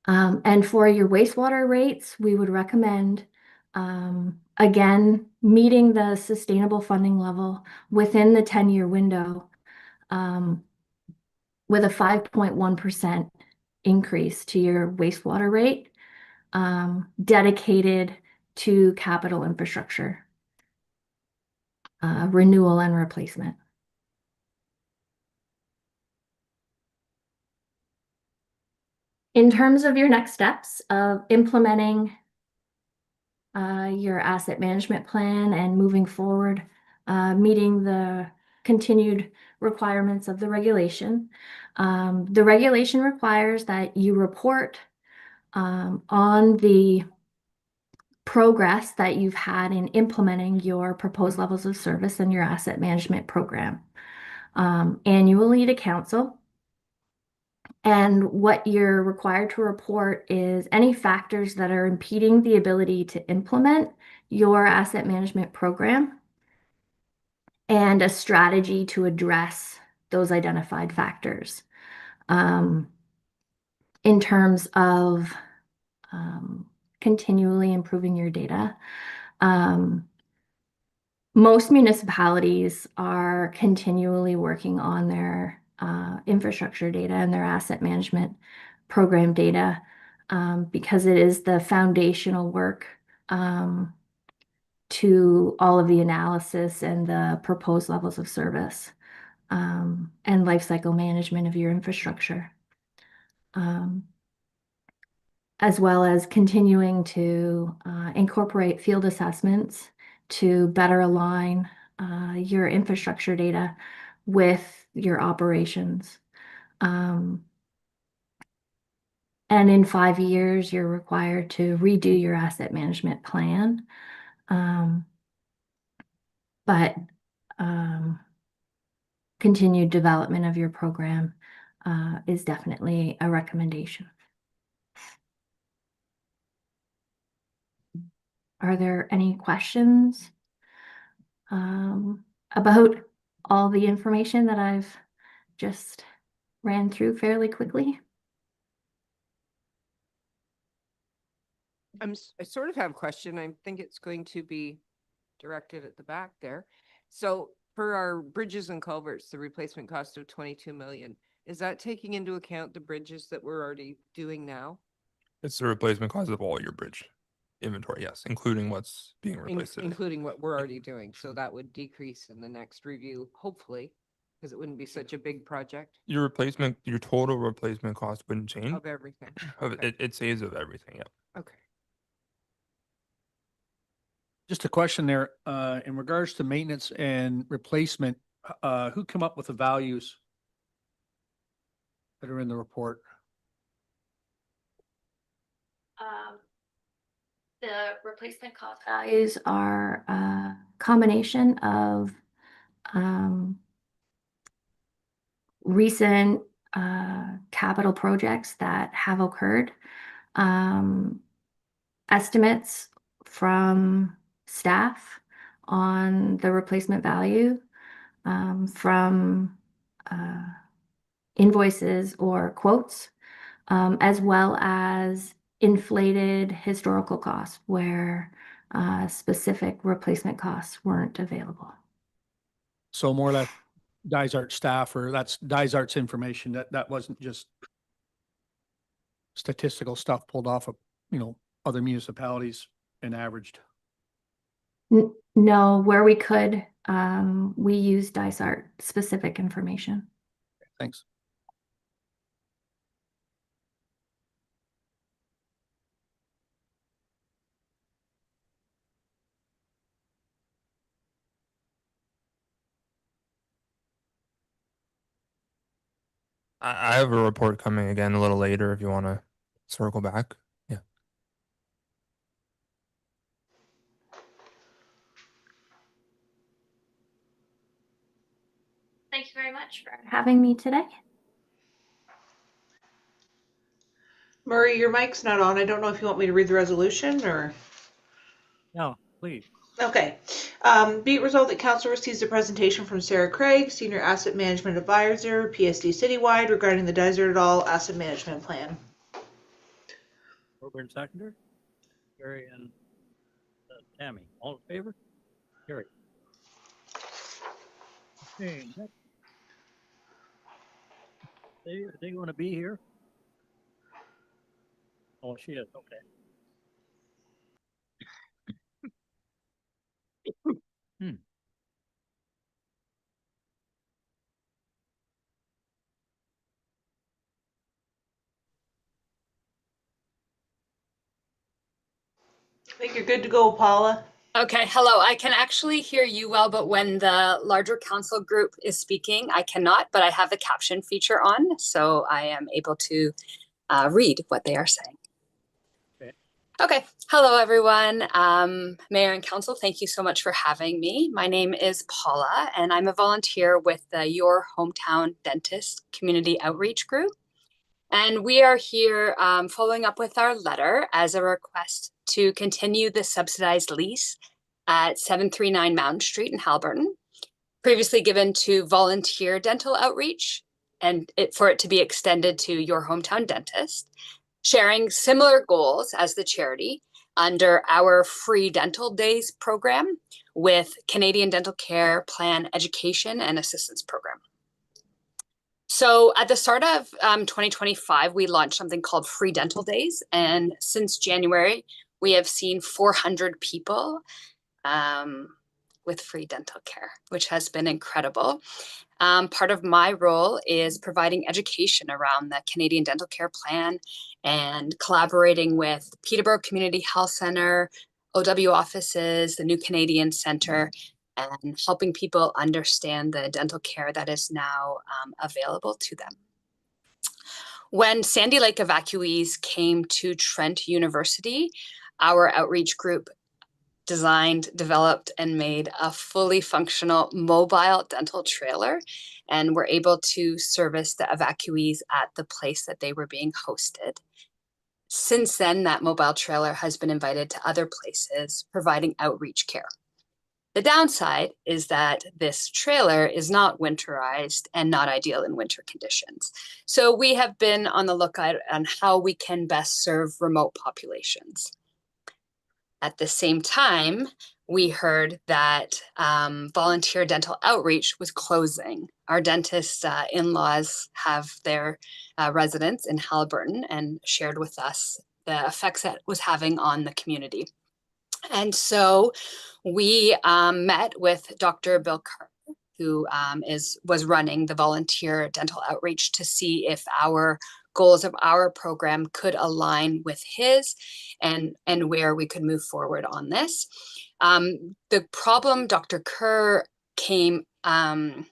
And for your wastewater rates, we would recommend, again, meeting the sustainable funding level within the 10-year window with a 5.1% increase to your wastewater rate dedicated to capital infrastructure, renewal and replacement. In terms of your next steps of implementing your asset management plan and moving forward, meeting the continued requirements of the regulation. The regulation requires that you report on the progress that you've had in implementing your proposed levels of service and your asset management program annually to council. And what you're required to report is any factors that are impeding the ability to implement your asset management program and a strategy to address those identified factors. In terms of continually improving your data, most municipalities are continually working on their infrastructure data and their asset management program data because it is the foundational work to all of the analysis and the proposed levels of service and life cycle management of your infrastructure, as well as continuing to incorporate field assessments to better align your infrastructure data with your operations. And in 5 years, you're required to redo your asset management plan. But continued development of your program is definitely a recommendation. Are there any questions about all the information that I've just ran through fairly quickly? I sort of have a question. I think it's going to be directed at the back there. So for our bridges and culverts, the replacement cost of 22 million, is that taking into account the bridges that we're already doing now? It's the replacement cost of all your bridge inventory, yes, including what's being replaced today. Including what we're already doing. So that would decrease in the next review, hopefully, because it wouldn't be such a big project Your total replacement cost wouldn't change. of everything. Of Okay. it saves of everything, yeah. Okay. Just a question there, in regards to maintenance and replacement, who came up with the values that are in the report? The replacement cost values are a combination of recent capital projects that have occurred, estimates from staff on the replacement value, from invoices or quotes, as well as inflated historical costs where specific replacement costs weren't available. So more or less Dysart staff, or that's Dysart's information, that wasn't just. statistical stuff pulled off of, other municipalities and averaged. No, where we could, we use Dysart specific information. Thanks. I have a report coming again a little later if you want to circle back. Yeah. Thank you very much for having me today. Murray, your mic's not on. I don't know if you want me to read the resolution or. No, please. Okay. Be it resolved that council receives a presentation from Sarah Craig, Senior Asset Management Advisor, PSD Citywide, regarding the Dysart et al. Asset Management Plan. Mover and seconder. Carrie and Tammy, all in favor? Carrie. Okay, next. Are they going to be here? Oh, she is, okay. I think you're good to go, Paula. Okay, hello. I can actually hear you well, but when the larger council group is speaking, I cannot, but I have the caption feature on, so I am able to read what they are saying. Okay, hello everyone. Mayor and council, thank you so much for having me. My name is Paula and I'm a volunteer with the Your Hometown Dentist Community Outreach Group. And we are here following up with our letter as a request to continue the subsidized lease at 739 Mountain Street in Haliburton, previously given to Volunteer Dental Outreach, and for it to be extended to Your Hometown Dentist, sharing similar goals as the charity under our Free Dental Days program with Canadian Dental Care Plan Education and Assistance Program. So at the start of 2025, we launched something called Free Dental Days. And since January, we have seen 400 people with free dental care, which has been incredible. Part of my role is providing education around the Canadian Dental Care Plan and collaborating with Peterborough Community Health Centre, OW offices, the New Canadian Centre, and helping people understand the dental care that is now available to them. When Sandy Lake evacuees came to Trent University, our outreach group designed, developed, and made a fully functional mobile dental trailer, and were able to service the evacuees at the place that they were being hosted. Since then, that mobile trailer has been invited to other places, providing outreach care. The downside is that this trailer is not winterized and not ideal in winter conditions. So we have been on the lookout on how we can best serve remote populations. At the same time, we heard that Volunteer Dental Outreach was closing. Our dentist in-laws have their residence in Haliburton and shared with us the effects that was having on the community. And so we met with Dr. Bill Kerr, who was running the Volunteer Dental Outreach, to see if our goals of our program could align with his and where we could move forward on this. The problem Dr. Kerr came to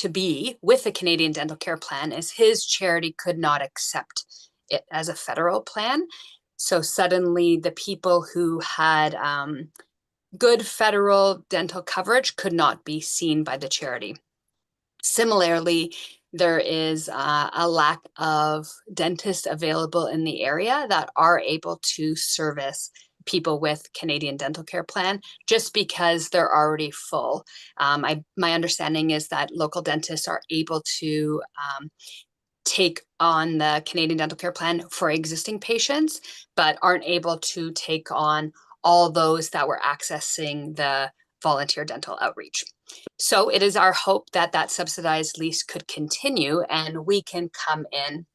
be with the Canadian Dental Care Plan is his charity could not accept it as a federal plan. So suddenly the people who had good federal dental coverage could not be seen by the charity. Similarly, there is a lack of dentists available in the area that are able to service people with Canadian Dental Care Plan just because they're already full. My understanding is that local dentists are able to take on the Canadian Dental Care Plan for existing patients, but aren't able to take on all those that were accessing the Volunteer Dental Outreach. So it is our hope that that subsidized lease could continue and we can come in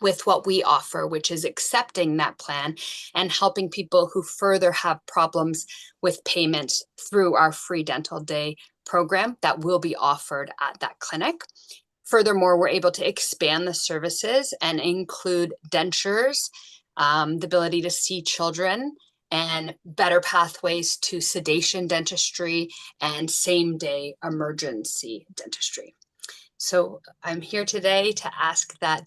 with what we offer, which is accepting that plan and helping people who further have problems with payments through our free dental day program that will be offered at that clinic. Furthermore, we're able to expand the services and include dentures, the ability to see children, and better pathways to sedation dentistry and same-day emergency dentistry. So I'm here today to ask that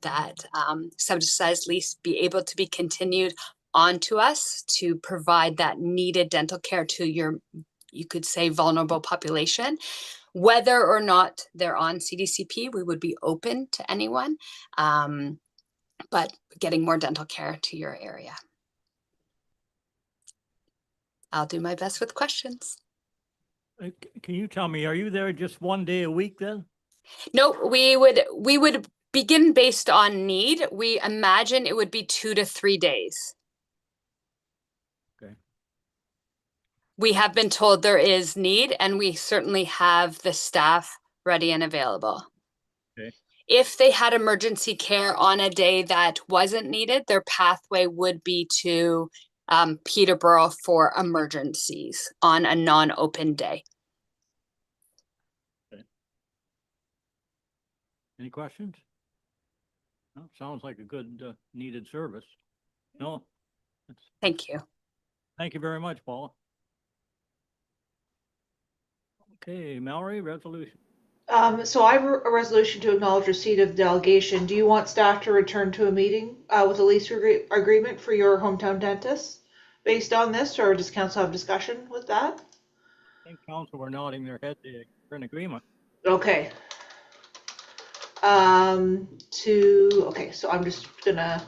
subsidized lease be able to be continued on to us to provide that needed dental care to your, you could say, vulnerable population. Whether or not they're on CDCP, we would be open to anyone, but getting more dental care to your area. I'll do my best with questions. Can you tell me, are you there just one day a week then? No, we would begin based on need. We imagine it would be 2 to 3 days. Okay. We have been told there is need, and we certainly have the staff ready and available. Okay. If they had emergency care on a day that wasn't needed, their pathway would be to Peterborough for emergencies on a non-open day. Any questions? No, sounds like a good needed service. No? Thank you. Thank you very much, Paula. Okay, Mallory, resolution. So I have a resolution to acknowledge receipt of delegation. Do you want staff to return to a meeting with a lease agreement for your hometown dentist based on this, or does council have discussion with that? I think council were nodding their head for an agreement. Okay. Okay, so I'm just gonna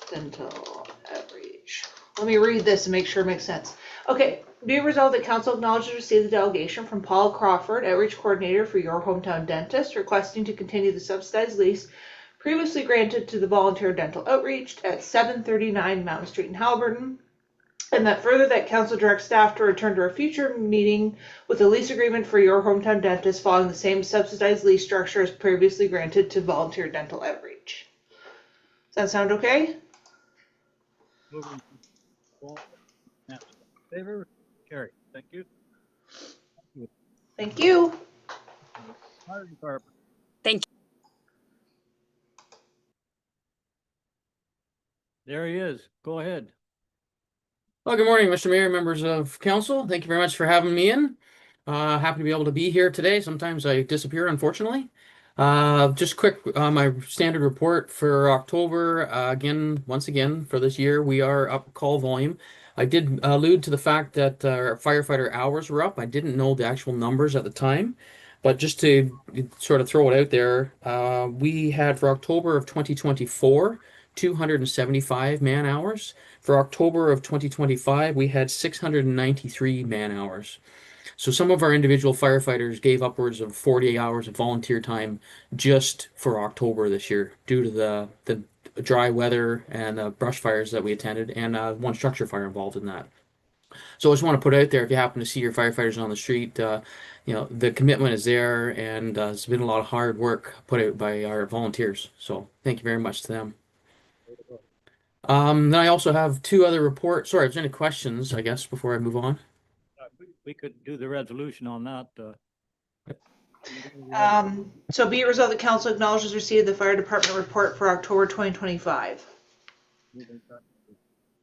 dental outreach. Let me read this and make sure it makes sense. Okay, be it resolved that council acknowledges receipt of the delegation from Paul Crawford, outreach coordinator for your hometown dentist, requesting to continue the subsidized lease previously granted to the volunteer dental outreach at 739 Mountain Street in Haliburton. And that further that council directs staff to return to a future meeting with a lease agreement for your hometown dentist following the same subsidized lease structure as previously granted to volunteer dental outreach. Does that sound okay? Moving. Favor? Carry. Thank you. Thank you. Fire department. Thank you. There he is. Go ahead. Well, good morning, Mr. Mayor, members of council. Thank you very much for having me in. Happy to be able to be here today. Sometimes I disappear, unfortunately. Just quick, my standard report for October. Once again, for this year, we are up call volume. I did allude to the fact that our firefighter hours were up. I didn't know the actual numbers at the time, but just to sort of throw it out there, we had for October of 2024, 275 man hours. For October of 2025, we had 693 man hours. So some of our individual firefighters gave upwards of 48 hours of volunteer time just for October this year due to the dry weather and brush fires that we attended, and one structure fire involved in that. So I just want to put out there, if you happen to see your firefighters on the street, you know, the commitment is there, and it's been a lot of hard work put out by our volunteers. So thank you very much to them. Then I also have two other reports. Sorry, if there's any questions, I guess, before I move on. We could do the resolution on that. So be it resolved that council acknowledges receipt of the fire department report for October 2025.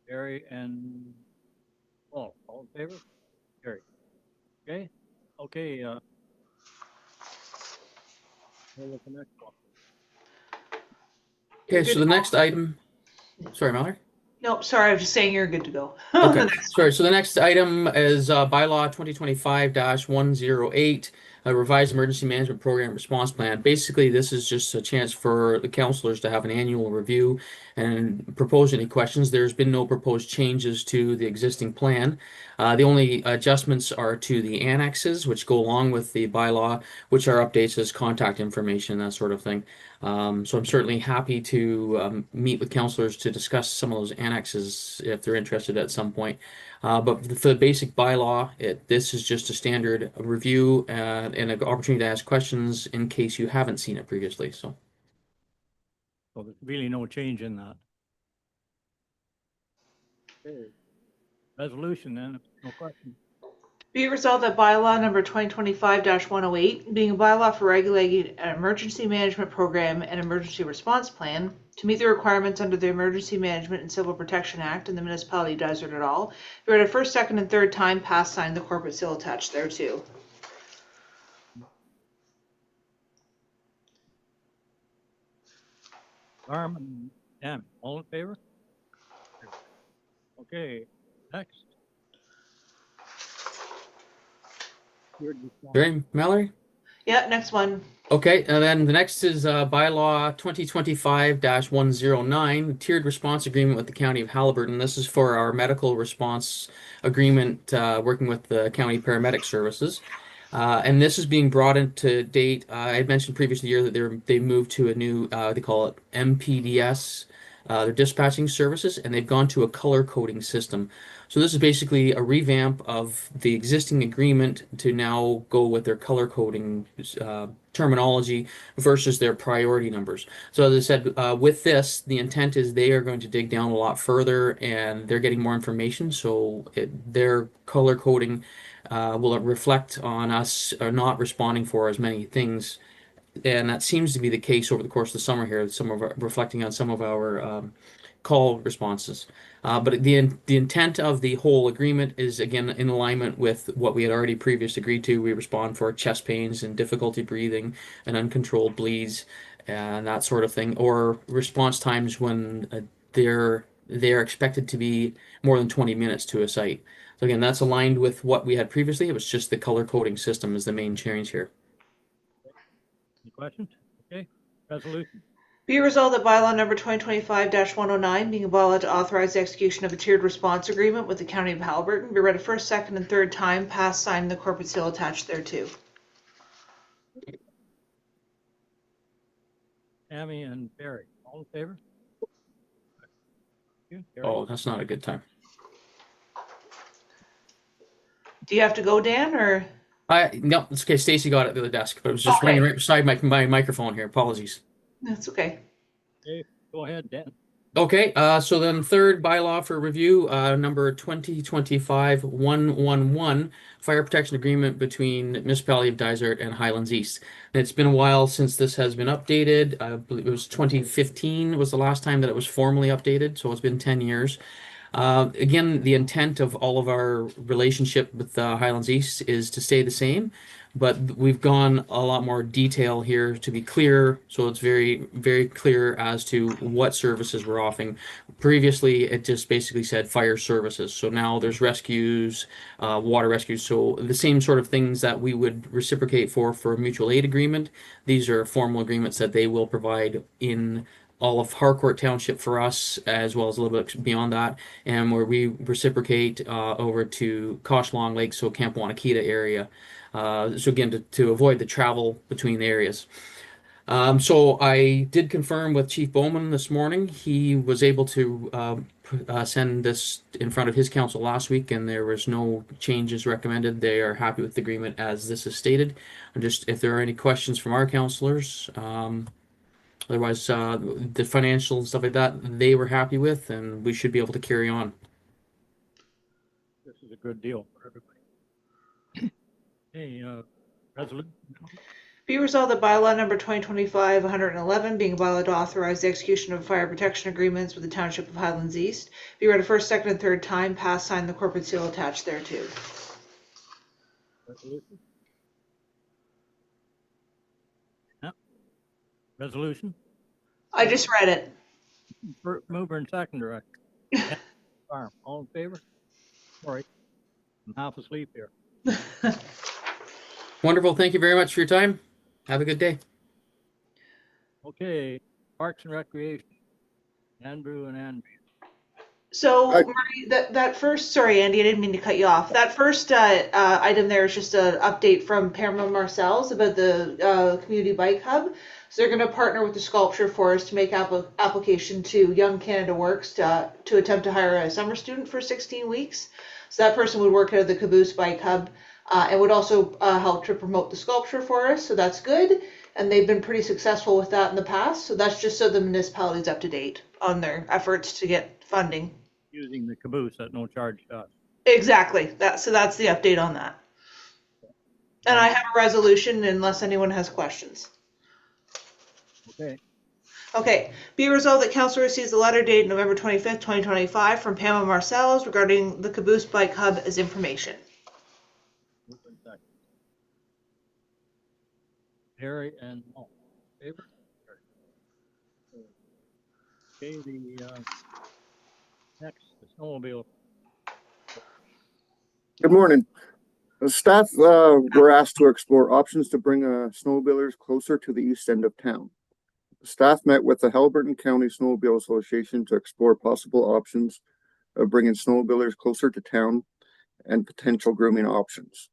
Gary and Paul, all in favor? Gary. Okay. Okay. We'll look at the next one. Okay, so the next item. Sorry, Mallory. Nope, sorry, I was just saying you're good to go. Okay, sorry. So the next item is bylaw 2025-108, a revised emergency management program response plan. Basically, this is just a chance for the councilors to have an annual review and propose any questions. There's been no proposed changes to the existing plan. The only adjustments are to the annexes, which go along with the bylaw, which are updates as contact information, that sort of thing. So I'm certainly happy to meet with councilors to discuss some of those annexes if they're interested at some point. But for the basic bylaw, this is just a standard review and an opportunity to ask questions in case you haven't seen it previously. So, So there's really no change in that. Okay. Resolution then, if no question. Be it resolved that bylaw number 2025-108, being a bylaw for regulating an emergency management program and emergency response plan to meet the requirements under the Emergency Management and Civil Protection Act and the municipality of Desert et al. Be read a first, second, and third time, passed, signed, the corporate seal attached thereto. Arm and Dan, all in favor? Okay, next. Great, Mallory? Yeah, next one. Okay, and then the next is bylaw 2025-109, tiered response agreement with the County of Haliburton. This is for our medical response agreement, working with the county paramedic services. And this is being brought into date. I had mentioned previous year that they moved to a new, they call it MPDS, their dispatching services, and they've gone to a color coding system. So this is basically a revamp of the existing agreement to now go with their color coding terminology versus their priority numbers. So as I said, with this, the intent is they are going to dig down a lot further and they're getting more information. So their color coding will reflect on us not responding for as many things. And that seems to be the case over the course of the summer here, reflecting on some of our call responses. But the intent of the whole agreement is, again, in alignment with what we had already previously agreed to. We respond for chest pains and difficulty breathing and uncontrolled bleeds and that sort of thing, or response times when they're expected to be more than 20 minutes to a site. So again, that's aligned with what we had previously. It was just the color coding system is the main change here. Any questions? Okay, resolution. Be it resolved that bylaw number 2025-109, being a bylaw to authorize the execution of a tiered response agreement with the County of Haliburton, be read a first, second, and third time, passed, signed, the corporate seal attached thereto. Tammy and Barry, all in favor? Oh, that's not a good time. Do you have to go, Dan, or? No, it's okay. Stacy got it to the desk, but it was just Okay. laying right beside my microphone here. Apologies. That's okay. Okay, go ahead, Dan. Okay, so then third bylaw for review, number 2025-111, fire protection agreement between Municipality of Dysart and Highlands East. And it's been a while since this has been updated. I believe it was 2015 was the last time that it was formally updated, so it's been 10 years. Again, the intent of all of our relationship with Highlands East is to stay the same, but we've gone a lot more detail here to be clear, so it's very, very clear as to what services we're offering. Previously, it just basically said fire services, so now there's rescues, water rescues, so the same sort of things that we would reciprocate for a mutual aid agreement. These are formal agreements that they will provide in all of Harcourt Township for us, as well as a little bit beyond that, and where we reciprocate over to Kosh Long Lake, so Camp Wanakita area. So again, to avoid the travel between the areas. So I did confirm with Chief Bowman this morning. He was able to send this in front of his council last week, and there was no changes recommended. They are happy with the agreement as this is stated. And just if there are any questions from our councilors, otherwise, the financial and stuff like that, they were happy with, and we should be able to carry on. This is a good deal for everybody. Hey, resolution. Be resolved that bylaw number 2025-111, being a bylaw to authorize the execution of fire protection agreements with the Township of Highlands East, be read a first, second, and third time, passed, signed, the corporate seal attached thereto. Resolution. Yep. Resolution. I just read it. Mover and seconder. Farm, all in favor? Sorry, I'm half asleep here. Wonderful. Thank you very much for your time. Have a good day. Okay, Parks and Recreation. Andrew and Andrew. So, Marty, that first, sorry, Andy, I didn't mean to cut you off. That first item there is just an update from Pamela Marcells about the community bike hub. So they're going to partner with the Sculpture Forest to make application to Young Canada Works to attempt to hire a summer student for 16 weeks. So that person would work out of the Caboose Bike Hub and would also help to promote the Sculpture Forest. So that's good. and they've been pretty successful with that in the past. So that's just so the municipality's up to date on their efforts to get funding. Using the caboose at no charge to us. Exactly. So that's the update on that. And I have a resolution unless anyone has questions. Okay. Okay, be resolved that council receives a letter dated November 25th, 2025 from Pamela Marcellos regarding the Caboose Bike Hub as information. Harry and all in favor? Okay, the next, the snowmobile. Good morning. The staff were asked to explore options to bring snowmobilers closer to the east end of town. The staff met with the Haliburton County Snowmobile Association to explore possible options of bringing snowmobilers closer to town and potential grooming options.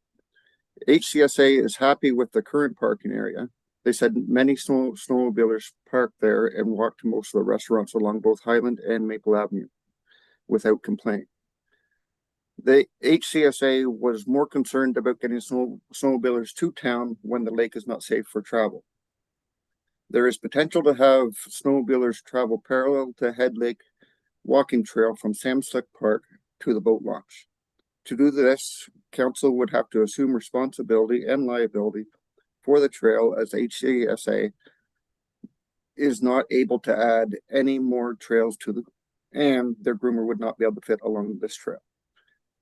HCSA is happy with the current parking area. They said many snowmobilers park there and walk to most of the restaurants along both Highland and Maple Avenue without complaint. The HCSA was more concerned about getting snowmobilers to town when the lake is not safe for travel. There is potential to have snowmobilers travel parallel to Head Lake walking trail from Sam Slick Park to the boat launch. To do this, council would have to assume responsibility and liability for the trail, as HCSA is not able to add any more trails to the, and their groomer would not be able to fit along this trail.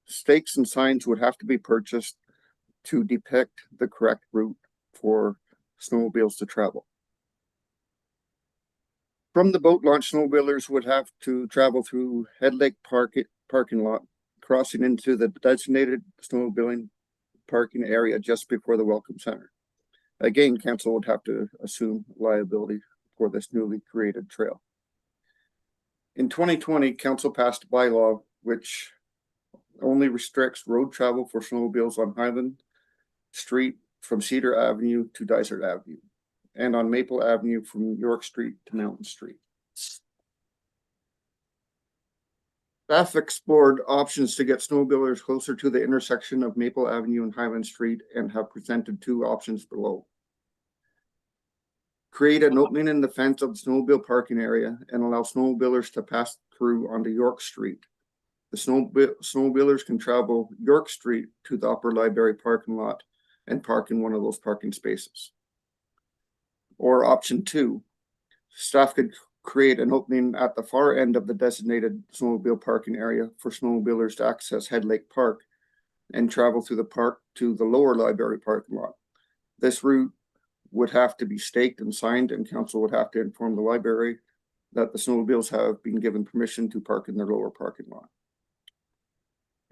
Stakes and signs would have to be purchased to depict the correct route for snowmobiles to travel. From the boat launch, snowmobilers would have to travel through Head Lake parking lot, crossing into the designated snowmobiling parking area just before the Welcome Center. Again, council would have to assume liability for this newly created trail. In 2020, council passed a bylaw which only restricts road travel for snowmobiles on Highland Street from Cedar Avenue to Dysart Avenue, and on Maple Avenue from York Street to Mountain Street. Staff explored options to get snowmobilers closer to the intersection of Maple Avenue and Highland Street and have presented two options below. Create an opening in the fence of the snowmobile parking area and allow snowmobilers to pass through onto York Street. The snowmobilers can travel York Street to the Upper Library parking lot and park in one of those parking spaces. Or option two, staff could create an opening at the far end of the designated snowmobile parking area for snowmobilers to access Head Lake Park and travel through the park to the lower library parking lot. This route would have to be staked and signed, and council would have to inform the library that the snowmobiles have been given permission to park in their lower parking lot.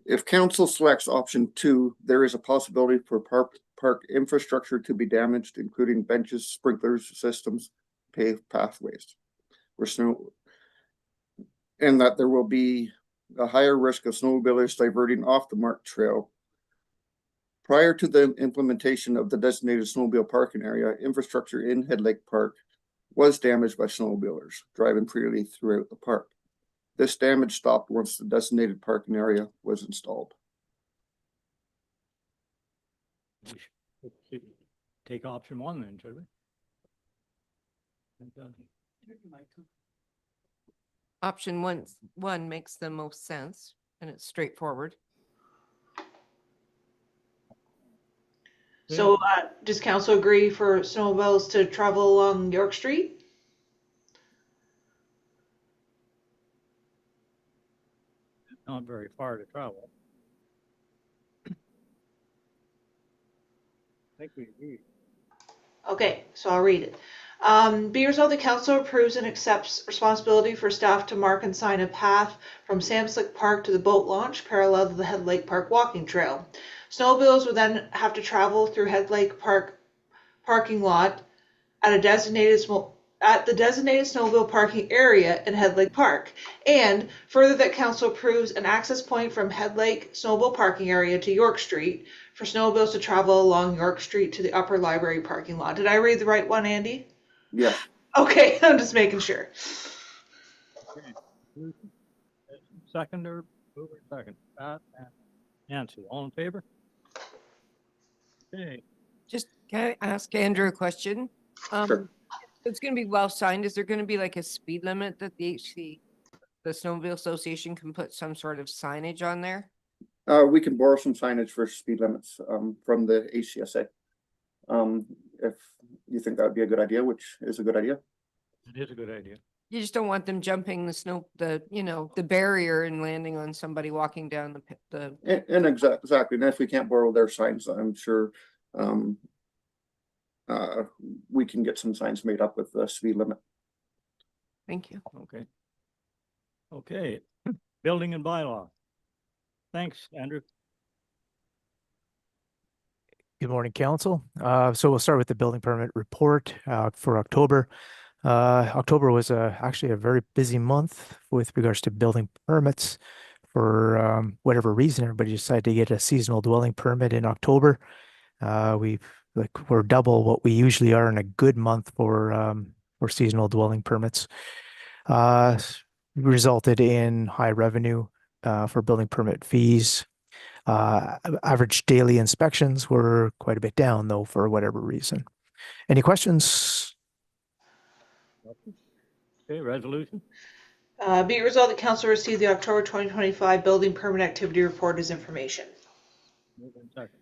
If council selects option two, there is a possibility for park infrastructure to be damaged, including benches, sprinklers systems, paved pathways, and that there will be a higher risk of snowmobilers diverting off the marked trail. Prior to the implementation of the designated snowmobile parking area, infrastructure in Head Lake Park was damaged by snowmobilers driving freely throughout the park. This damage stopped once the designated parking area was installed. We should take option one then, should we? Option one makes the most sense and it's straightforward. So does council agree for snowmobiles to travel along York Street? Not very far to travel. I think we agree. Okay, so I'll read it. Be resolved, the council approves and accepts responsibility for staff to mark and sign a path from Sam Slick Park to the boat launch parallel to the Head Lake Park walking trail. Snowmobiles would then have to travel through Head Lake Park parking lot at the designated snowmobile parking area in Head Lake Park. And further, that council approves an access point from Head Lake snowmobile parking area to York Street for snowmobiles to travel along York Street to the Upper Library parking lot. Did I read the right one, Andy? Yeah. Okay, I'm just making sure. Okay. Seconder, mover second. Pat and Nancy, all in favor? Okay. Just can I ask Andrew a question? Sure. It's gonna be well signed. Is there gonna be like a speed limit that the Snowmobile Association can put some sort of signage on there? We can borrow some signage for speed limits, from the HCSA. If you think that would be a good idea, which is a good idea. It is a good idea. You just don't want them jumping the barrier and landing on somebody walking down the. And exactly, and if we can't borrow their signs, I'm sure, we can get some signs made up with the speed limit. Thank you. Okay. Okay, building and bylaw. Thanks, Andrew. Good morning, council. So we'll start with the building permit report for October. October was actually a very busy month with regards to building permits. For whatever reason, everybody decided to get a seasonal dwelling permit in October. We're double what we usually are in a good month for seasonal dwelling permits. Resulted in high revenue for building permit fees. Average daily inspections were quite a bit down, though, for whatever reason. Any questions? Okay, resolution. Be it resolved that council received the October 2025 building permit activity report as information. Move in second.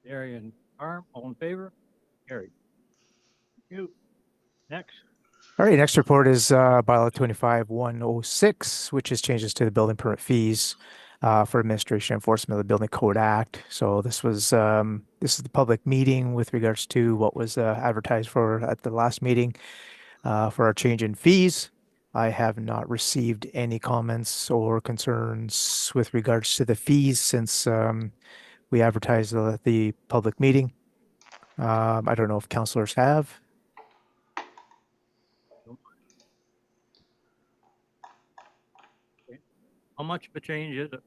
Darian Arm, all in favor? Carried. Thank you. Next. All right, next report is bylaw 25-106, which is changes to the building permit fees for administration and enforcement of the Building Code Act. So this is the public meeting with regards to what was advertised for at the last meeting for our change in fees. I have not received any comments or concerns with regards to the fees since we advertised the public meeting. I don't know if councilors have. How much of a change is it?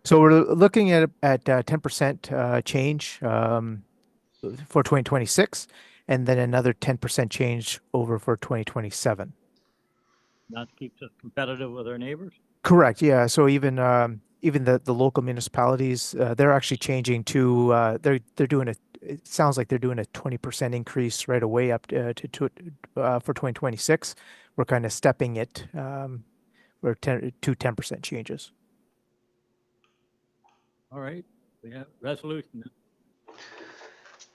So we're looking at 10% change for 2026, and then another 10% change over for 2027. That keeps us competitive with our neighbors? Correct. Yeah. So even the local municipalities, they're actually changing to they're doing it sounds like they're doing a 20% increase right away up to for 2026. We're kind of stepping it. We're 10% changes. All right, we have resolution.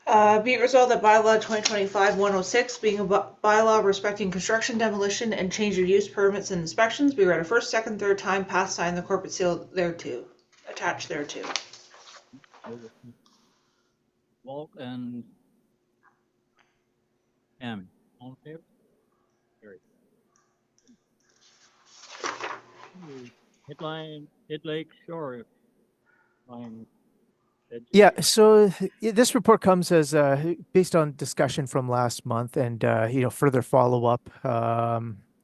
Be it resolved that bylaw 2025-106, being a bylaw respecting construction, demolition, and change of use permits and inspections, be read a first, second, third time, pass, sign the corporate seal thereto, attached thereto. Walt and Tammy, all in favor? Carried. Headline, Head Lake Shore. Line. Yeah, so this report comes as based on discussion from last month and further follow up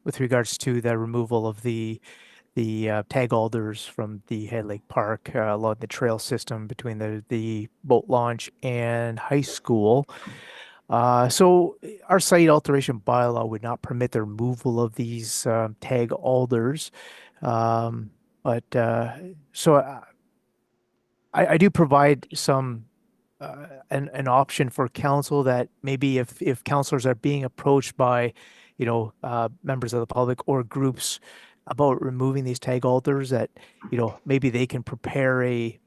with regards to the removal of the tag alders from the Head Lake Park along the trail system between the boat launch and high school. So our site alteration bylaw would not permit the removal of these tag alders, but I do provide some an option for council that maybe if councilors are being approached by members of the public or groups about removing these tag alders, that maybe they can prepare a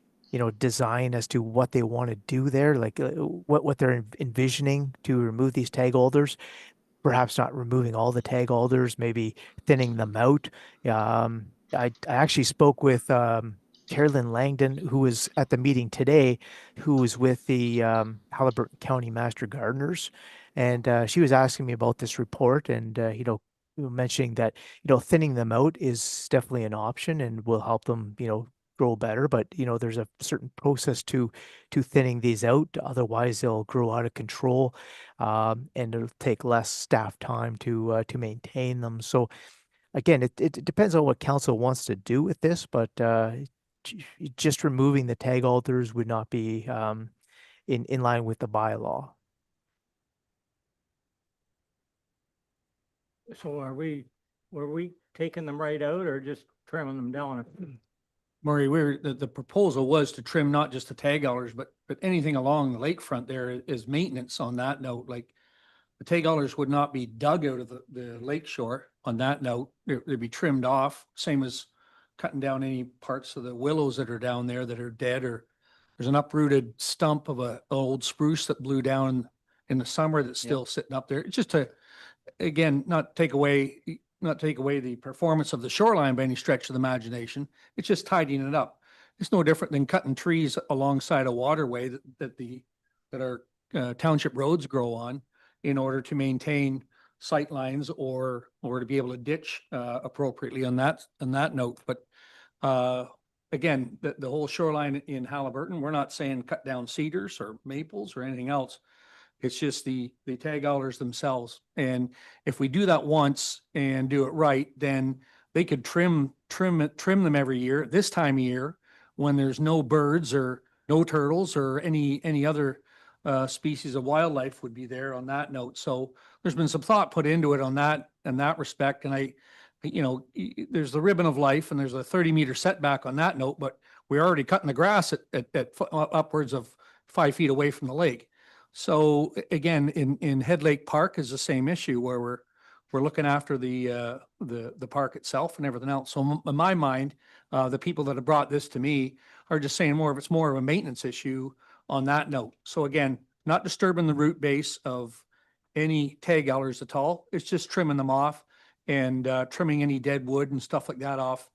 design as to what they want to do there, like what they're envisioning to remove these tag alders. Perhaps not removing all the tag alders, maybe thinning them out. I actually spoke with Carolyn Langdon, who was at the meeting today, who was with the Haliburton County Master Gardeners, and she was asking me about this report, and mentioning that thinning them out is definitely an option and will help them grow better. But there's a certain process to thinning these out, otherwise they'll grow out of control, and it'll take less staff time to maintain them. So again, it depends on what council wants to do with this, but just removing the tag alders would not be in line with the bylaw. So were we taking them right out or just trimming them down? Murray, the proposal was to trim not just the tag hollers, but anything along the lakefront there is maintenance on that note. Like the tag hollers would not be dug out of the lake shore on that note. They'd be trimmed off, same as cutting down any parts of the willows that are down there that are dead, or there's an uprooted stump of a old spruce that blew down in the summer that's still sitting up there. It's just to, again, not take away the performance of the shoreline by any stretch of the imagination. It's just tidying it up. It's no different than cutting trees alongside a waterway that our township roads grow on in order to maintain sight lines or to be able to ditch appropriately on that note. But again, the whole shoreline in Halliburton, we're not saying cut down cedars or maples or anything else. It's just the tag hollers themselves. And if we do that once and do it right, then they could trim them every year, this time of year, when there's no birds or no turtles or any other species of wildlife would be there on that note. So there's been some thought put into it on that, in that respect. And there's the ribbon of life and there's a 30-meter setback on that note, but we're already cutting the grass at upwards of 5 feet away from the lake. So again, in Head Lake Park is the same issue where we're looking after the park itself and everything else. So in my mind, the people that have brought this to me are just saying it's more of a maintenance issue on that note. So again, not disturbing the root base of any tag hollers at all. It's just trimming them off and trimming any dead wood and stuff like that off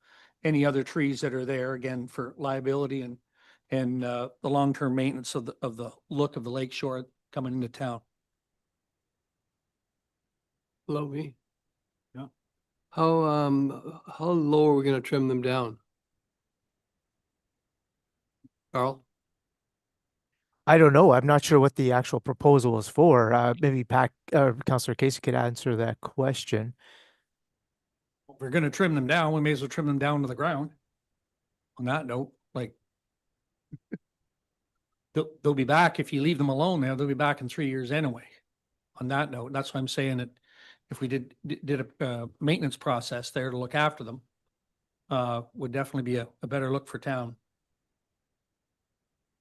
any other trees that are there, again, for liability and the long-term maintenance of the look of the lake shore coming into town. Hello, me. Yeah. How low are we gonna trim them down? Carl? I don't know. I'm not sure what the actual proposal is for. Maybe Councillor Casey could answer that question. If we're gonna trim them down, we may as well trim them down to the ground. On that note, like they'll be back if you leave them alone there. They'll be back in 3 years anyway. On that note, that's why I'm saying that if we did a maintenance process there to look after them, would definitely be a better look for town.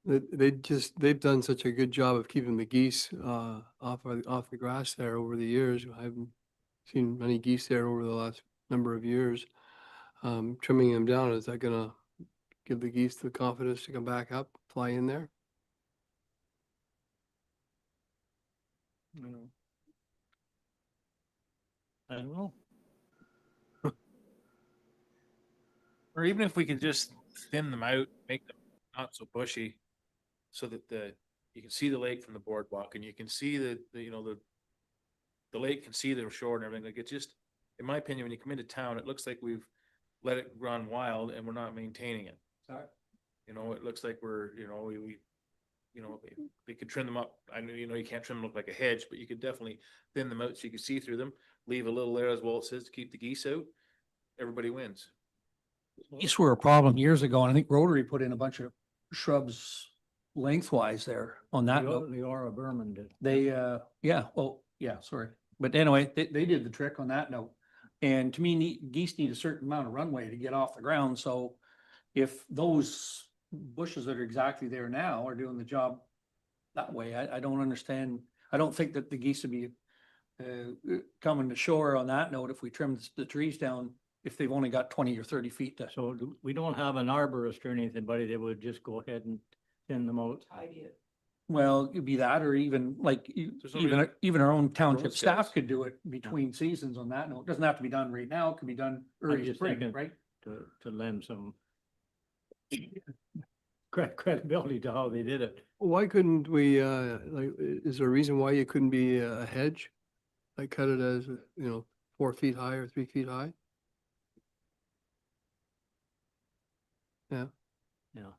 They've done such a good job of keeping the geese off the grass there over the years. I haven't seen many geese there over the last number of years. Trimming them down, is that gonna give the geese the confidence to come back up, fly in there? I don't know. Or even if we could just thin them out, make them not so bushy, so that you can see the lake from the boardwalk and you can see the lake can see the shore and everything. Like, it just, in my opinion, when you come into town, it looks like we've let it run wild and we're not maintaining it. It looks like they could trim them up. I know, you can't trim them up like a hedge, but you could definitely thin them out so you can see through them, leave a little there as well, it says, to keep the geese out. Everybody wins. Geese were a problem years ago, and I think Rotary put in a bunch of shrubs lengthwise there on that note. The Aura Berman did. They, sorry. But anyway, they did the trick on that note. And to me, geese need a certain amount of runway to get off the ground. So if those bushes that are exactly there now are doing the job that way, I don't understand. I don't think that the geese would be coming to shore on that note if we trim the trees down, if they've only got 20 or 30 feet to. So we don't have an arborist or anything, buddy, that would just go ahead and thin them out. Tidy it. Well, it'd be that, or even like, even our own township staff could do it between seasons on that note. It doesn't have to be done right now. It could be done I'm early just spring, thinking right? To lend some credibility to how they did it. Why couldn't we, is there a reason why you couldn't be a hedge? Like cut it as, 4 feet high or 3 feet high? Yeah. Yeah.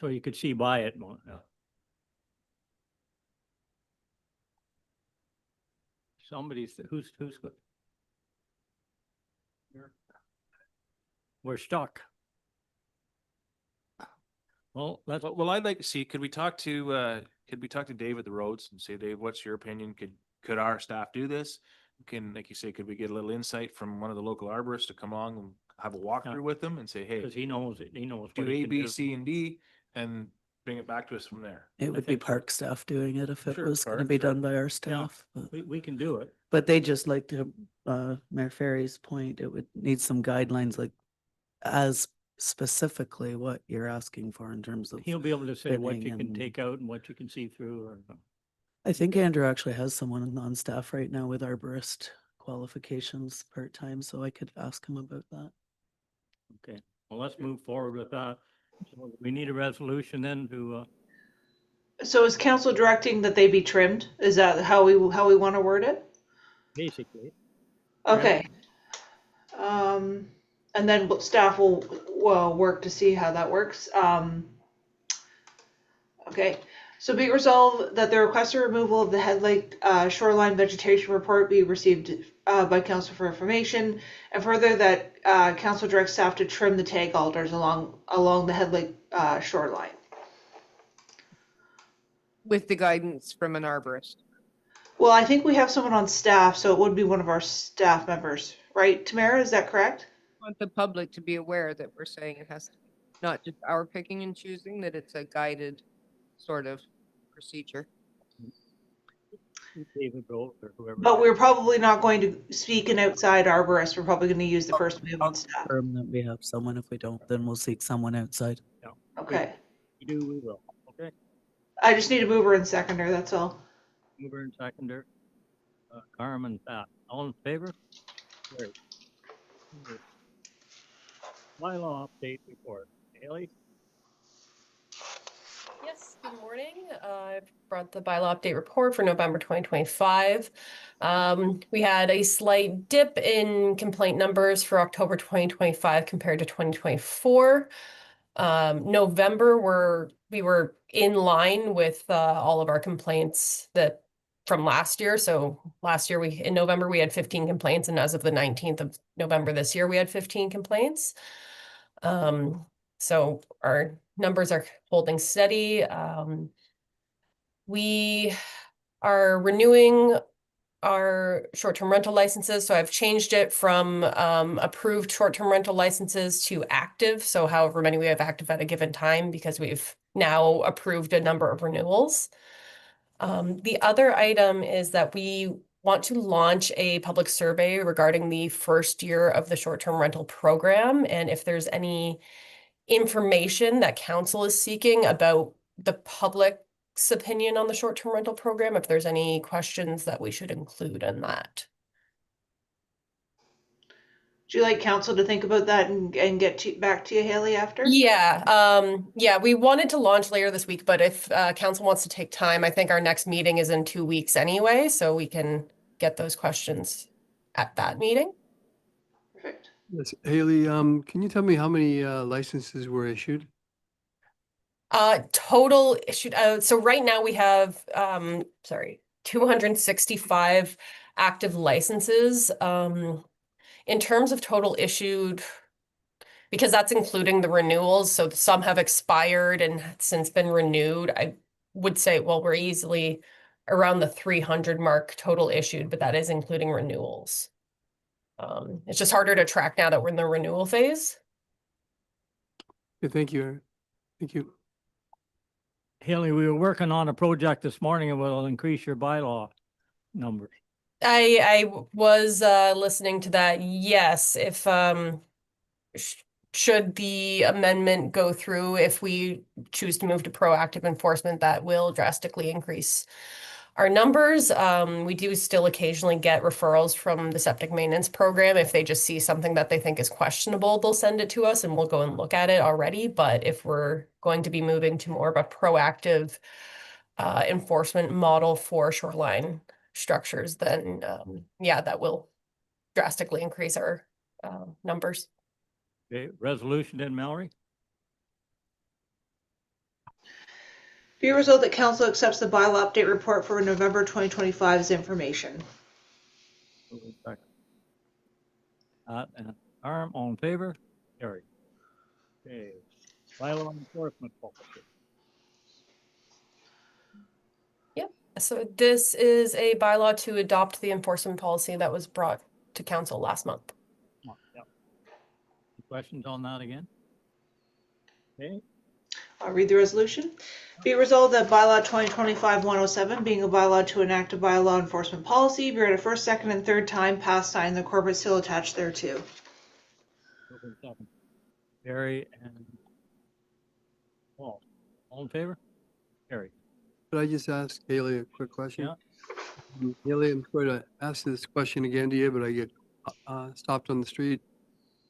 So you could see by it more. Yeah. Who's good? We're stuck. Well, Well, I'd like to see, could we talk to Dave at the Roads and say, Dave, what's your opinion? Could our staff do this? can, like you say, could we get a little insight from one of the local arborists to come along and have a walkthrough with them and say, hey, Because he knows it, he knows. do what he A, can B, do. C, and D, and bring it back to us from there. It would be think so. park staff doing it if it Sure, was gonna park, be sure. done by our Yeah, staff. But we can do it. they just like to, Mayor Ferry's point, it would need some guidelines like as specifically what you're asking for in terms of. He'll be able to say what fitting you can and- take out and what you can see through or. I think Andrew actually has someone on staff right now with arborist qualifications part-time, so I could ask him about that. Okay, well, let's move forward with that. So we need a resolution then to, So is council directing that they be trimmed? Is that how we want to word it? basically, Okay. And then staff will work to see how that works. Okay. So be it resolved that the requested removal of the Head Lake shoreline vegetation report be received by council for information, and further that council directs staff to trim the tag alders along the Head Lake shoreline. With the guidance from an arborist. Well, I think we have someone on staff, so it would be one of our staff members, right? Tamara, is that correct? I want the public to be aware that we're saying it has, not just our picking and choosing, that it's a guided sort of procedure. David Rose or whoever. But we're probably not going to speak an outside arborist. We're probably going to use the person we have on staff. Confirm that we have someone. If we don't, then we'll seek someone outside. Okay. We do, we will. Okay, I just need a mover and seconder, that's all. mover and seconder. Carmen, Pat, all in favor? Great. Bylaw update report. Haley? Yes, good morning. I've brought the bylaw update report for November 2025. We had a slight dip in complaint numbers for October 2025 compared to 2024. November, we were in line with all of our complaints that from last year. So last year in November, we had 15 complaints, and as of the 19th of November this year, we had 15 complaints. So our numbers are holding steady. We are renewing our short-term rental licenses. So I've changed it from approved short-term rental licenses to active. So however many we have active at a given time, because we've now approved a number of renewals. The other item is that we want to launch a public survey regarding the first year of the short-term rental program. And if there's any information that council is seeking about the public's opinion on the short-term rental program, if there's any questions that we should include in that. Would you like council to think about that and get back to you, Haley, after? Yeah, we wanted to launch later this week, but if council wants to take time, I think our next meeting is in 2 weeks anyway, so we can get those questions at that meeting. Perfect. Yes, Haley, can you tell me how many licenses were issued? Total issued, so right now we have 265 active licenses. In terms of total issued, because that's including the renewals, so some have expired and since been renewed, I would say, well, we're easily around the 300 mark total issued, but that is including renewals. It's just harder to track now that we're in the renewal phase. Yeah, thank you. Thank you. Haley, we were working on a project this morning and we'll increase your bylaw numbers. I was listening to that. Yes, if should the amendment go through, if we choose to move to proactive enforcement, that will drastically increase our numbers. We do still occasionally get referrals from the septic maintenance program. If they just see something that they think is questionable, they'll send it to us and we'll go and look at it already. But if we're going to be moving to more of a proactive enforcement model for shoreline structures, then yeah, that will drastically increase our numbers. Okay, resolution then, Mallory? Be it resolved that council accepts the bylaw update report for November 2025 as information. And Arm, all in favor? Carried. Okay, bylaw enforcement policy. So this is a bylaw to adopt the enforcement policy that was brought to council last month. Oh, yep. Questions on that again? Okay, I'll read the resolution. Be it resolved that bylaw 2025-107, being a bylaw to enact a bylaw enforcement policy, be read a first, second, and third time, passed, signed, the corporate seal attached thereto. open second. Barry and Paul, all in favor? Carried. Could I just ask Haley a quick question? Yeah. Haley, I'm going to ask this question again to you, but I get stopped on the street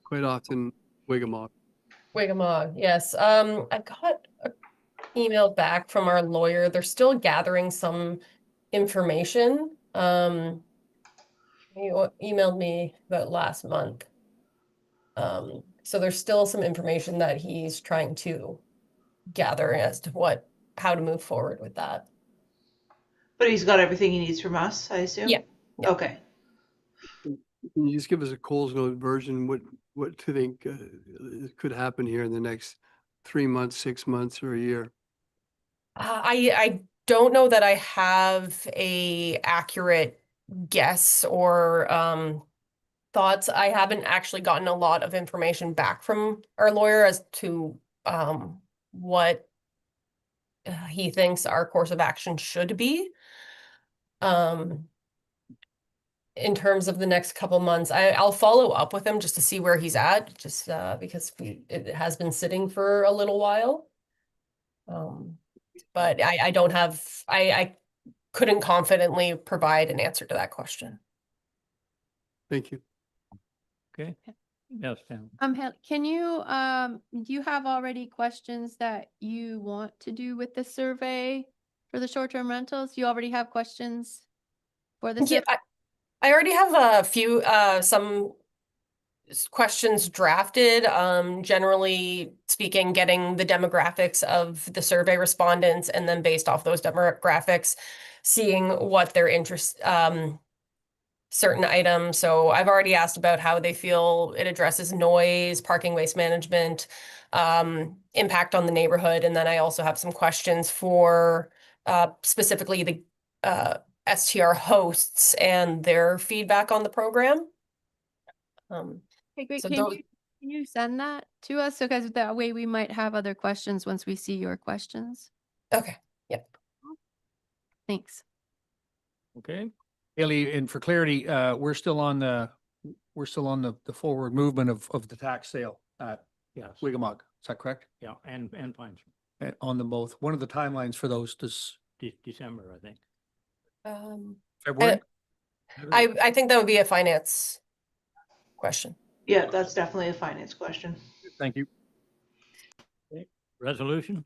quite often, Wigamog. Wigamog, yes. I got an email back from our lawyer. They're still gathering some information. He emailed me about last month. So there's still some information that he's trying to gather as to how to move forward with that. But he's got everything he needs from us, I assume? Yeah. Okay. Can you just give us a Coles Note version, what to think could happen here in the next 3 months, 6 months, or a year? I don't know that I have a accurate guess or thoughts. I haven't actually gotten a lot of information back from our lawyer as to what he thinks our course of action should be. In terms of the next couple months, I'll follow up with him just to see where he's at, just because it has been sitting for a little while. But I don't have, I couldn't confidently provide an answer to that question. Thank you. Okay, yes, Pam. Can you, do you have already questions that you want to do with the survey for the short-term rentals? You already have questions for the Yeah, survey? I already have a few, some questions drafted. Generally speaking, getting the demographics of the survey respondents, and then based off those demographics, seeing what their interest, certain items. So I've already asked about how they feel it addresses noise, parking, waste management, impact on the neighborhood. And then I also have some questions for specifically the STR hosts and their feedback on the program. Okay, great. So Can you send that to us? So, because that way we might have other questions once we see your questions. Okay. Yep. Thanks. Okay, Haley, and for clarity, we're still on the forward movement of the tax sale at yes, Wigamog. Is that correct? yeah, and fine, On them both. One of the timelines for those does December, I think. February? I think that would be a finance question. Yeah, that's definitely a finance question. Thank you. Okay, resolution?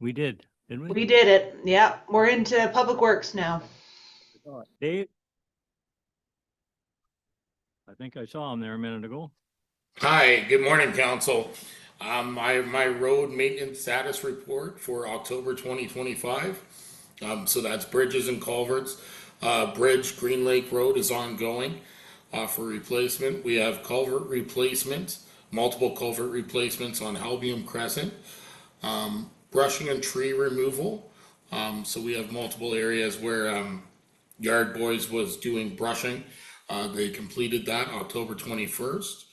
We did, didn't we? We did it. Yeah, we're into Public Works now. Dave? I think I saw him there a minute ago. Hi, good morning, council. My road maintenance status report for October 2025. So that's bridges and culverts. Bridge Green Lake Road is ongoing for replacement. We have culvert replacements, multiple culvert replacements on Albion Crescent. Brushing and tree removal. So we have multiple areas where Yard Boys was doing brushing. They completed that October 21st.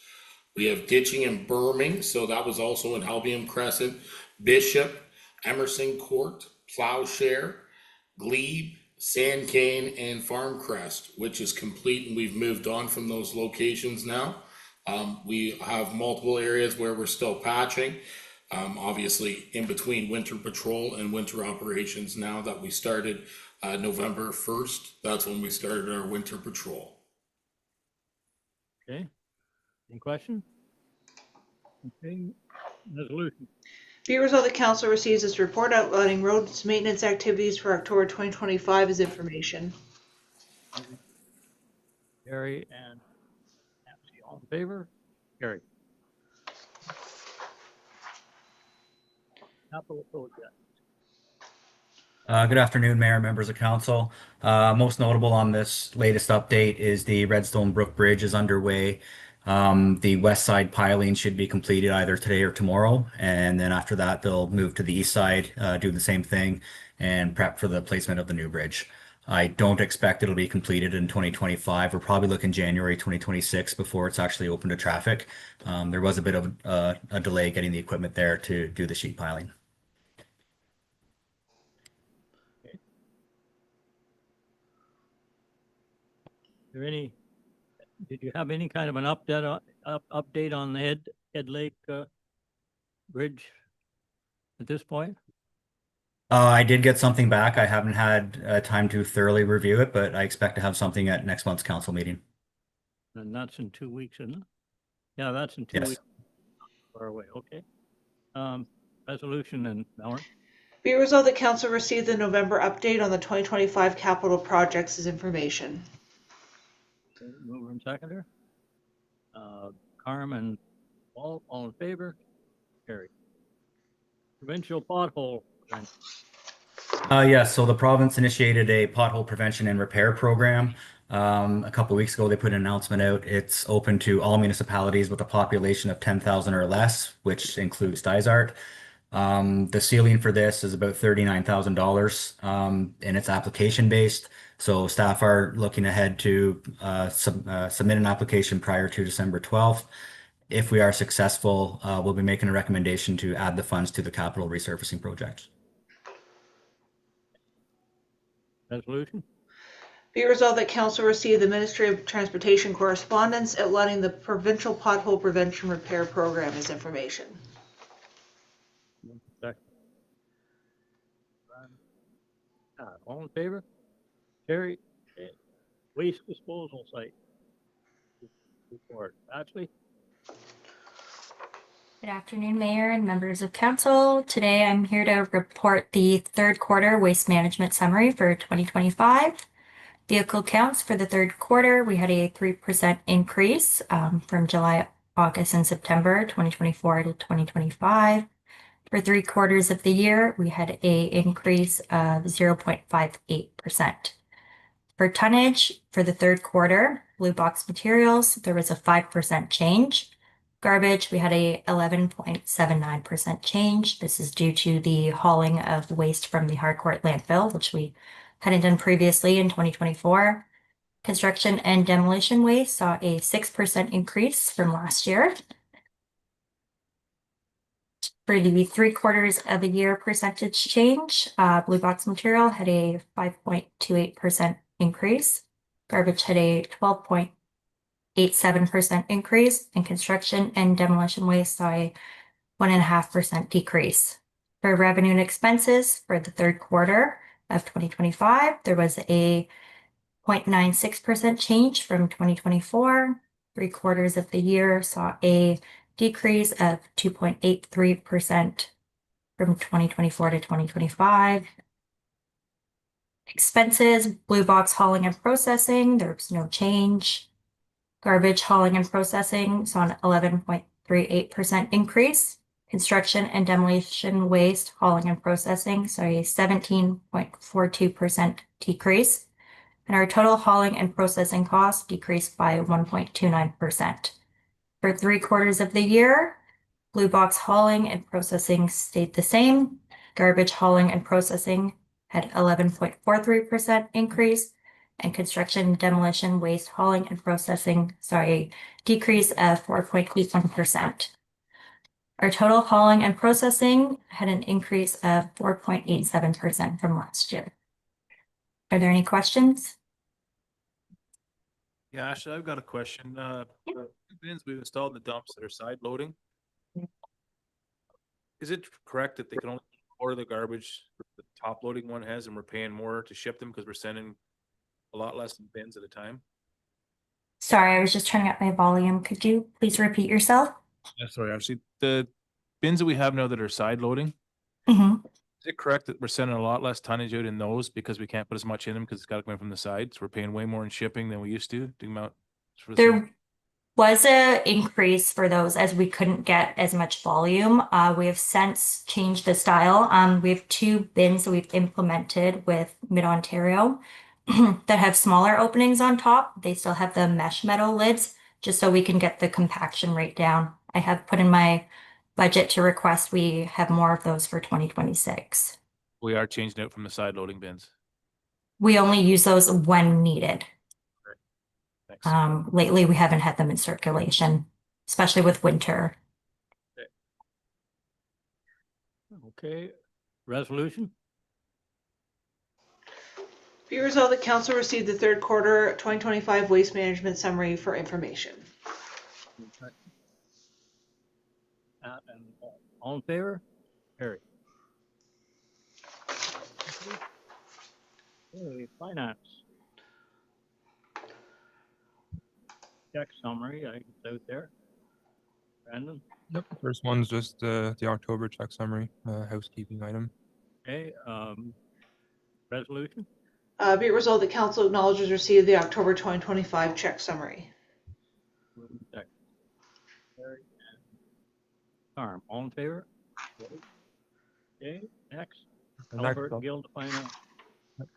We have ditching and berming, so that was also in Albion Crescent, Bishop, Emerson Court, Plowshare, Glebe, Sand Cane, and Farmcrest, which is complete, and we've moved on from those locations now. We have multiple areas where we're still patching, obviously in between winter patrol and winter operations now that we started November 1st. That's when we started our winter patrol. Okay, any question? Okay, resolution. Be it resolved, the council receives this report outlining roads maintenance activities for October 2025 as information. Barry and Nancy, all in favor? Carried. Capital project. Good afternoon, Mayor, members of council. Most notable on this latest update is the Redstone Brook Bridge is underway. The west side piling should be completed either today or tomorrow, and then after that they'll move to the east side, do the same thing, and prep for the placement of the new bridge. I don't expect it'll be completed in 2025. We're probably looking January 2026 before it's actually open to traffic. There was a bit of a delay getting the equipment there to do the sheet piling. Did you have any kind of an update on the Head Lake Bridge at this point? I did get something back. I haven't had time to thoroughly review it, but I expect to have something at next month's council meeting. And that's in 2 weeks, isn't it? Yeah, that's in 2 Yes. weeks. Far away, okay. Resolution and Mallory. Be it resolved that council received the November update on the 2025 capital projects as information. Mover and seconder. Carmen, all in favor? Carried. Provincial pothole prevention. Yes, so the province initiated a pothole prevention and repair program. A couple of weeks ago, they put an announcement out. It's open to all municipalities with a population of 10,000 or less, which includes Dysart. The ceiling for this is about $39,000, and it's application based. So staff are looking ahead to submit an application prior to December 12th. If we are successful, we'll be making a recommendation to add the funds to the capital resurfacing project. Resolution. Be it resolved that council received the Ministry of Transportation correspondence outlining the provincial pothole prevention repair program as information. All in favor? Carried. Waste disposal site. Report. Ashley? Good afternoon, Mayor and members of council. Today I'm here to report the third quarter waste management summary for 2025. Vehicle counts for the third quarter, we had a 3% increase from July, August, and September 2024 to 2025. For 3 quarters of the year, we had an increase of 0.58%. For tonnage, for the third quarter, Blue Box Materials, there was a 5% change. Garbage, we had a 11.79% change. This is due to the hauling of waste from the Harcourt landfill, which we hadn't done previously in 2024. Construction and demolition waste saw a 6% increase from last year. For the 3 quarters of a year percentage change, Blue Box Material had a 5.28% increase. Garbage had a 12.87% increase, and construction and demolition waste saw a 1.5% decrease. For revenue and expenses for the third quarter of 2025, there was a 0.96% change from 2024. 3 quarters of the year saw a decrease of 2.83% from 2024 to 2025. Expenses, Blue Box hauling and processing, there was no change. Garbage hauling and processing saw an 11.38% increase. Construction and demolition waste hauling and processing saw a 17.42% decrease. And our total hauling and processing costs decreased by 1.29%. For 3 quarters of the year, Blue Box hauling and processing stayed the same. Garbage hauling and processing had 11.43% increase, and construction and demolition waste hauling and processing saw a decrease of 4.81%. Our total hauling and processing had an increase of 4.87% from last year. Are there any questions? Yeah, Ashley, I've got a question. The bins we've installed in the dumps that are side loading. Is it correct that they can only order the garbage the top loading one has, and we're paying more to ship them because we're sending a lot less than bins at a time? Sorry, I was just turning up my volume. Could you please repeat yourself? Yeah, sorry, Ashley. The bins that we have now that are side loading, Mm-hmm. is it correct that we're sending a lot less tonnage out in those because we can't put as much in them because it's got to come in from the side? So we're paying way more in shipping than we used to amount for the same. There was a increase for those as we couldn't get as much volume. We have since changed the style. We have 2 bins that we've implemented with Mid-Ontario that have smaller openings on top. They still have the mesh metal lids just so we can get the compaction rate down. I have put in my budget to request we have more of those for 2026. We are changing it from the side loading bins. We only use those when needed. Thanks. Lately, we haven't had them in circulation, especially with winter. Okay, resolution? Be resolved that council received the third quarter 2025 waste management summary for information. And all in favor? Carry. Okay, finance. Check summary, it's out there. Brandon, Yep. First one's just the October check summary, housekeeping item. okay, resolution? Be it resolved that council acknowledges receipt of the October 2025 check summary. Moved and seconded. Carry and Arm, all in favor? Carry. Okay, next. The next Albert one. Guild Finance.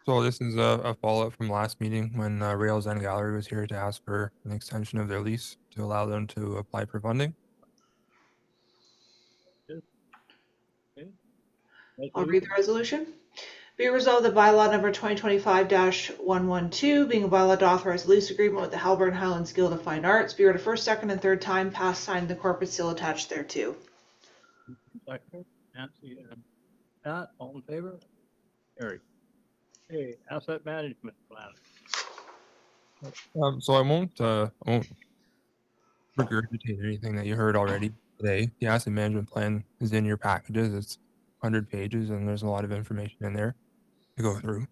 So this is a follow-up from last meeting when Rails End Gallery was here to ask for an extension of their lease to allow them to apply for funding. Okay. I'll read the resolution. Be it resolved that bylaw number 2025-112, being a bylaw to authorize a lease agreement with the Halbert Highlands Guild of Fine Arts, be read a first, second, and third time, passed, signed, the corporate seal attached thereto. Second, Nancy and Pat, all in favor? Carry. Okay, asset management plan. So I won't regurgitate anything that you heard already today. The asset management plan is in your packages. It's 100 pages and there's a lot of information in there to go through.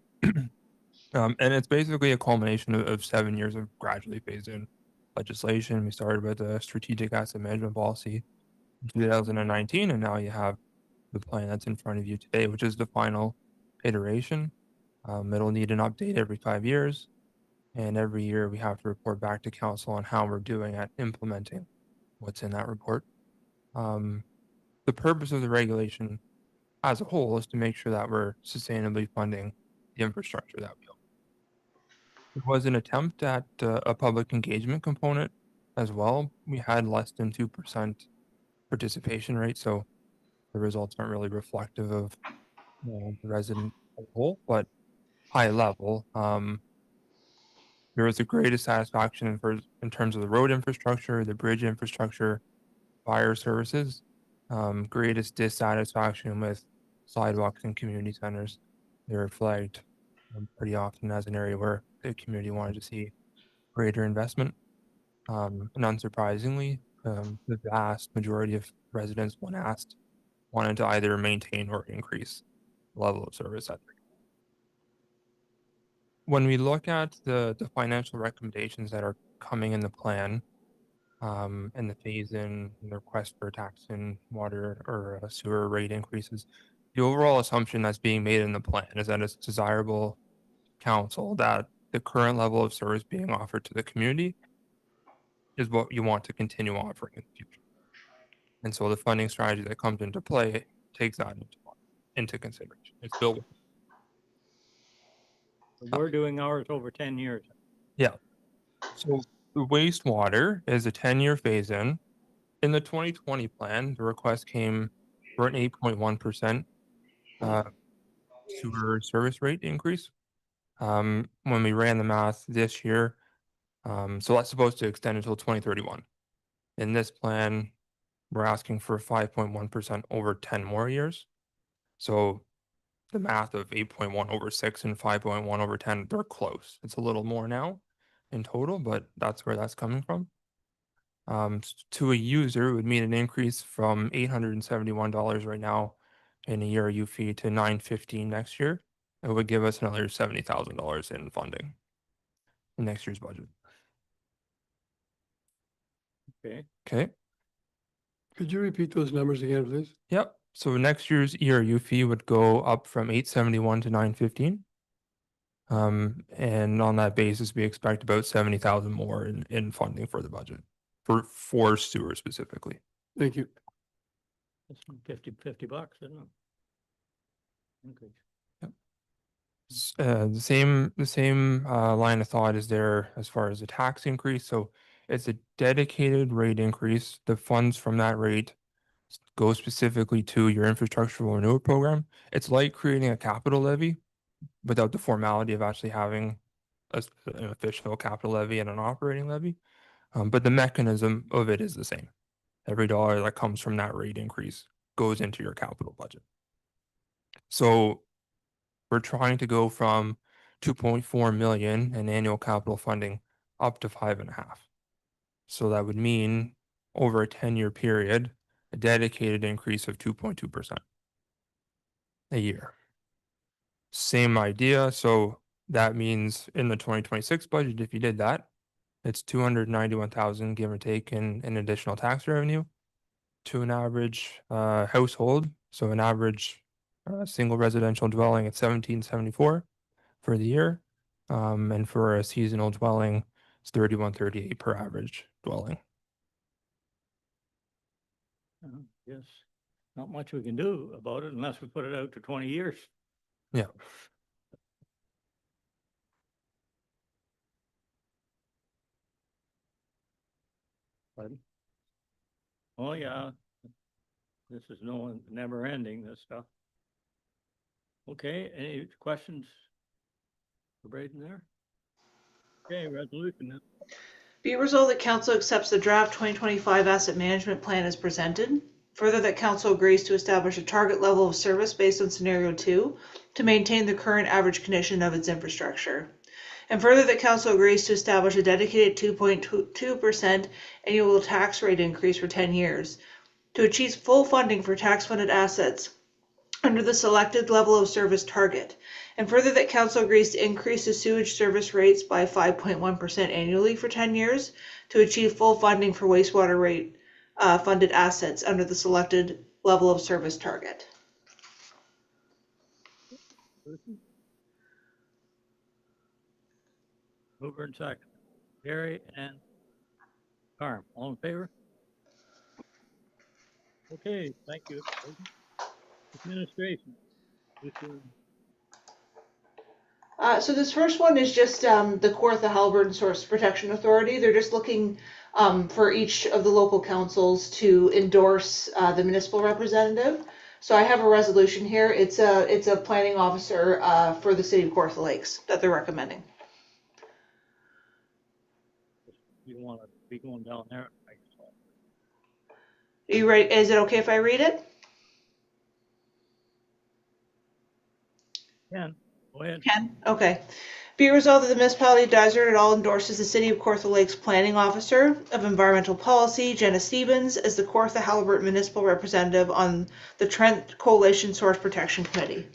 And it's basically a culmination of 7 years of gradually phased in legislation. We started with a strategic asset management policy in 2019, and now you have the plan that's in front of you today, which is the final iteration. It'll need an update every 5 years, and every year we have to report back to council on how we're doing at implementing what's in that report. The purpose of the regulation as a whole is to make sure that we're sustainably funding the infrastructure that we own. It was an attempt at a public engagement component as well. We had less than 2% participation rate, so the results aren't really reflective of the resident as a whole, but high level, there was the greatest satisfaction in terms of the road infrastructure, the bridge infrastructure, fire services, greatest dissatisfaction with sidewalks and community centers. They were flagged pretty often as an area where the community wanted to see greater investment. And unsurprisingly, the vast majority of residents, when asked, wanted to either maintain or increase the level of service at their. When we look at the financial recommendations that are coming in the plan, and the phase-in, and the request for tax and water or sewer rate increases, the overall assumption that's being made in the plan is that it's desirable council that the current level of service being offered to the community is what you want to continue offering in the future. And so the funding strategy that comes into play takes that into consideration. It's built. We're doing ours over 10 years. Yeah. So the wastewater is a 10-year phase-in. In the 2020 plan, the request came for an 8.1% sewer service rate increase. When we ran the math this year, so that's supposed to extend until 2031. In this plan, we're asking for 5.1% over 10 more years. So the math of 8.1 over 6 and 5.1 over 10, they're close. It's a little more now in total, but that's where that's coming from. To a user, it would mean an increase from $871 right now in a ERU fee to $915 next year. It would give us another $70,000 in funding in next year's budget. Okay. Okay. Could you repeat those numbers again, please? Yep. So next year's ERU fee would go up from $871 to $915. And on that basis, we expect about 70,000 more in funding for the budget for sewer specifically. Thank you. It's 50 bucks, isn't it? Okay. The same line of thought is there as far as the tax increase. So it's a dedicated rate increase. The funds from that rate goes specifically to your infrastructure renewal program. It's like creating a capital levy without the formality of actually having an official capital levy and an operating levy. But the mechanism of it is the same. Every dollar that comes from that rate increase goes into your capital budget. So we're trying to go from 2.4 million in annual capital funding up to 5.5. So that would mean over a 10-year period, a dedicated increase of 2.2% a year. Same idea. So that means in the 2026 budget, if you did that, it's 291,000 give or take in additional tax revenue to an average household. So an average single residential dwelling at 1774 for the year. And for a seasonal dwelling, it's 3138 per average dwelling. Yes, not much we can do about it unless we put it out to 20 years. Yeah. Pardon? Oh, yeah. This is never ending, this stuff. Okay, any questions for Braden there? Okay, resolution then. Be it resolved that council accepts the draft 2025 asset management plan as presented. Further, that council agrees to establish a target level of service based on scenario 2 to maintain the current average condition of its infrastructure. And further, that council agrees to establish a dedicated 2.2% annual tax rate increase for 10 years to achieve full funding for tax-funded assets under the selected level of service target. And further, that council agrees to increase the sewage service rates by 5.1% annually for 10 years to achieve full funding for wastewater rate funded assets under the selected level of service target. Mover and second. Gary and Carm, all in favor? Okay, thank you. Administration. So this first one is just the Kawartha Haliburton Source Protection Authority. They're just looking for each of the local councils to endorse the municipal representative. So I have a resolution here. It's a planning officer for the city of Kawartha Lakes that they're recommending. You don't want to be going down there. Are you ready? Is it okay if I read it? Ken, go ahead. Ken? Okay. Be it resolved that the municipality of Dysart et al. Endorses the City of Kawartha Lakes Planning Officer of Environmental Policy, Jenna Stevens, as the Kawartha Haliburton Municipal Representative on the Trent Coalition Source Protection Committee.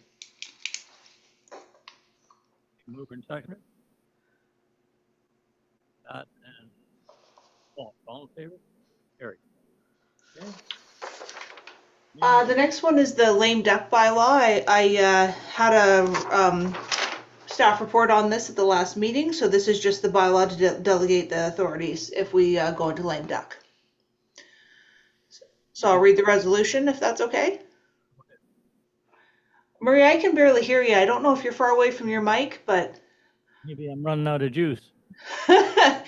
Mover and second. And Paul, all in favor? Gary. Okay. The next one is the lame duck bylaw. I had a staff report on this at the last meeting, so this is just the bylaw to delegate the authorities if we go into lame duck. So I'll read the resolution if that's okay. Maria, I can barely hear you. I don't know if you're far away from your mic, but Maybe I'm running out of juice. yeah,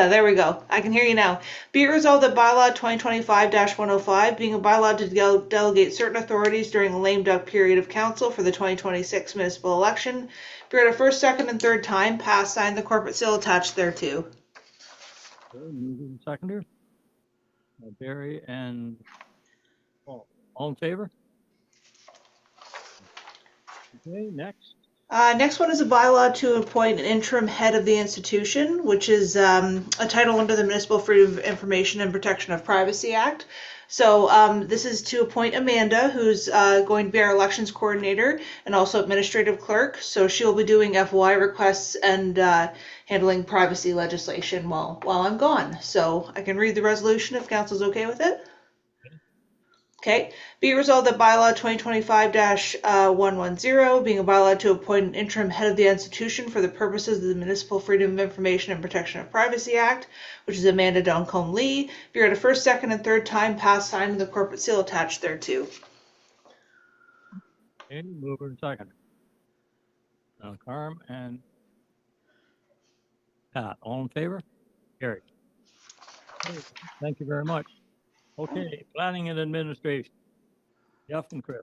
there we go. I can hear you now. Be it resolved that bylaw 2025-105, being a bylaw to delegate certain authorities during the lame duck period of council for the 2026 municipal election, be read a first, second, and third time, pass, sign, the corporate seal attached thereto. Okay, mover and seconder. Barry and Paul, all in favor? Okay, next. Next one is a bylaw to appoint an interim head of the institution, which is a title under the Municipal Freedom of Information and Protection of Privacy Act. So this is to appoint Amanda, who's going to be our elections coordinator and also administrative clerk. So she'll be doing FOI requests and handling privacy legislation while I'm gone. So I can read the resolution if council's okay with it. Okay, be it resolved that bylaw 2025-110, being a bylaw to appoint an interim head of the institution for the purposes of the Municipal Freedom of Information and Protection of Privacy Act, which is Amanda Duncombe Lee, be read a first, second, and third time, pass, sign, and the corporate seal attached thereto. Okay, mover and seconder. Carm and Pat, all in favor? Gary. Okay, thank you very much. Okay, planning and administration. Jeff and Chris.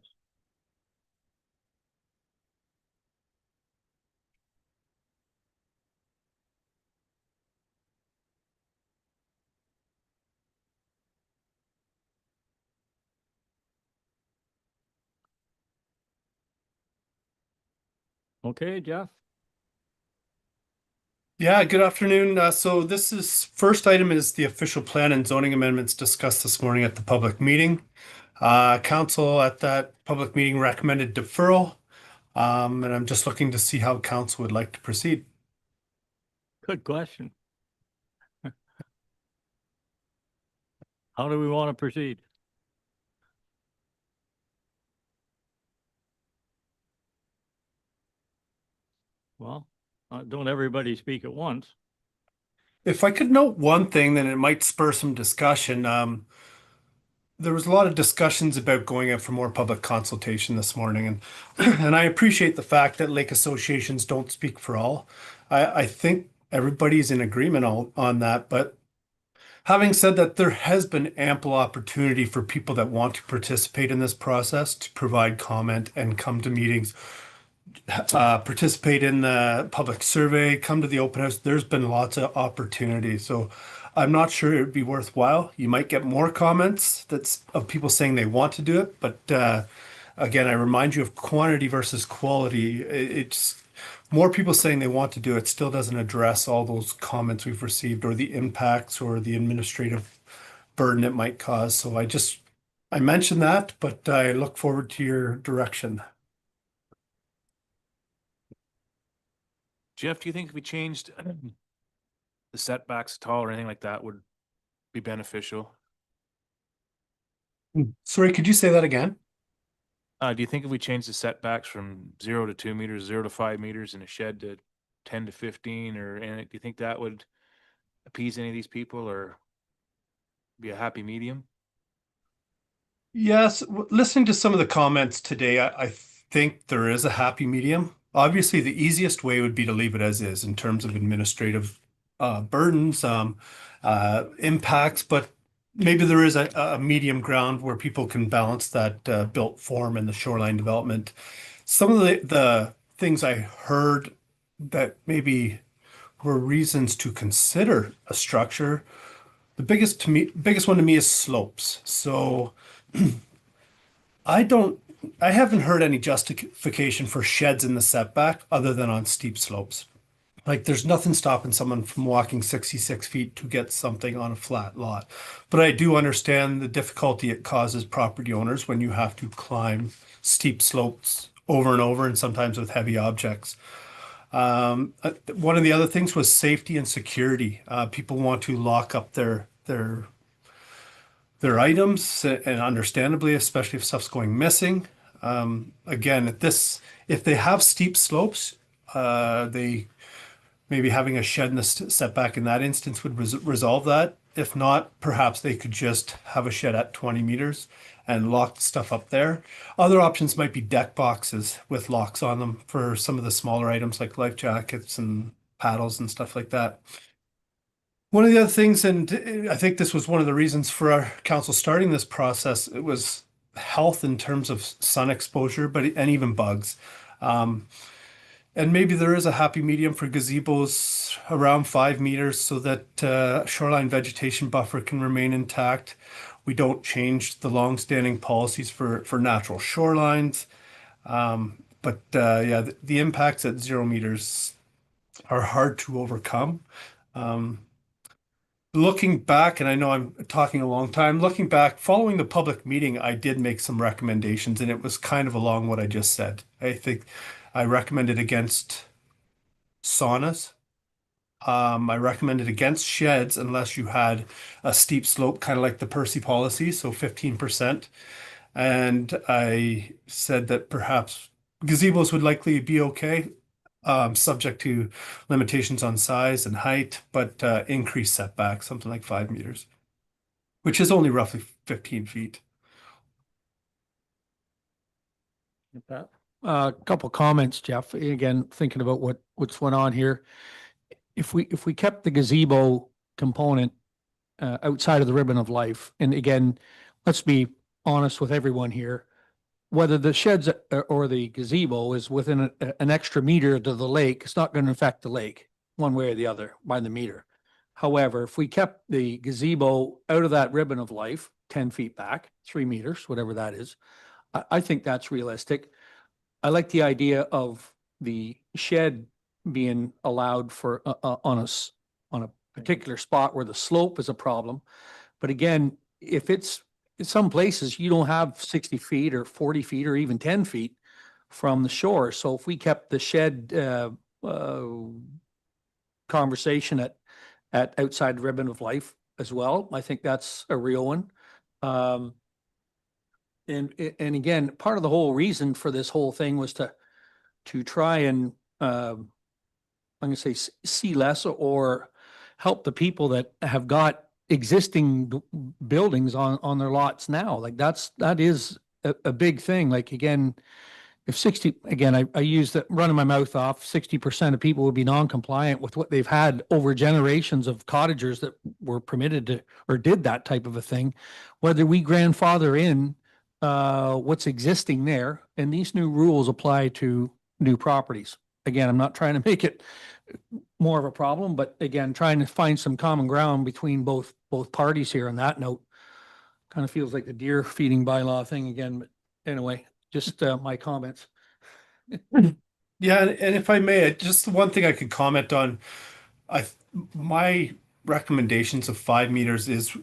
Okay, Jeff? Yeah, good afternoon. So this is, first item is the official plan and zoning amendments discussed this morning at the public meeting. Council at that public meeting recommended deferral. And I'm just looking to see how council would like to proceed. Good question. How do we want to proceed? Well, don't everybody speak at once. If I could note one thing, then it might spur some discussion. There was a lot of discussions about going out for more public consultation this morning, and and I appreciate the fact that lake associations don't speak for all. I think everybody's in agreement on that, but having said that, there has been ample opportunity for people that want to participate in this process to provide comment and come to meetings, participate in the public survey, come to the open house. There's been lots of opportunity. So I'm not sure it would be worthwhile. You might get more comments of people saying they want to do it. But again, I remind you of quantity versus quality. It's more people saying they want to do it still doesn't address all those comments we've received or the impacts or the administrative burden it might cause. So I mentioned that, but I look forward to your direction. Jeff, do you think if we changed the setbacks at all or anything like that would be beneficial? Sorry, could you say that again? Do you think if we change the setbacks from 0 to 2 meters, 0 to 5 meters in a shed to 10 to 15 do you think that would appease any of these people or be a happy medium? Yes, listening to some of the comments today, I think there is a happy medium. Obviously, the easiest way would be to leave it as is in terms of administrative burdens, impacts, but maybe there is a medium ground where people can balance that built form and the shoreline development. Some of the things I heard that maybe were reasons to consider a structure, the biggest one to me is slopes. So I haven't heard any justification for sheds in the setback other than on steep slopes. Like there's nothing stopping someone from walking 66 feet to get something on a flat lot. But I do understand the difficulty it causes property owners when you have to climb steep slopes over and over and sometimes with heavy objects. One of the other things was safety and security. People want to lock up their items, and understandably, especially if stuff's going missing. Again, if they have steep slopes, they maybe having a shed in the setback in that instance would resolve that. If not, perhaps they could just have a shed at 20 meters and lock the stuff up there. Other options might be deck boxes with locks on them for some of the smaller items like life jackets and paddles and stuff like that. One of the other things, and I think this was one of the reasons for our council starting this process, it was health in terms of sun exposure, and even bugs. And maybe there is a happy medium for gazebos around 5 meters so that shoreline vegetation buffer can remain intact. We don't change the longstanding policies for natural shorelines. But yeah, the impacts at 0 meters are hard to overcome. Looking back, and I know I'm talking a long time, looking back, following the public meeting, I did make some recommendations, and it was kind of along what I just said. I think I recommended against saunas. I recommended against sheds unless you had a steep slope, kind of like the Percy policy, so 15%. And I said that perhaps gazebos would likely be okay, subject to limitations on size and height, but increased setback, something like 5 meters, which is only roughly 15 feet. A couple comments, Jeff. Again, thinking about what's went on here. If we kept the gazebo component outside of the ribbon of life. And again, let's be honest with everyone here. Whether the sheds or the gazebo is within an extra meter to the lake, it's not going to affect the lake one way or the other by the meter. However, if we kept the gazebo out of that ribbon of life, 10 feet back, 3 meters, whatever that is, I think that's realistic. I like the idea of the shed being allowed for on a particular spot where the slope is a problem. But again, if it's in some places you don't have 60 feet or 40 feet or even 10 feet from the shore. So if we kept the shed conversation at outside the ribbon of life as well, I think that's a real one. And again, part of the whole reason for this whole thing was to try and I'm going to say see less or help the people that have got existing buildings on their lots now. Like that is a big thing. Like again, if 60, again, I use that running my mouth off, 60% of people would be non-compliant with what they've had over generations of cottagers that were permitted to, or did that type of a thing, whether we grandfather in what's existing there, and these new rules apply to new properties. Again, I'm not trying to make it more of a problem, but again, trying to find some common ground between both parties here on that note. Kind of feels like the deer feeding bylaw thing again, but anyway, just my comments. Yeah, and if I may, just the one thing I could comment on, my recommendations of 5 meters is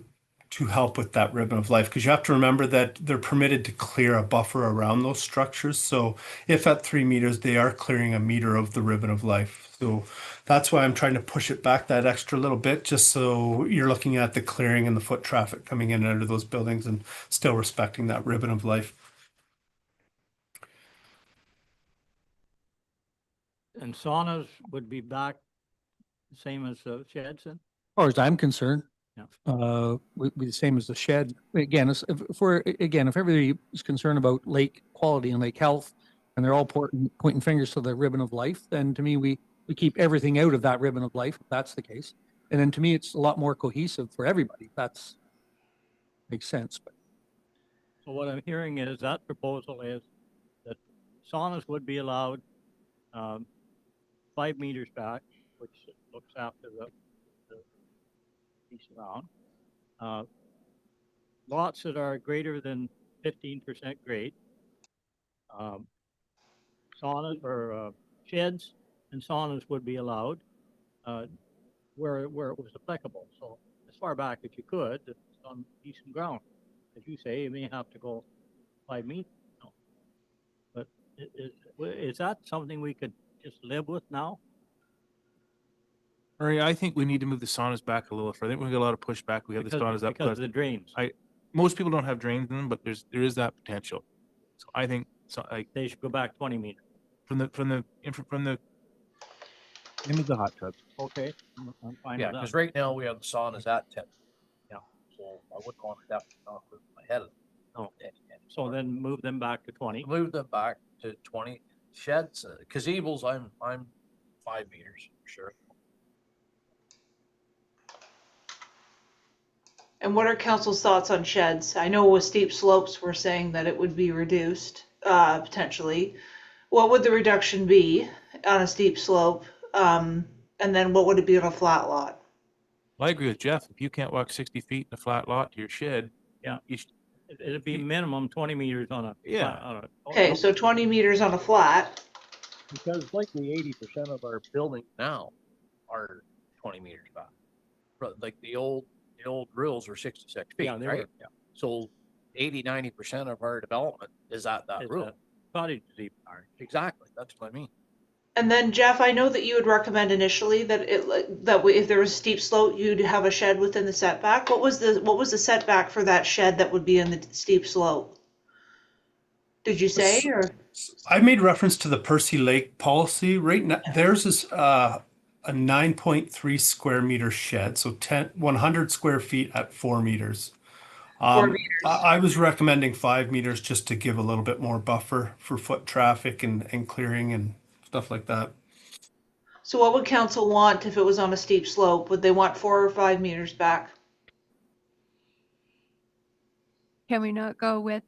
to help with that ribbon of life, because you have to remember that they're permitted to clear a buffer around those structures. So if at 3 meters, they are clearing a meter of the ribbon of life. So that's why I'm trying to push it back that extra little bit, just so you're looking at the clearing and the foot traffic coming in and out of those buildings and still respecting that ribbon of life. And saunas would be back the same as sheds then? As far as I'm concerned, Yeah. would be the same as the shed. Again, if everybody is concerned about lake quality and lake health, and they're all pointing fingers to the ribbon of life, then to me, we keep everything out of that ribbon of life, if that's the case. And then to me, it's a lot more cohesive for everybody. That's makes sense. But So what I'm hearing is that proposal is that saunas would be allowed 5 meters back, which looks after the piece around. Lots that are greater than 15% grade. Saunas or sheds and saunas would be allowed where it was applicable. So as far back as you could, it's on decent ground. As you say, you may have to go 5 meters. No. But is that something we could just live with now? Murray, I think we need to move the saunas back a little further. I think we get a lot of pushback. We have the saunas up because of the drains. Most people don't have drains in them, but there is that potential. So I think they should go back 20 meters from the into the hot tubs. Okay, I'm fine Yeah, with because that. right now we have the saunas at 10. Yeah, so I wouldn't want to definitely not move my head of No. So then move them back to 20. Move them back to 20. Sheds, gazebos, I'm 5 meters for sure. And what are council's thoughts on sheds? I know with steep slopes, we're saying that it would be reduced, potentially. What would the reduction be on a steep slope? And then what would it be on a flat lot? Well, I agree with Jeff. If you can't walk 60 feet in a flat lot to your shed, Yeah. It'd be minimum 20 meters on a. Yeah. on a- Okay, so 20 meters on a flat. Because likely 80% of our buildings now are 20 meters back. Like the old grills were 66 feet, Yeah, they right? were, yeah. So 80-90% of our development is at that Is rule. a cottage gazebo. Exactly. That's what I mean. And then Jeff, I know that you would recommend initially that if there was a steep slope, you'd have a shed within the setback. What was the setback for that shed that would be in the steep slope? Did you say, or? I made reference to the Percy Lake policy. Right now, theirs is a 9.3 square meter shed, so 100 square feet at 4 meters. 4 meters. I was recommending 5 meters just to give a little bit more buffer for foot traffic and clearing and stuff like that. So what would council want if it was on a steep slope? Would they want 4 or 5 meters back? Can we not go with,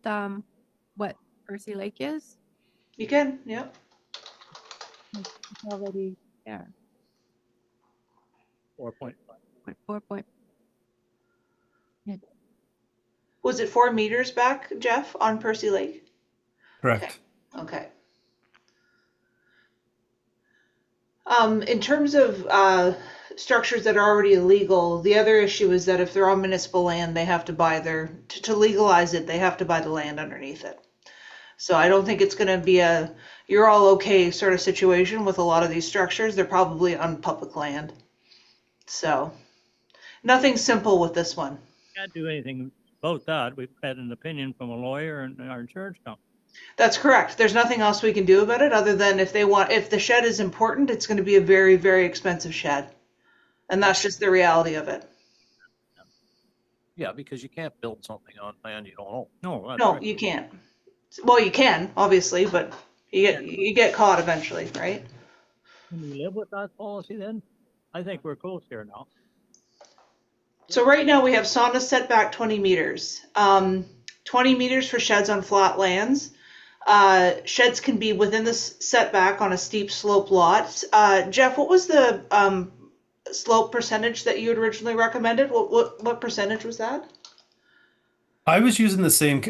what Percy Lake is? You can, yep. It's already there. 4.5. 4 point. Yeah. Was it 4 meters back, Jeff, on Percy Lake? Correct. Okay. In terms of structures that are already illegal, the other issue is that if they're on municipal land, they have to buy to legalize it, they have to buy the land underneath it. So I don't think it's going to be a you're all okay sort of situation with a lot of these structures. They're probably on public land. So nothing simple with this one. Can't do anything about that. We've had an opinion from a lawyer and our insurance company. That's correct. There's nothing else we can do about it other than if the shed is important, it's going to be a very, very expensive shed. And that's just the reality of it. Yeah, because you can't build something on land you don't own. No, that's No, right. you can't. Well, you can, obviously, but you get caught eventually, right? Can we live with that policy then? I think we're close here now. So right now we have sauna setback 20 meters. 20 meters for sheds on flat lands. Sheds can be within the setback on a steep slope lot. Jeff, what was the slope percentage that you had originally recommended? What percentage was that? I was using the same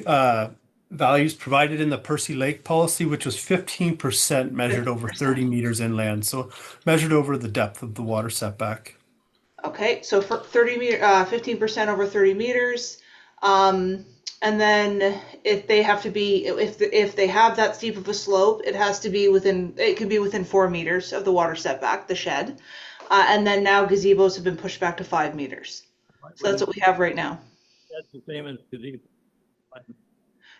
values provided in the Percy Lake policy, which was 15% measured over 30 meters inland. So measured over the depth of the water setback. Okay, so for 15% over 30 meters. And then if they have to be, if they have that steep of a slope, it could be within 4 meters of the water setback, the shed. And then now gazebos have been pushed back to 5 meters. So that's what we have right now. That's the same as gazebo.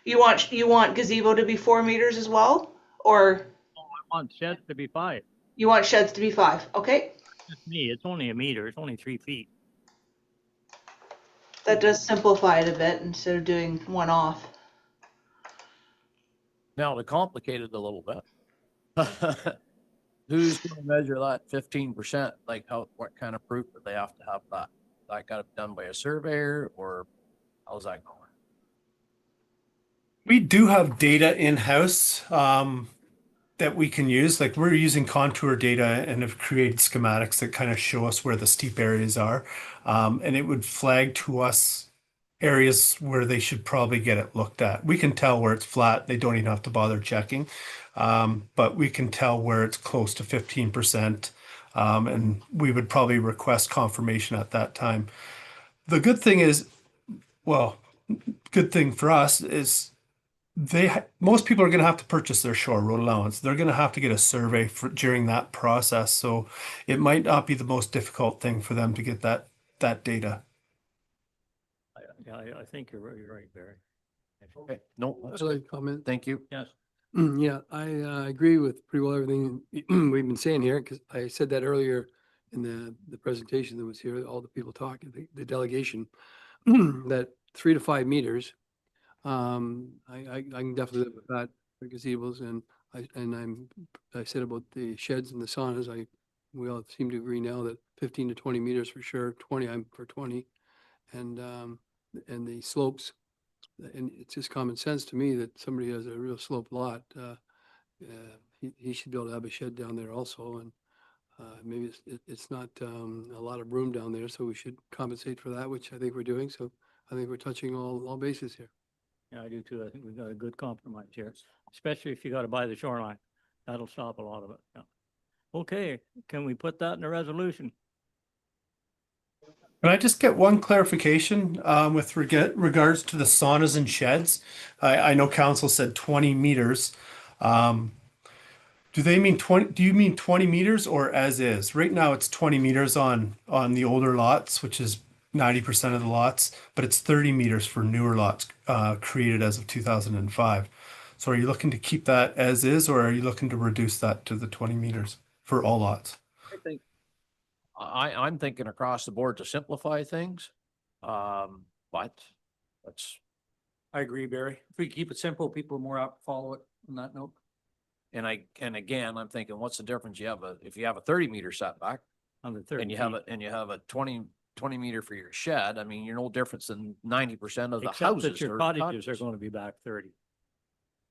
You want gazebo to be 4 meters as well? Or I want sheds to be 5. you want sheds to be 5? Okay. Just me, it's only a meter, it's only 3 feet. That does simplify it a bit instead of doing one off. Now, to complicate it a little bit, who's going to measure that 15%? Like, what kind of proof do they have to have that? That got to be done by a surveyor, or how's that going? We do have data in-house that we can use. Like we're using contour data and have created schematics that kind of show us where the steep areas are. And it would flag to us areas where they should probably get it looked at. We can tell where it's flat. They don't even have to bother checking. But we can tell where it's close to 15%. And we would probably request confirmation at that time. The good thing is, well, good thing for us is most people are going to have to purchase their shore road allowance. They're going to have to get a survey during that process. So it might not be the most difficult thing for them to get that data. I think you're right, Barry. Okay, no, I'd like to comment. thank you. Yes. Yeah, I agree with pretty well everything we've been saying here, because I said that earlier in the presentation that was here, all the people talking, the delegation, that 3 to 5 meters. I can definitely live with that for gazebos, and I said about the sheds and the saunas, we all seem to agree now that 15 to 20 meters for sure, 20, I'm for 20. And the slopes, and it's just common sense to me that somebody has a real slope lot, he should be able to have a shed down there also. And maybe it's not a lot of room down there, so we should compensate for that, which I think we're doing. So I think we're touching all bases here. Yeah, I do too. I think we've got a good compromise here, especially if you got to buy the shoreline. That'll stop a lot of it. Yeah. Okay, can we put that in a resolution? Can I just get one clarification with regards to the saunas and sheds? I know council said 20 meters. Do they mean 20? Do you mean 20 meters or as is? Right now it's 20 meters on the older lots, which is 90% of the lots, but it's 30 meters for newer lots created as of 2005. So are you looking to keep that as is, or are you looking to reduce that to the 20 meters for all lots? I think I'm thinking across the board to simplify things. But that's, I agree, Barry. If we keep it simple, people are more apt to follow it on that note. and again, I'm thinking, what's the difference? If you have a 30 meter setback On the 30 and you have a 20 20 meter for your shed, I mean, you're no different than 90% of the Except houses. that your are cottages are going to be back 30.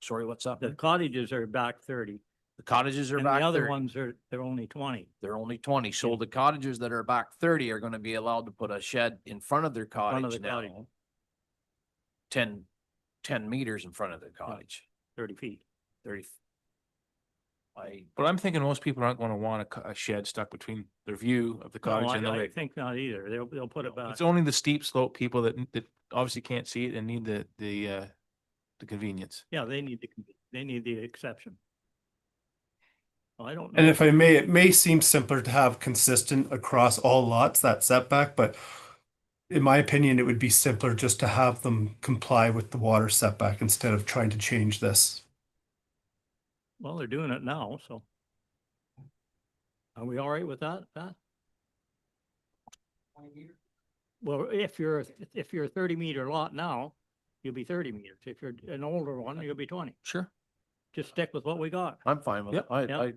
Sorry, what's up? The cottages are back 30. The cottages are And back the other 30. ones they're only 20. They're only 20. So the cottages that are back 30 are gonna be allowed to put a shed in front of their Front of cottage the cottage. now. 10 meters in front of their cottage, 30 feet. 30. I, But I'm thinking most people aren't gonna want a shed stuck between their view of the No, cottage and the I lake. think not either. They'll put it back. It's only the steep slope people that obviously can't see it and need the convenience. Yeah, they need the exception. I don't know. And if I may, it may seem simpler to have consistent across all lots, that setback, but in my opinion, it would be simpler just to have them comply with the water setback instead of trying to change this. Well, they're doing it now, so. Are we all right with that, Pat? Well, if you're a 30-meter lot now, you'll be 30 meters. If you're an older one, you'll be 20. Sure. Just stick with what we got. I'm fine with it. Yep,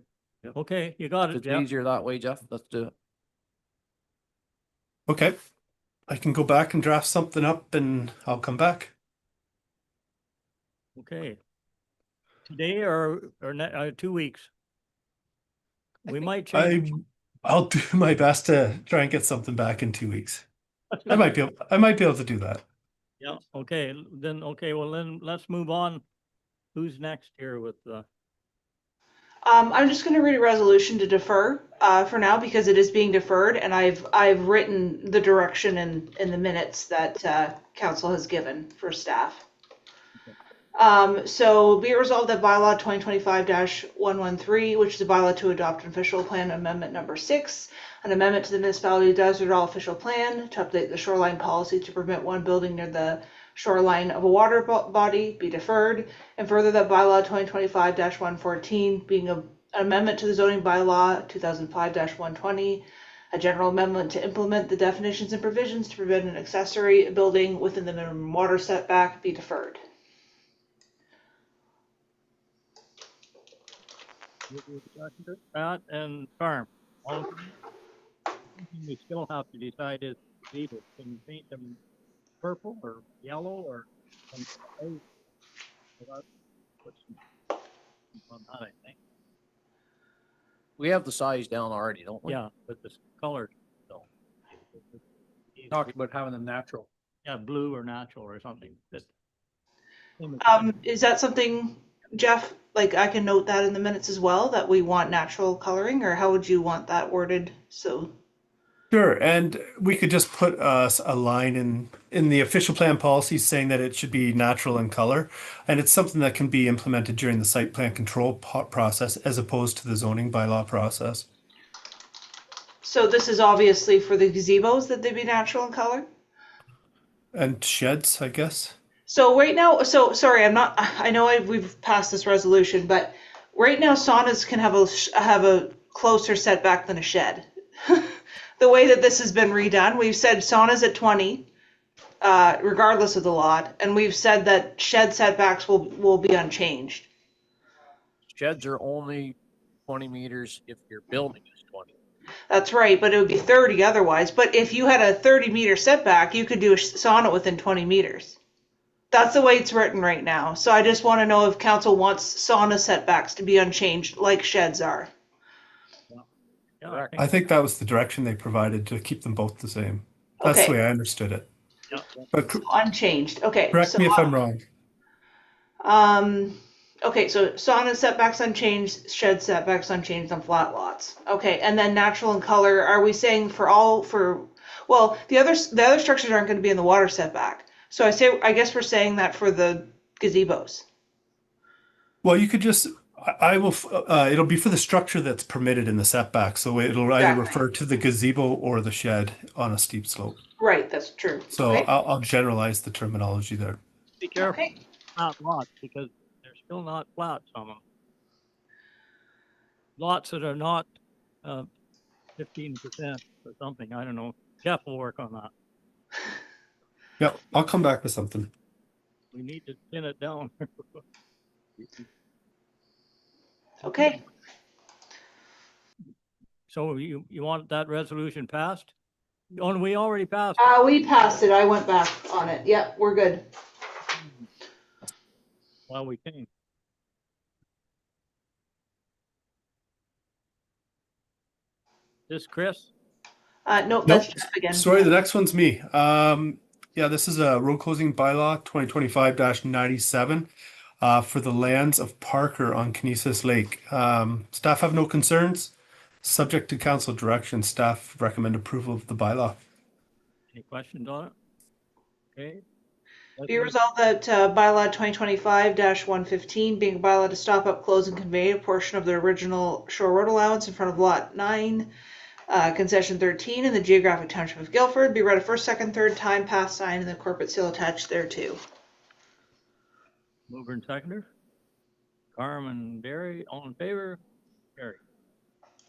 Okay, you got If it, it's Jeff. easier that way, Jeff, let's do it. Okay. I can go back and draft something up and I'll come back. Okay. Today or 2 weeks? We might change. I'll do my best to try and get something back in 2 weeks. I might be able to do that. Yeah, okay, well then let's move on. Who's next here with the? I'm just going to read a resolution to defer for now because it is being deferred, and I've written the direction in the minutes that council has given for staff. So be it resolved that bylaw 2025-113, which is a bylaw to adopt an official plan amendment number 6, an amendment to the municipality Desert All official plan to update the shoreline policy to permit one building near the shoreline of a water body be deferred, and further that bylaw 2025-114 being an amendment to the zoning bylaw 2005-120, a general amendment to implement the definitions and provisions to prevent an accessory building within the minimum water setback be deferred. Pat and Farm. We still have to decide is either can you paint them purple or yellow or on that, I think. We have the size down already, don't we? Yeah, but the color, so. Talked about having them natural. Yeah, blue or natural or something. Is that something, Jeff, like I can note that in the minutes as well, that we want natural coloring, or how would you want that worded? So. Sure, and we could just put a line in the official plan policy saying that it should be natural in color, and it's something that can be implemented during the site plan control process as opposed to the zoning bylaw process. So this is obviously for the gazebos that they be natural in color? And sheds, I guess. So right now, so sorry, I know we've passed this resolution, but right now saunas can have a closer setback than a shed. The way that this has been redone, we've said saunas at 20, regardless of the lot, and we've said that shed setbacks will be unchanged. Sheds are only 20 meters if your building is 20. That's right, but it would be 30 otherwise. But if you had a 30-meter setback, you could do a sauna within 20 meters. That's the way it's written right now. So I just want to know if council wants sauna setbacks to be unchanged like sheds are. Yeah, I think that was the direction they provided to keep them both the same. That's Okay. the way I understood it. But Unchanged. Okay. correct me if I'm wrong. Okay, so sauna setbacks unchanged, shed setbacks unchanged on flat lots. Okay, and then natural in color, are we saying well, the other structures aren't going to be in the water setback. So I guess we're saying that for the gazebos. Well, you could just, I will, it'll be for the structure that's permitted in the setback. So it'll either Exactly. refer to the gazebo or the shed on a steep slope. Right, that's true. So Okay. I'll generalize the terminology there. Be careful, Okay. not lots, because they're still not flat, some of them. Lots that are not 15% or something, I don't know. Jeff will work on that. Yeah, I'll come back with something. We need to pin it down. Okay. So you want that resolution passed? Oh, we already passed. We passed it. I went back on it. Yep, we're good. While we can. This Chris? Nope, Nope. that's Jeff again. Sorry, the next one's me. Yeah, this is a road closing bylaw 2025-97 for the lands of Parker on Kinesis Lake. Staff have no concerns. Subject to council direction, staff recommend approval of the bylaw. Any questions on it? Okay. Be resolved that bylaw 2025-115 being a bylaw to stop up, close, and convey a portion of the original shore road allowance in front of lot 9, concession 13 in the geographic township of Guilford be read a first, second, third time, pass, sign, and the corporate seal attached thereto. Mover and seconder. Carmen, Barry, all in favor? Carry.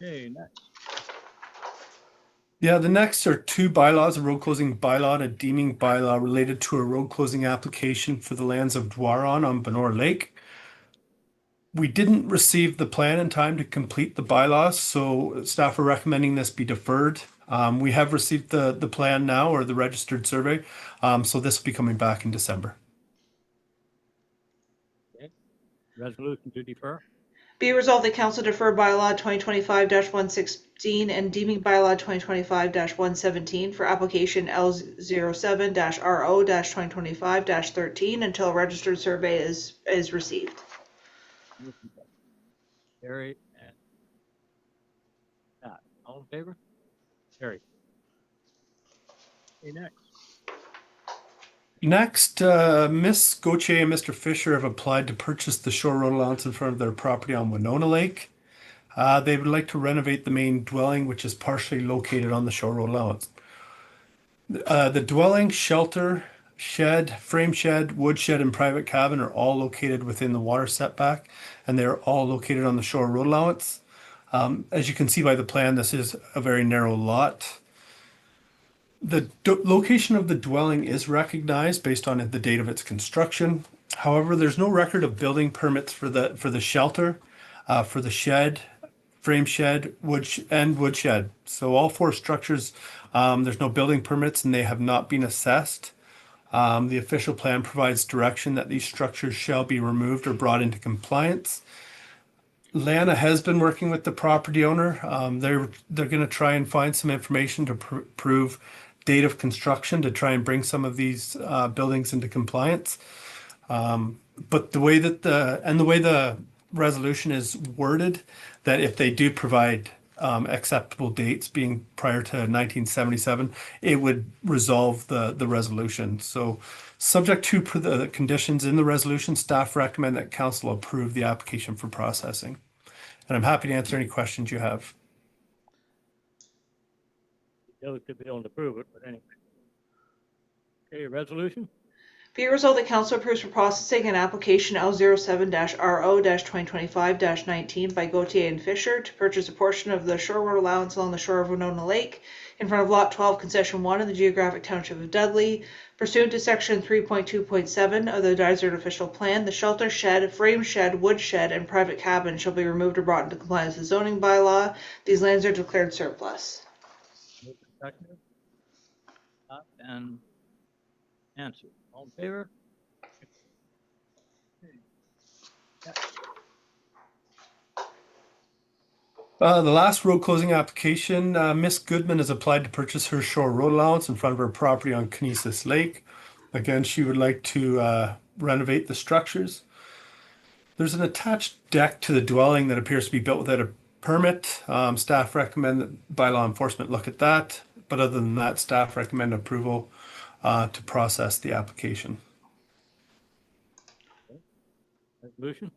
Okay, next. Yeah, the next are two bylaws, a road closing bylaw and a deeming bylaw related to a road closing application for the lands of Dwaron on Benor Lake. We didn't receive the plan in time to complete the bylaws, so staff are recommending this be deferred. We have received the plan now, or the registered survey, so this will be coming back in December. Okay. Resolution to defer. Be resolved that council defer bylaw 2025-116 and deeming bylaw 2025-117 for application L07-RO-2025-13 until a registered survey is received. Carry and Pat, all in favor? Carry. Okay, next. Next, Ms. Gauthier and Mr. Fisher have applied to purchase the shore road allowance in front of their property on Winona Lake. They would like to renovate the main dwelling, which is partially located on the shore road allowance. The dwelling, shelter, shed, frame shed, wood shed, and private cabin are all located within the water setback, and they're all located on the shore road allowance. As you can see by the plan, this is a very narrow lot. The location of the dwelling is recognized based on the date of its construction. However, there's no record of building permits for the shelter, for the shed, frame shed, wood shed. So all four structures, there's no building permits and they have not been assessed. The official plan provides direction that these structures shall be removed or brought into compliance. Lana has been working with the property owner. They're going to try and find some information to prove date of construction to try and bring some of these buildings into compliance. But the way that the way the resolution is worded, that if they do provide acceptable dates being prior to 1977, it would resolve the resolution. So subject to the conditions in the resolution, staff recommend that council approve the application for processing. And I'm happy to answer any questions you have. The other could be able to prove it, but anyway. Okay, resolution. Be it resolved that council approves for processing an application L07-RO-2025-19 by Gauthier and Fisher to purchase a portion of the shore road allowance along the shore of Winona Lake in front of lot 12, concession 1 in the geographic township of Dudley. Pursuant to section 3.2.7 of the Dysart official plan, the shelter, shed, frame shed, wood shed, and private cabin shall be removed or brought into compliance with the zoning bylaw. These lands are declared surplus. And answer. All in favor? The last road closing application, Miss Goodman has applied to purchase her shore road allowance in front of her property on Kinesis Lake. Again, she would like to renovate the structures. There's an attached deck to the dwelling that appears to be built without a permit. Staff recommend that bylaw enforcement look at that. But other than that, staff recommend approval to process the application. Resolution.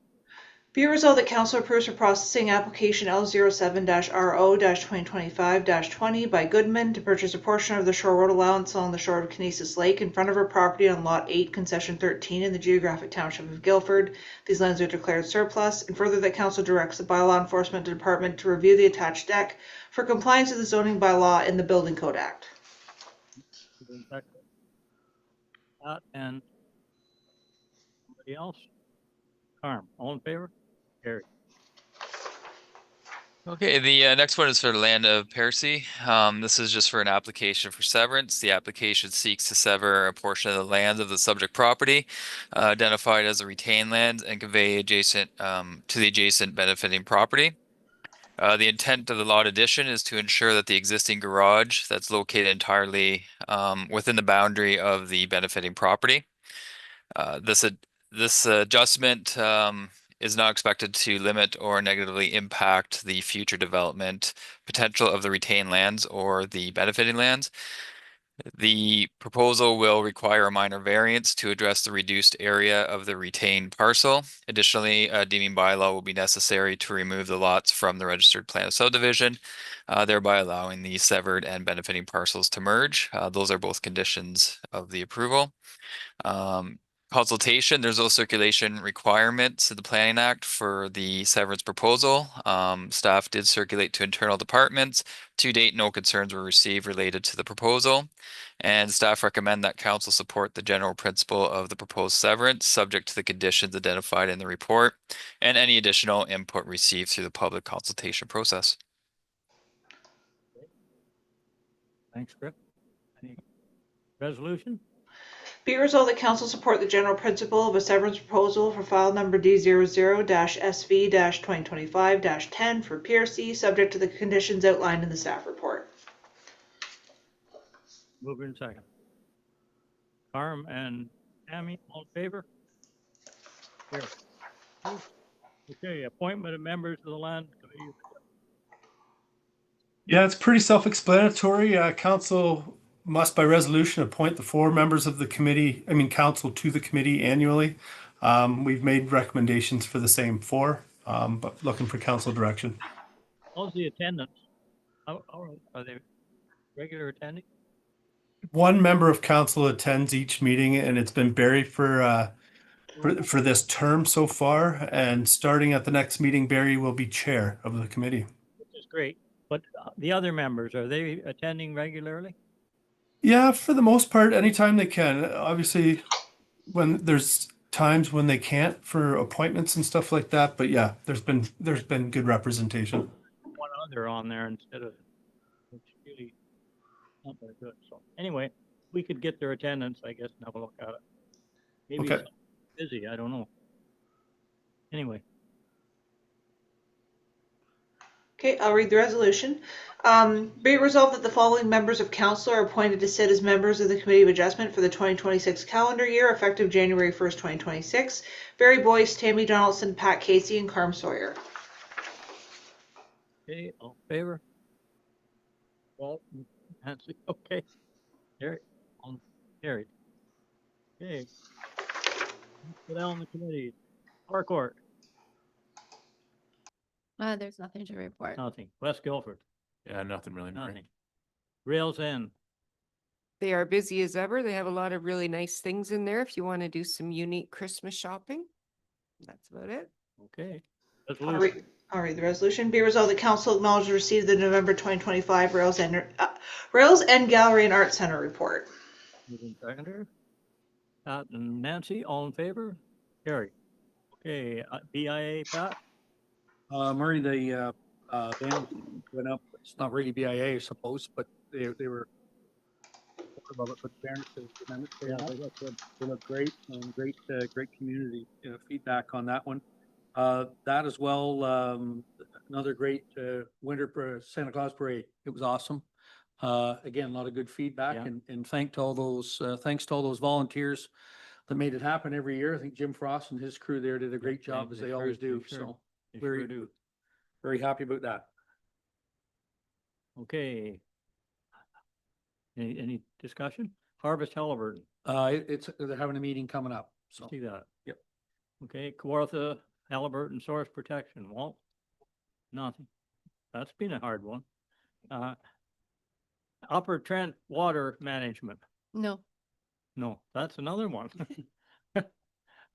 Be it resolved that council approves for processing application L07-RO-2025-20 by Goodman to purchase a portion of the shore road allowance along the shore of Kinesis Lake in front of her property on lot 8, concession 13 in the geographic township of Guilford. These lands are declared surplus, and further that council directs the bylaw enforcement department to review the attached deck for compliance with the zoning bylaw in the Building Code Act. And somebody else? Carm, all in favor? Carry. Okay, the next one is for the land of Percy. This is just for an application for severance. The application seeks to sever a portion of the land of the subject property, identified as a retained land, and convey adjacent to the adjacent benefiting property. The intent of the lot addition is to ensure that the existing garage that's located entirely within the boundary of the benefiting property. This adjustment is not expected to limit or negatively impact the future development potential of the retained lands or the benefiting lands. The proposal will require a minor variance to address the reduced area of the retained parcel. Additionally, a deeming bylaw will be necessary to remove the lots from the registered plan of subdivision, thereby allowing the severed and benefiting parcels to merge. Those are both conditions of the approval. Consultation, there's no circulation requirements in the Planning Act for the severance proposal. Staff did circulate to internal departments. To date, no concerns were received related to the proposal. And staff recommend that council support the general principle of the proposed severance, subject to the conditions identified in the report, and any additional input received through the public consultation process. Thanks, Chris. Any resolution? Be it resolved that council support the general principle of a severance proposal for file number D00-SV-2025-10 for PRC, subject to the conditions outlined in the staff report. Move in second. Carm and Tammy, all in favor? Here. Okay, appointment of members of the land committee. Yeah, it's pretty self-explanatory. Council must by resolution appoint the 4 members of the committee, council to the committee annually. We've made recommendations for the same 4, but looking for council direction. How's the attendance? How are they regular attending? 1 member of council attends each meeting, and it's been Barry for this term so far. And starting at the next meeting, Barry will be chair of the committee. Which is great. But the other members, are they attending regularly? Yeah, for the most part, anytime they can. Obviously, when there's times when they can't for appointments and stuff like that. But yeah, there's been good representation. One other on there instead of, which really not very good. So anyway, we could get their attendance, I guess, and have a look at it. Maybe Okay. it's busy, I don't know. Anyway. Okay, I'll read the resolution. Be it resolved that the following members of council are appointed to sit as members of the Committee of Adjustment for the 2026 calendar year, effective January 1st, 2026. Barry Boyce, Tammy Donaldson, Pat Casey, and Carm Sawyer. Okay, all in favor? Walt, Nancy, okay. Carried. Carried. Okay. Go down the committee. Harcourt, There's nothing to report. nothing. West Guilford, Yeah, nothing really. Mary. nothing. Rails End, They are busy as ever. They have a lot of really nice things in there if you want to do some unique Christmas shopping. That's about it. okay. I'll read the resolution. Be resolved that council acknowledges receipt of the November 2025 Rails End Gallery and Art Center report. Moving seconder. Pat and Nancy, all in favor? Carried. Okay, BIA, Pat? Murray, the band went up. It's not really BIA, I suppose, but they were about it, but fairness to the amendment, they look great and great community feedback on that one. That as well, another great winter Santa Claus parade. It was awesome. Again, a lot of good feedback, and thanks to all those volunteers that made it happen every year. I think Jim Frost and his crew there did a great job, as they always do. So very happy about that. Okay. Any discussion? Harvest Halliburton, They're having a meeting coming up. So see that? Yep. Okay, Kawartha Halliburton Source Protection, Walt? Nothing. That's been a hard one. Upper Trent Water Management, No. no, that's another one.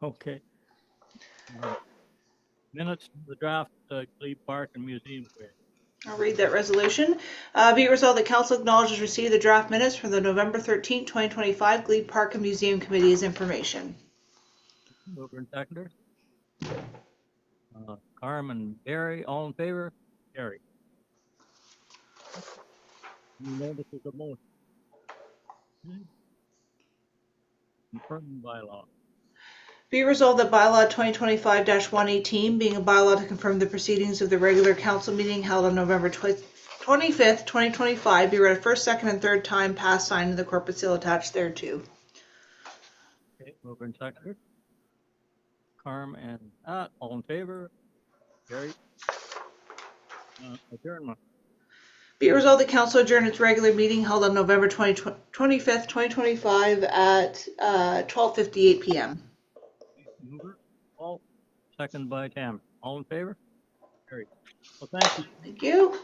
Okay. Minutes of the draft, Glebe Park and Museum Fair. I'll read that resolution. Be it resolved that council acknowledges receipt of the draft minutes from the November 13th, 2025 Glebe Park and Museum Committee as information. Mover and seconder. Carm and Barry, all in favor? carried. You know this is a motion. Okay. Confirmed bylaw. Be resolved that bylaw 2025-118, being a bylaw to confirm the proceedings of the regular council meeting held on November 25th, 2025, be read a first, second, and third time, passed, signed, and the corporate seal attached thereto. Okay, mover and seconder. Carm and all in favor? Carried. Adjournment. Be it resolved, the council adjourned its regular meeting held on November 25th, 2025 at 12:58 p.m. Mover, Paul, second by Tam. All in favor? Carried. Well, thank you. Thank you.